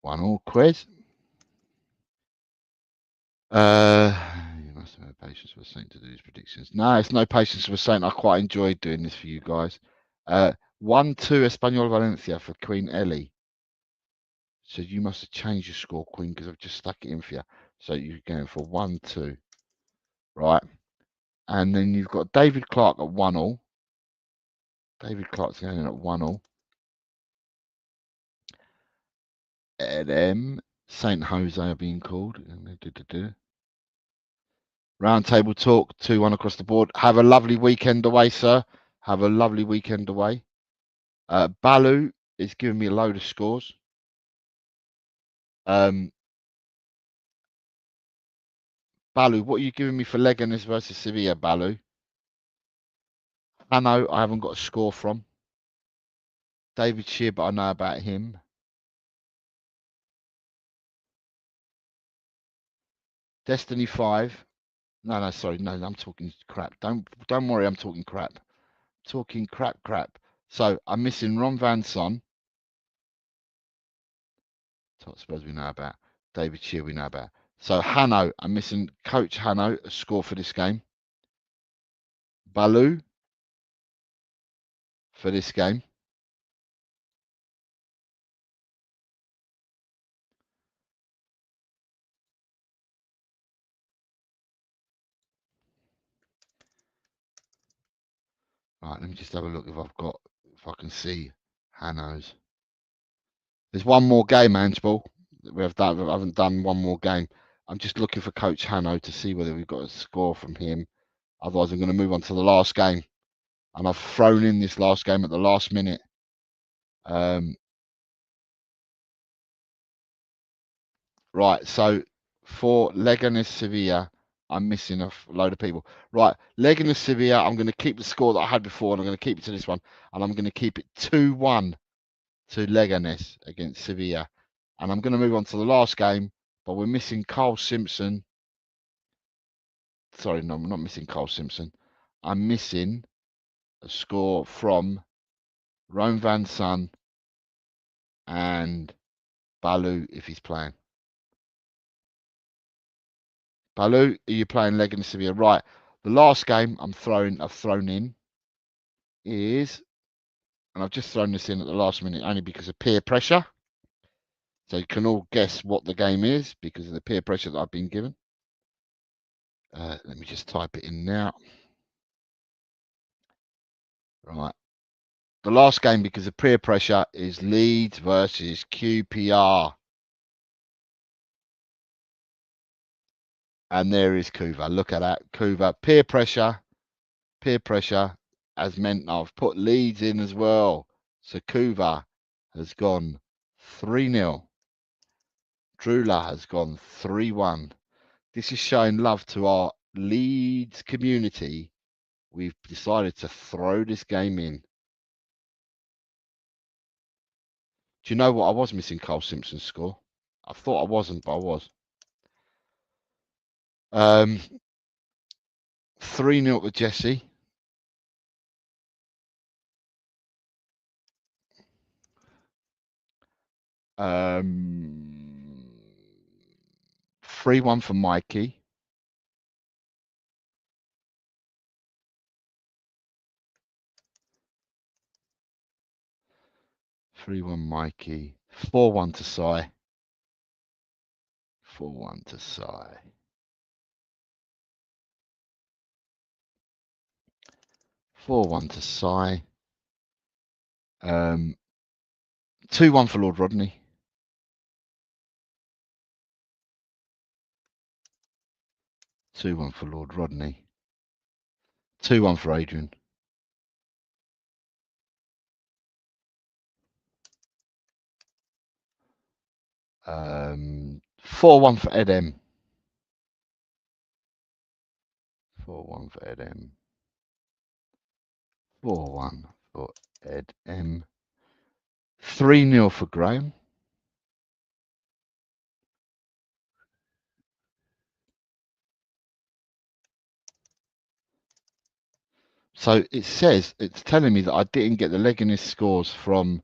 1-1, Quez. You must have had patience for a saint to do these predictions. No, it's no patience for a saint. I quite enjoyed doing this for you guys. 1-2 Espanyol Valencia for Queen Ellie. So you must have changed your score, Queen, because I've just stuck it in for you. So you're going for 1-2. Right. And then you've got David Clark at 1-1. David Clark's going in at 1-1. LM, St. Jose are being called. Round table talk, 2-1 across the board. Have a lovely weekend away, sir. Have a lovely weekend away. Balu is giving me a load of scores. Balu, what are you giving me for Leganes versus Sevilla, Balu? Hano, I haven't got a score from. David Shear, but I know about him. Destiny 5. No, sorry. No, I'm talking crap. Don't worry, I'm talking crap. Talking crap. So I'm missing Ron Van Son. I suppose we know about. David Shear, we know about. So Hano, I'm missing Coach Hano, a score for this game. Balu for this game. Right, let me just have a look if I can see Hano's. There's one more game, Angeball. I haven't done one more game. I'm just looking for Coach Hano to see whether we've got a score from him. Otherwise, I'm going to move on to the last game. And I've thrown in this last game at the last minute. Right, so for Leganes Sevilla, I'm missing a load of people. Right, Leganes Sevilla. I'm going to keep the score that I had before, and I'm going to keep it to this one, and I'm going to keep it 2-1 to Leganes against Sevilla. And I'm going to move on to the last game, but we're missing Carl Simpson. Sorry, no, I'm not missing Carl Simpson. I'm missing a score from Rome Van Son and Balu if he's playing. Balu, are you playing Leganes Sevilla? Right. The last game I've thrown in is, and I've just thrown this in at the last minute only because of peer pressure. So you can all guess what the game is because of the peer pressure that I've been given. Let me just type it in now. Right. The last game because of peer pressure is Leeds versus QPR. And there is Kuva. Look at that. Kuva. Peer pressure has meant I've put Leeds in as well. So Kuva has gone 3-0. Drula has gone 3-1. This is showing love to our Leeds community. We've decided to throw this game in. Do you know what? I was missing Carl Simpson's score. I thought I wasn't, but I was. 3-0 to Jesse. Um, 3-1 for Mikey. Mikey. 4-1 to Sai. 4-1 to Sai. 4-1 to Sai. 2-1 for Lord Rodney. 2-1 for Lord Rodney. 2-1 for Adrian. 4-1 for Ed M. 4-1 for Ed M. 4-1 for Ed M. 3-0 for Graham. So it says, it's telling me that I didn't get the Leganes scores from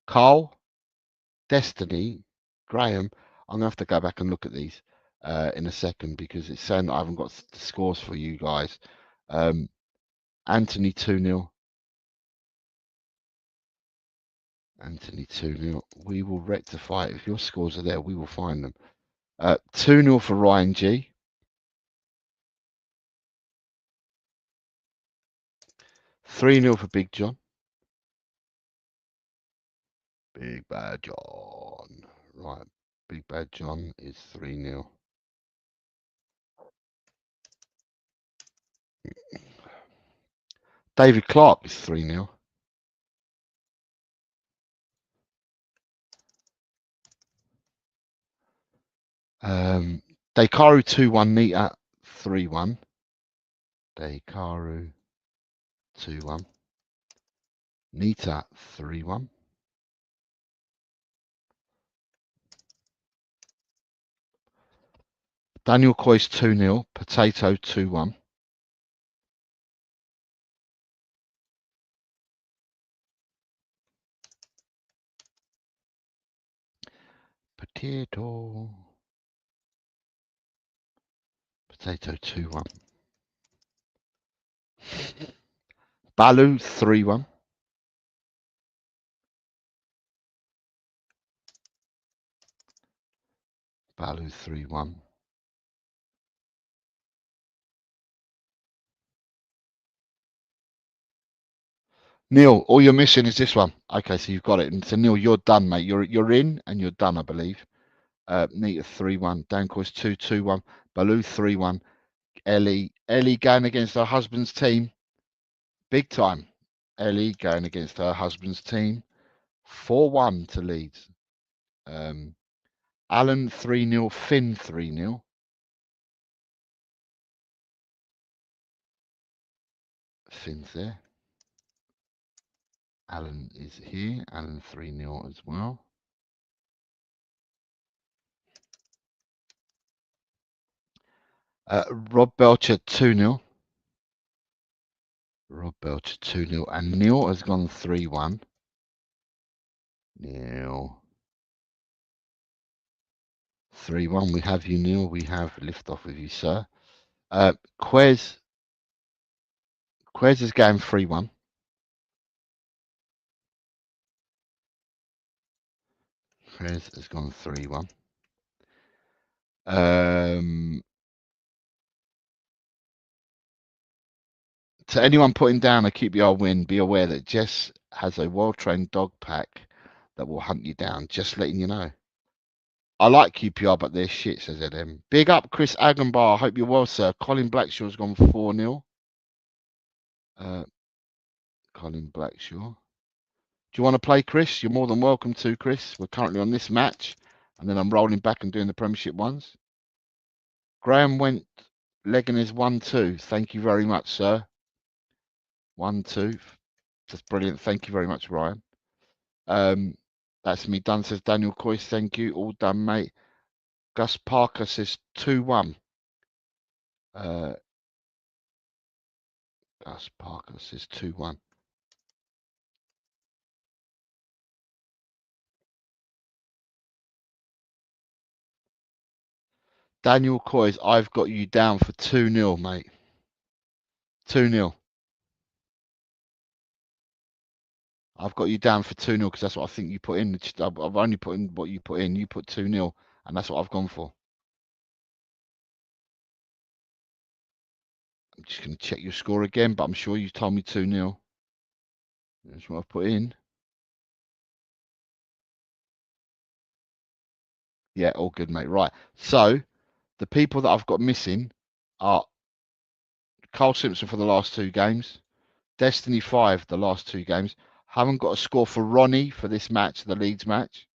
Carl, Destiny, Graham. I'm going to have to go back and look at these in a second because it's saying that I haven't got the scores for you guys. Anthony 2-0. Anthony 2-0. We will rectify it. If your scores are there, we will find them. 2-0 for Ryan G. 3-0 for Big John. Big Bad John. Right. Big Bad John is 3-0. David Clark is 3-0. Dekaru 2-1, Nita 3-1. Dekaru 2-1. Nita 3-1. Daniel Coy's 2-0. Potato 2-1. Potato 2-1. Balu 3-1. Balu 3-1. Neil, all you're missing is this one. Okay, so you've got it. And so Neil, you're done, mate. You're in and you're done, I believe. Nita 3-1. Dan Coy's 2-2-1. Balu 3-1. Ellie going against her husband's team. Big time. Ellie going against her husband's team. 4-1 to Leeds. Alan 3-0. Finn 3-0. Finn's there. Alan is here. Alan 3-0 as well. Rob Belcher 2-0. Rob Belcher 2-0. And Neil has gone 3-1. Neil. 3-1. We have you, Neil. We have liftoff with you, sir. Quez is going 3-1. Quez has gone 3-1. To anyone putting down a QPR win, be aware that Jess has a well-trained dog pack that will hunt you down. Just letting you know. I like QPR, but they're shit, says Edem. Big up, Chris Agenbar. I hope you're well, sir. Colin Blackshaw's gone 4-0. Colin Blackshaw. Do you want to play, Chris? You're more than welcome to, Chris. We're currently on this match, and then I'm rolling back and doing the Premiership ones. Graham went legging his 1-2. Thank you very much, sir. 1-2. That's brilliant. Thank you very much, Ryan. That's me done, says Daniel Coyce. Thank you. All done, mate. Gus Parker says 2-1. Gus Parker says 2-1. Daniel Coyce, I've got you down for 2-0, mate. 2-0. I've got you down for 2-0 because that's what I think you put in. I've only put in what you put in. You put 2-0, and that's what I've gone for. I'm just going to check your score again, but I'm sure you told me 2-0. That's what I've put in. Yeah, all good, mate. Right. So, the people that I've got missing are Carl Simpson for the last 2 games, Destiny 5 the last 2 games. Haven't got a score for Ronnie for this match, the Leeds match.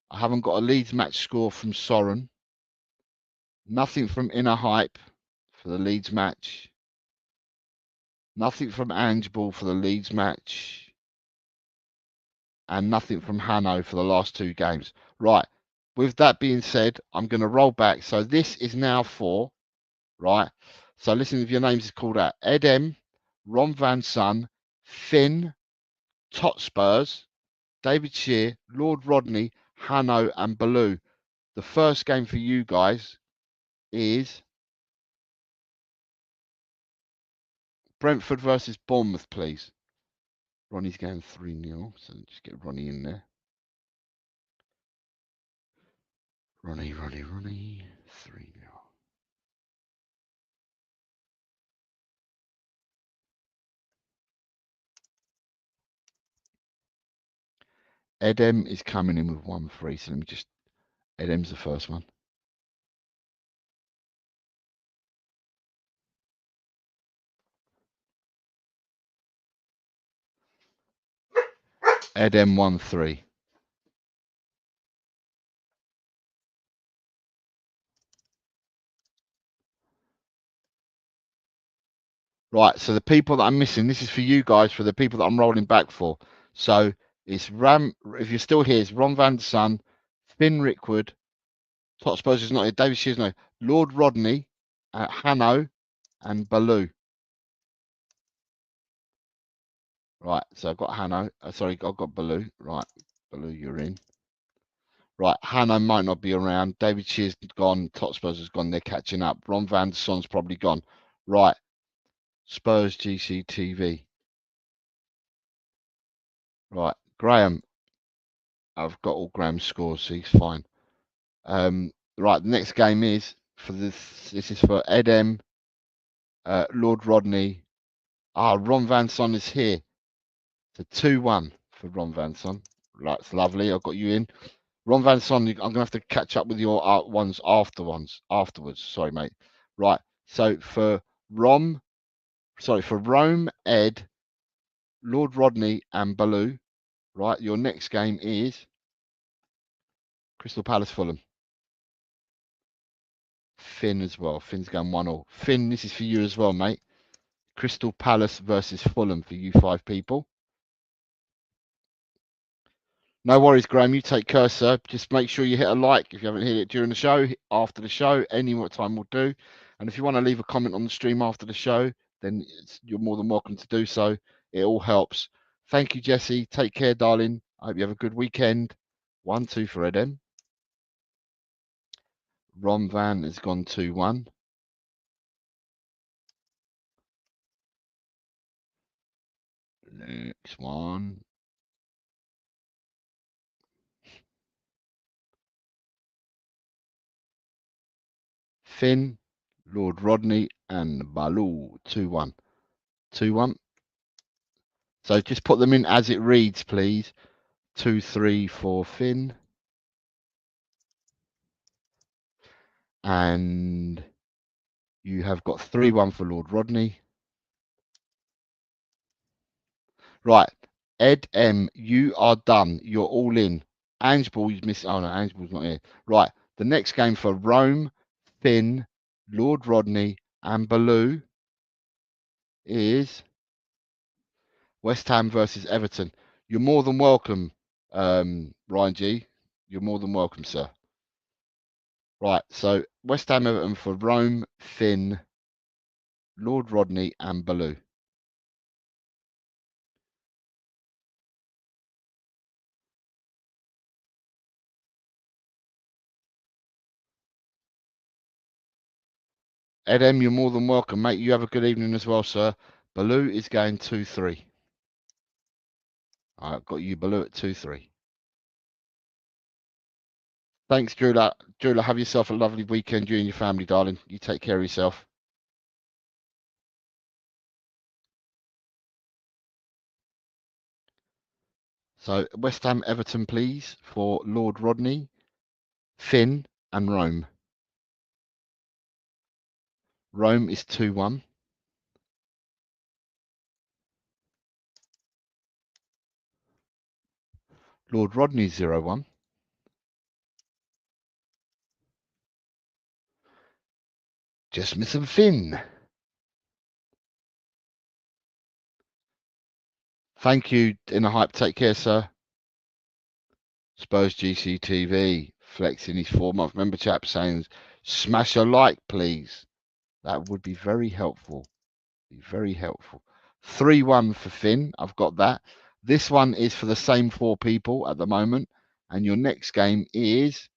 I haven't got a Leeds match score from Soren. Nothing from Inner Hype for the Leeds match. Nothing from Ange Ball for the Leeds match. And nothing from Hanno for the last 2 games. Right. With that being said, I'm going to roll back. So this is now for, right? So listen, if your names is called out. Edem, Ron Van Son, Finn, Tot Spurs, David Shear, Lord Rodney, Hanno, and Baloo. The first game for you guys is Brentford versus Bournemouth, please. Ronnie's going 3-0, so just get Ronnie in there. Ronnie, 3-0. Edem is coming in with 1-3, so let me just, Edem's the first one. Edem 1-3. Right, so the people that I'm missing, this is for you guys, for the people that I'm rolling back for. So it's Ram, if you're still here, it's Ron Van Son, Finn Rickwood, Tot Spurs is not here, David Shears, no, Lord Rodney, Hanno, and Baloo. Right, so I've got Hanno. Sorry, I've got Baloo. Right, Baloo, you're in. Right, Hanno might not be around. David Shear's gone. Tot Spurs has gone. They're catching up. Ron Van Son's probably gone. Right, Spurs GCTV. Right, Graham. I've got all Graham's scores, so he's fine. Right, the next game is for this. This is for Edem, Lord Rodney. Ron Van Son is here. So 2-1 for Ron Van Son. Right, it's lovely. I've got you in. Ron Van Son, I'm gonna have to catch up with your ones afterwards. Sorry, mate. Right. So for Rome, Ed, Lord Rodney, and Baloo. Right. Your next game is Crystal Palace Fulham. Finn as well. Finn's going 1-1. Finn, this is for you as well, mate. Crystal Palace versus Fulham for you 5 people. No worries, Graham. You take care, sir. Just make sure you hit a like if you haven't hit it during the show, after the show, any more time will do. And if you want to leave a comment on the stream after the show, then you're more than welcome to do so. It all helps. Thank you, Jesse. Take care, darling. I hope you have a good weekend. 1-2 for Edem. Ron Van has gone 2-1. Next one. Finn, Lord Rodney, and Baloo. 2-1. 2-1. So just put them in as it reads, please. 2-3 for Finn. And you have got 3-1 for Lord Rodney. Right. Ed M, you are done. You're all in. Angeball's missing. Oh, no, Angeball's not here. Right. The next game for Rome, Finn, Lord Rodney, and Baloo is West Ham versus Everton. You're more than welcome, Ryan G. You're more than welcome, sir. Right. So West Ham Everton for Rome, Finn, Lord Rodney, and Baloo. Ed M, you're more than welcome, mate. You have a good evening as well, sir. Baloo is going 2-3. I've got you, Baloo, at 2-3. Thanks, Drula. Drula, have yourself a lovely weekend, you and your family, darling. You take care of yourself. So, West Ham Everton, please, for Lord Rodney, Finn, and Rome. Rome is 2-1. Lord Rodney 0-1. Just missing Finn. Thank you, In a Hype. Take care, sir. Spurs GCTV flexing his 4-month member chap saying, smash a like, please. That would be very helpful. Be very helpful. 3-1 for Finn. I've got that. This one is for the same 4 people at the moment. And your next game is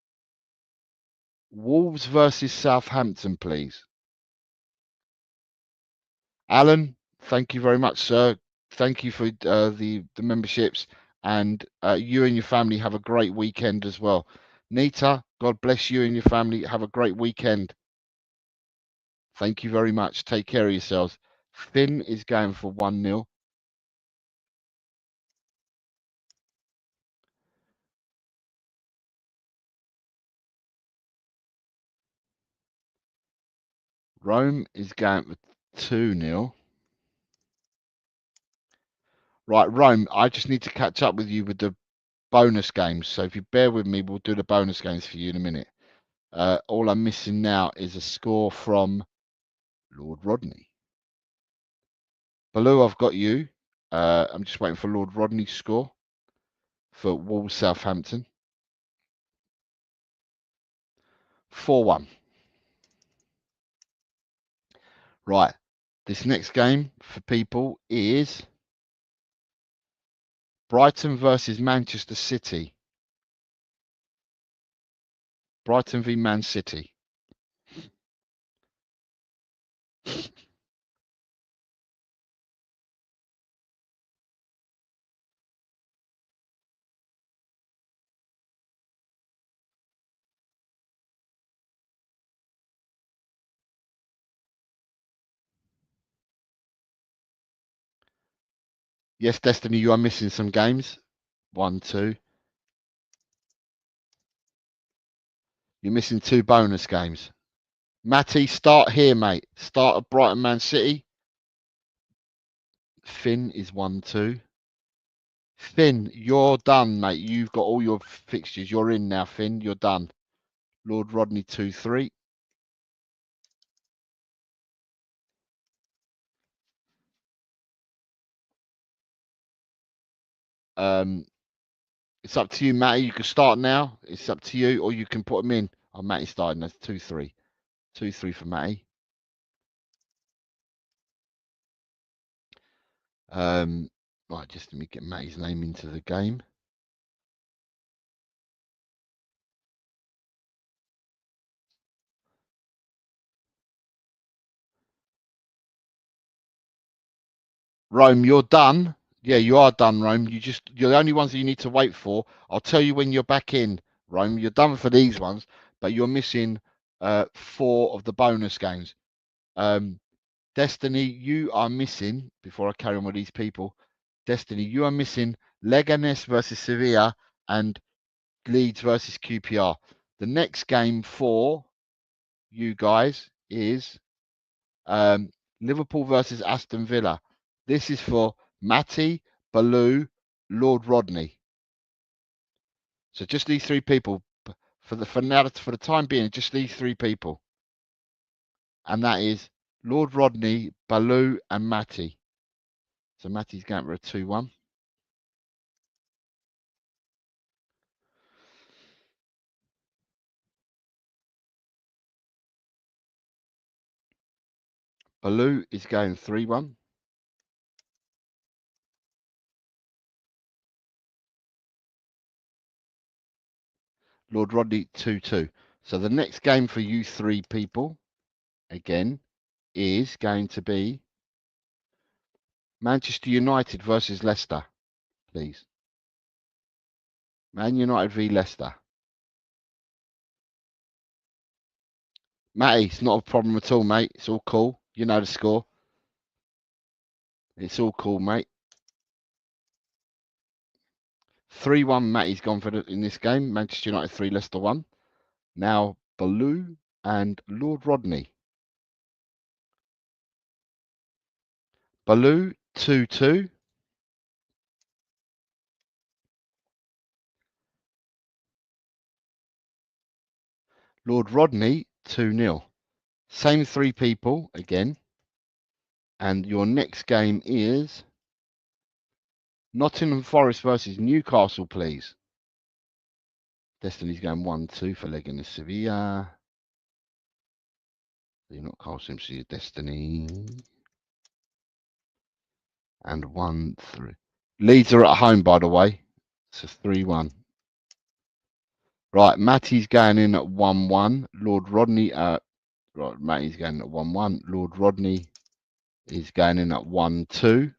Wolves versus Southampton, please. Alan, thank you very much, sir. Thank you for the memberships. And you and your family have a great weekend as well. Nita, God bless you and your family. Have a great weekend. Thank you very much. Take care of yourselves. Finn is going for 1-0. Rome is going for 2-0. Right, Rome, I just need to catch up with you with the bonus games. So if you bear with me, we'll do the bonus games for you in a minute. All I'm missing now is a score from Lord Rodney. Baloo, I've got you. I'm just waiting for Lord Rodney's score for Wolves Southampton. 4-1. Right. This next game for people is Brighton versus Manchester City. Brighton v Man City. Yes, Destiny, you are missing some games. 1, 2. You're missing 2 bonus games. Matty, start here, mate. Start at Brighton Man City. Finn is 1-2. Finn, you're done, mate. You've got all your fixtures. You're in now, Finn. You're done. Lord Rodney 2-3. It's up to you, Matty. You can start now. It's up to you, or you can put them in. Oh, Matty's starting. That's 2-3. 2-3 for Matty. Right, just let me get Matty's name into the game. Rome, you're done. Yeah, you are done, Rome. You're the only ones that you need to wait for. I'll tell you when you're back in, Rome. You're done for these ones, but you're missing 4 of the bonus games. Destiny, you are missing, before I carry on with these people, Destiny, you are missing Leganes versus Sevilla and Leeds versus QPR. The next game for you guys is Liverpool versus Aston Villa. This is for Matty, Baloo, Lord Rodney. So just these 3 people for the time being, just these 3 people, and that is Lord Rodney, Baloo, and Matty. So Matty's going for a 2-1. Baloo is going 3-1. Lord Rodney 2-2. So the next game for you 3 people, again, is going to be Manchester United versus Leicester, please. Man United v Leicester. Matty, it's not a problem at all, mate. It's all cool. You know the score. It's all cool, mate. 3-1, Matty's gone for in this game. Manchester United 3, Leicester 1. Now, Baloo and Lord Rodney. Baloo 2-2. Lord Rodney 2-0. Same 3 people again. And your next game is Nottingham Forest versus Newcastle, please. Destiny's going 1-2 for Leganes Sevilla. You're not casting, so your Destiny. And 1-3. Leeds are at home, by the way. It's a 3-1. Right, Matty's going in at 1-1. Lord Rodney, right, Matty's going in at 1-1. Lord Rodney is going in at 1-2.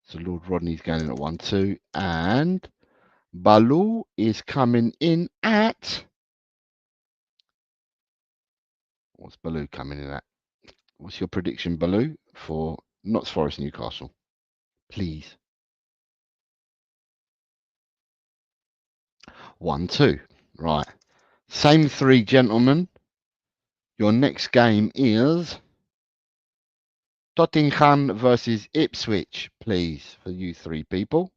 So Lord Rodney's going in at 1-2. And Baloo is coming in at... What's Baloo coming in at? What's your prediction, Baloo, for Notts Forest Newcastle? Please. 1-2. Right. Same 3 gentlemen. Your next game is Tottenham versus Ipswich, please, for you 3 people.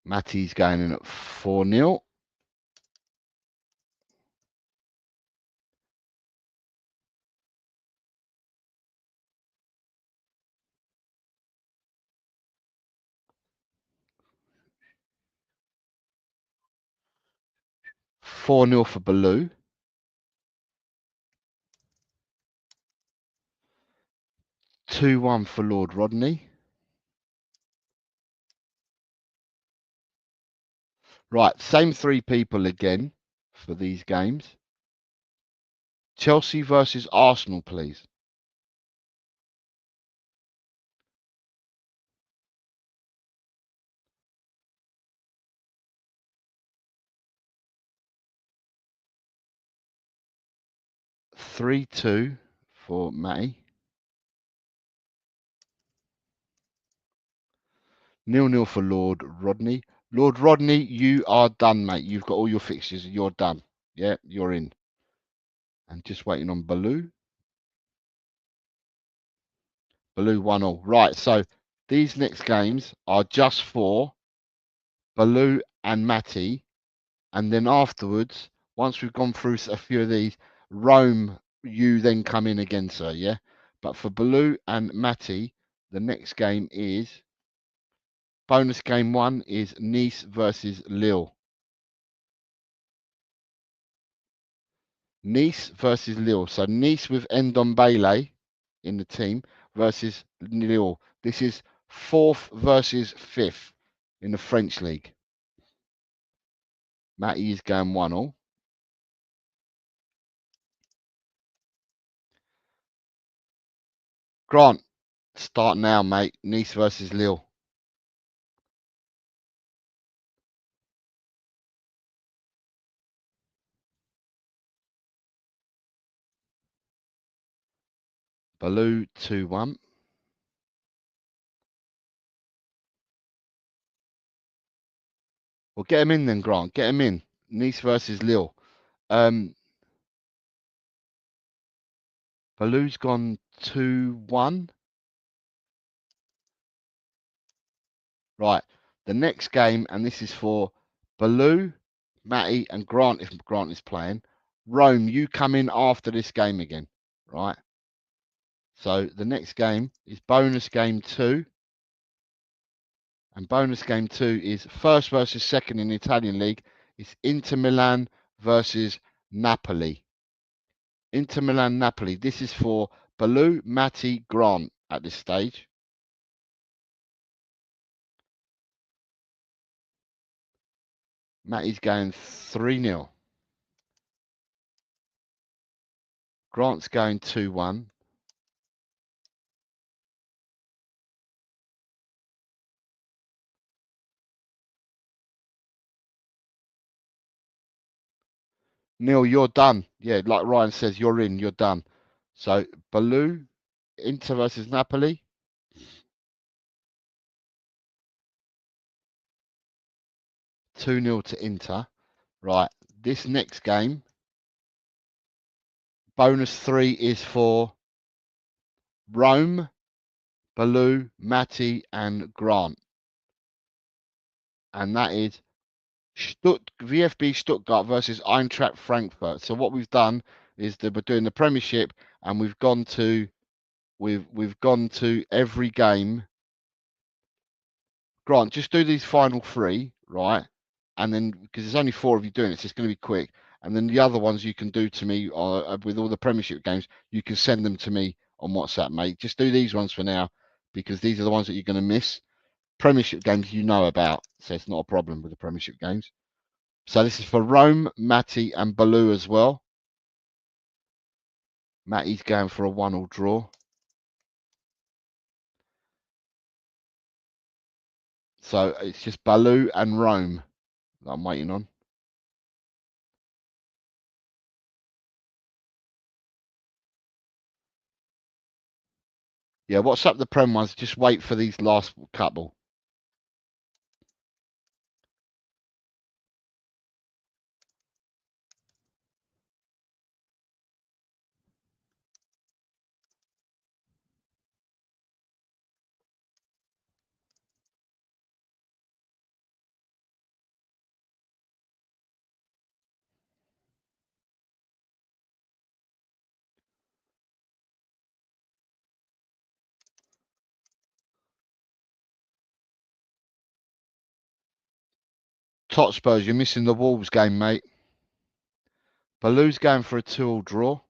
Matty's going in at 4-0. For Baloo. 2-1 for Lord Rodney. Right, same 3 people again for these games. Chelsea versus Arsenal, please. Three 2 for Matty. 0-0 for Lord Rodney. Lord Rodney, you are done, mate. You've got all your fixtures. You're done. Yeah, you're in. And just waiting on Baloo. Baloo 1-0. Right, so these next games are just for Baloo and Matty. And then afterwards, once we've gone through a few of these, Rome, you then come in again, sir, yeah? But for Baloo and Matty, the next game is, bonus game 1 is Nice versus Lille. Nice versus Lille. So Nice with Ndombele in the team versus Lille. This is 4th versus 5th in the French league. Matty is going 1-1. Grant, start now, mate. Nice versus Lille. Baloo 2-1. Well, get him in then, Grant. Get him in. Nice versus Lille. Baloo's gone 2-1. Right. The next game, and this is for Baloo, Matty, and Grant, if Grant is playing. Rome, you come in after this game again. Right. So the next game is bonus game 2. And bonus game 2 is first versus second in the Italian league. It's Inter Milan versus Napoli. Inter Milan, Napoli. This is for Baloo, Matty, Grant at this stage. Matty's going 3-0. Grant's going 2-1. Neil, you're done. Yeah, like Ryan says, you're in, you're done. So, Baloo, Inter versus Napoli. 2-0 to Inter. Right, this next game, bonus 3 is for Rome, Baloo, Matty, and Grant. And that is VfB Stuttgart versus Eintracht Frankfurt. So what we've done is that we're doing the Premiership, and we've gone to every game. Grant, just do these final 3, right? And then, because there's only 4 of you doing it, so it's going to be quick. And then the other ones you can do to me with all the Premiership games, you can send them to me on WhatsApp, mate. Just do these ones for now, because these are the ones that you're going to miss. Premiership games you know about, so it's not a problem with the Premiership games. So this is for Rome, Matty, and Baloo as well. Matty's going for a 1-1 draw. So it's just Baloo and Rome that I'm waiting on. Yeah, what's up the Prem ones? Just wait for these last couple. Tot Spurs, you're missing the Wolves game, mate. Baloo's going for a 2-2 draw.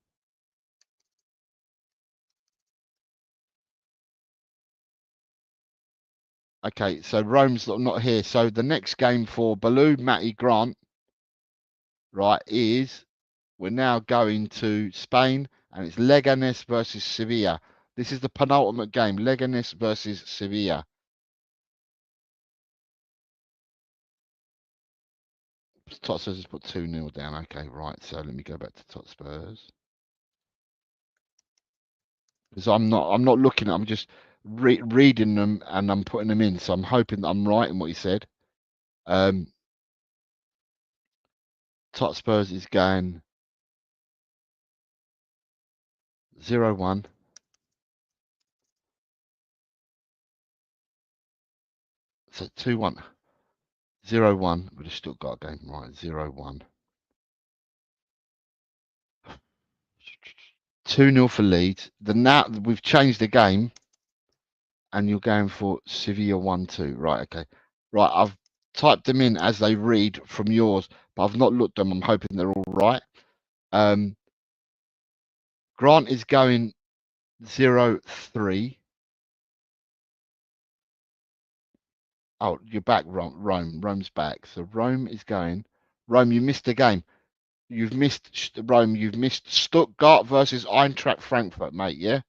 Okay, so Rome's not here. So the next game for Baloo, Matty, Grant, right, is we're now going to Spain, and it's Leganes versus Sevilla. This is the penultimate game, Leganes versus Sevilla. Tot Spurs has put 2-0 down. Okay, right. So let me go back to Tot Spurs. Because I'm not looking at. I'm just reading them and I'm putting them in. So I'm hoping that I'm right in what he said. Tot Spurs is going 0-1. So 2-1. 0-1 with a Stuttgart game. Right, 0-1. 2-0 for Leeds. Now we've changed the game, and you're going for Sevilla 1-2. Right, okay. Right, I've typed them in as they read from yours, but I've not looked them. I'm hoping they're all right. Grant is going 0-3. Oh, you're back, Rome. Rome's back. So Rome is going. Rome, you missed the game. You've missed Rome. You've missed Stuttgart versus Eintracht Frankfurt, mate. Yeah.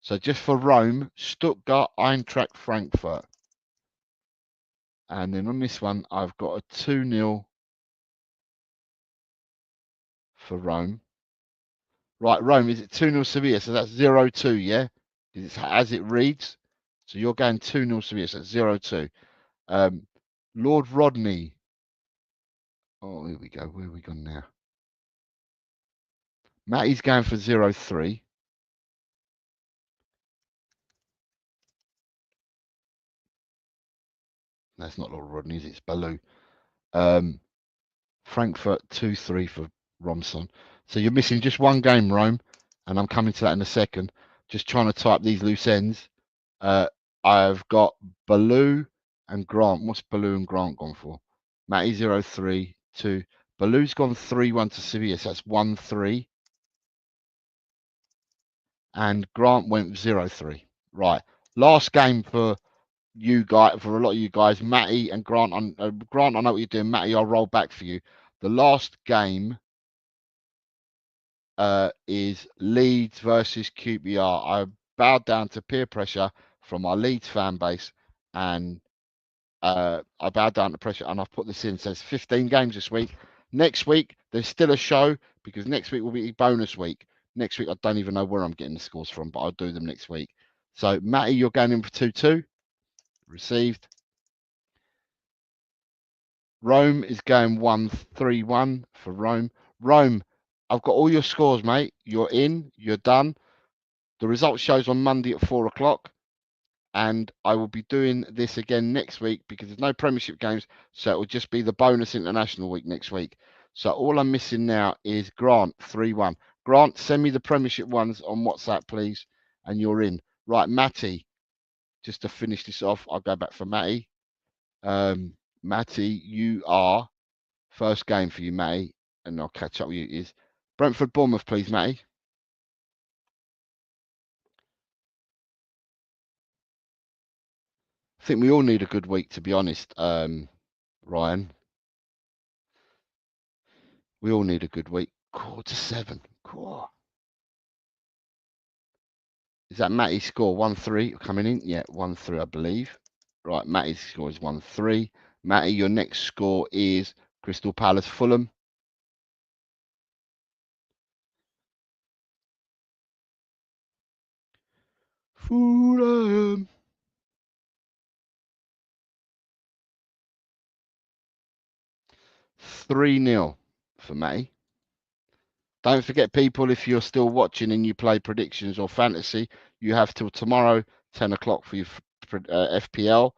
So just for Rome, Stuttgart, Eintracht Frankfurt. And then on this one, I've got a 2-0 for Rome. Right, Rome, is it 2-0 Sevilla? So that's 0-2, yeah? It's as it reads. So you're going 2-0 Sevilla, so that's 0-2. Lord Rodney. Oh, here we go. Where are we gone now? Matty's going for 0-3. That's not Lord Rodney, is it? It's Baloo. Frankfurt 2-3 for Romson. So you're missing just one game, Rome, and I'm coming to that in a second. Just trying to type these loose ends. I've got Baloo and Grant. What's Baloo and Grant gone for? Matty 0-3, 2. Baloo's gone 3-1 to Sevilla, so that's 1-3. And Grant went 0-3. Right. Last game for you guys, for a lot of you guys, Matty and Grant. Grant, I know what you're doing. Matty, I'll roll back for you. The last game is Leeds versus QPR. I bowed down to peer pressure from our Leeds fan base, and I bowed down to pressure, and I've put this in. So it's 15 games this week. Next week, there's still a show, because next week will be bonus week. Next week, I don't even know where I'm getting the scores from, but I'll do them next week. So, Matty, you're going in for 2-2. Received. Rome is going 1-3-1 for Rome. Rome, I've got all your scores, mate. You're in. You're done. The result shows on Monday at 4 o'clock. And I will be doing this again next week, because there's no Premiership games. So it will just be the bonus international week next week. So all I'm missing now is Grant 3-1. Grant, send me the Premiership ones on WhatsApp, please. And you're in. Right, Matty, just to finish this off, I'll go back for Matty. Matty, you are first game for you, Matty, and I'll catch up with you. Is Brentford Bournemouth, please, Matty. I think we all need a good week, to be honest, Ryan. We all need a good week. 6:45. Is that Matty's score? 1-3 coming in? Yeah, 1-3, I believe. Right, Matty's score is 1-3. Matty, your next score is Crystal Palace Fulham. Fulham. 3-0 for Matty. Don't forget, people, if you're still watching and you play predictions or fantasy, you have till tomorrow, 10 o'clock for your FPL.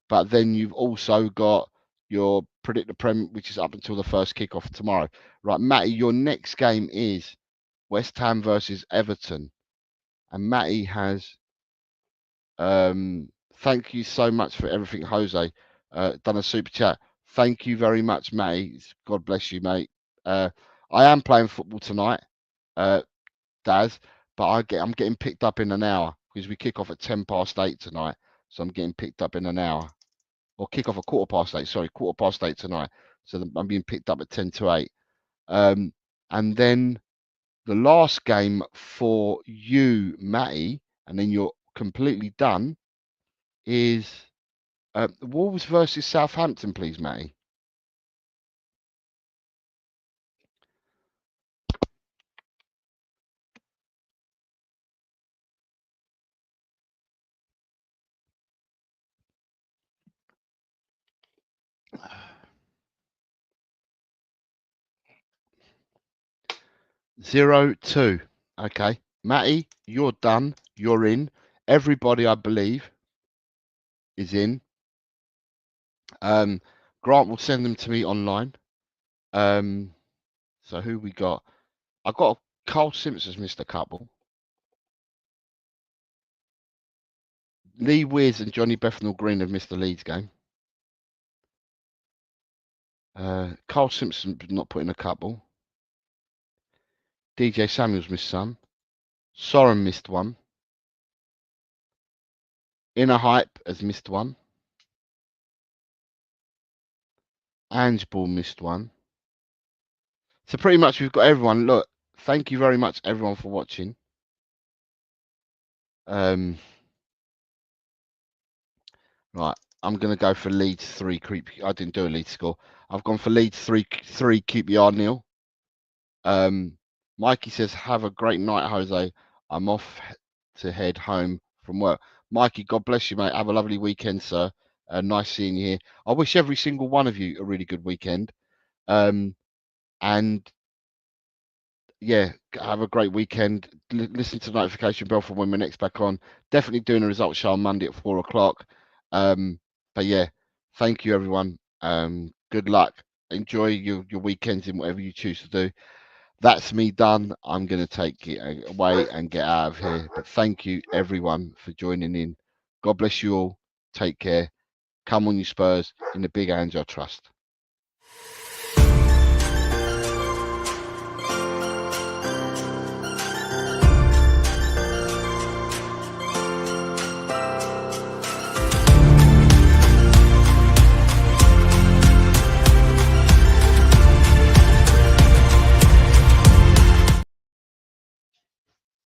But then you've also got your Predict the Prem, which is up until the first kickoff tomorrow. Right, Matty, your next game is West Ham versus Everton. And Matty has, thank you so much for everything, Jose. Done a super chat. Thank you very much, Matty. God bless you, mate. I am playing football tonight, Daz, but I'm getting picked up in an hour, because we kick off at 8:10 tonight. So I'm getting picked up in an hour. Or kick off at 8:15. Sorry, 8:15 tonight. So I'm being picked up at 7:50. And then the last game for you, Matty, and then you're completely done, is Wolves versus Southampton, please, Matty. Zero two. Okay, Matty, you're done. You're in. Everybody, I believe, is in. Grant will send them to me online. So who we got? I got Carl Simpson's missed a couple. Lee Weirs and Johnny Bethnal Green have missed the Leeds game. Carl Simpson not put in a couple. DJ Samuels missed some. Soren missed one. Inner Hype has missed one. Ange Ball missed one. So pretty much we've got everyone. Look, thank you very much everyone for watching. Right, I'm gonna go for Leeds 3. I didn't do a Leeds score. I've gone for Leeds 3. QPR 0. Mikey says, "Have a great night, Jose. I'm off to head home from work." Mikey, God bless you, mate. Have a lovely weekend, sir. Nice seeing you here. I wish every single one of you a really good weekend. And yeah, have a great weekend. Listen to the notification bell for when we're next back on. Definitely doing a results show on Monday at 4 o'clock. But yeah, thank you, everyone. Good luck. Enjoy your weekends in whatever you choose to do. That's me done. I'm going to take it away and get out of here. But thank you, everyone, for joining in. God bless you all. Take care. Come on, you Spurs. In the big hands I trust.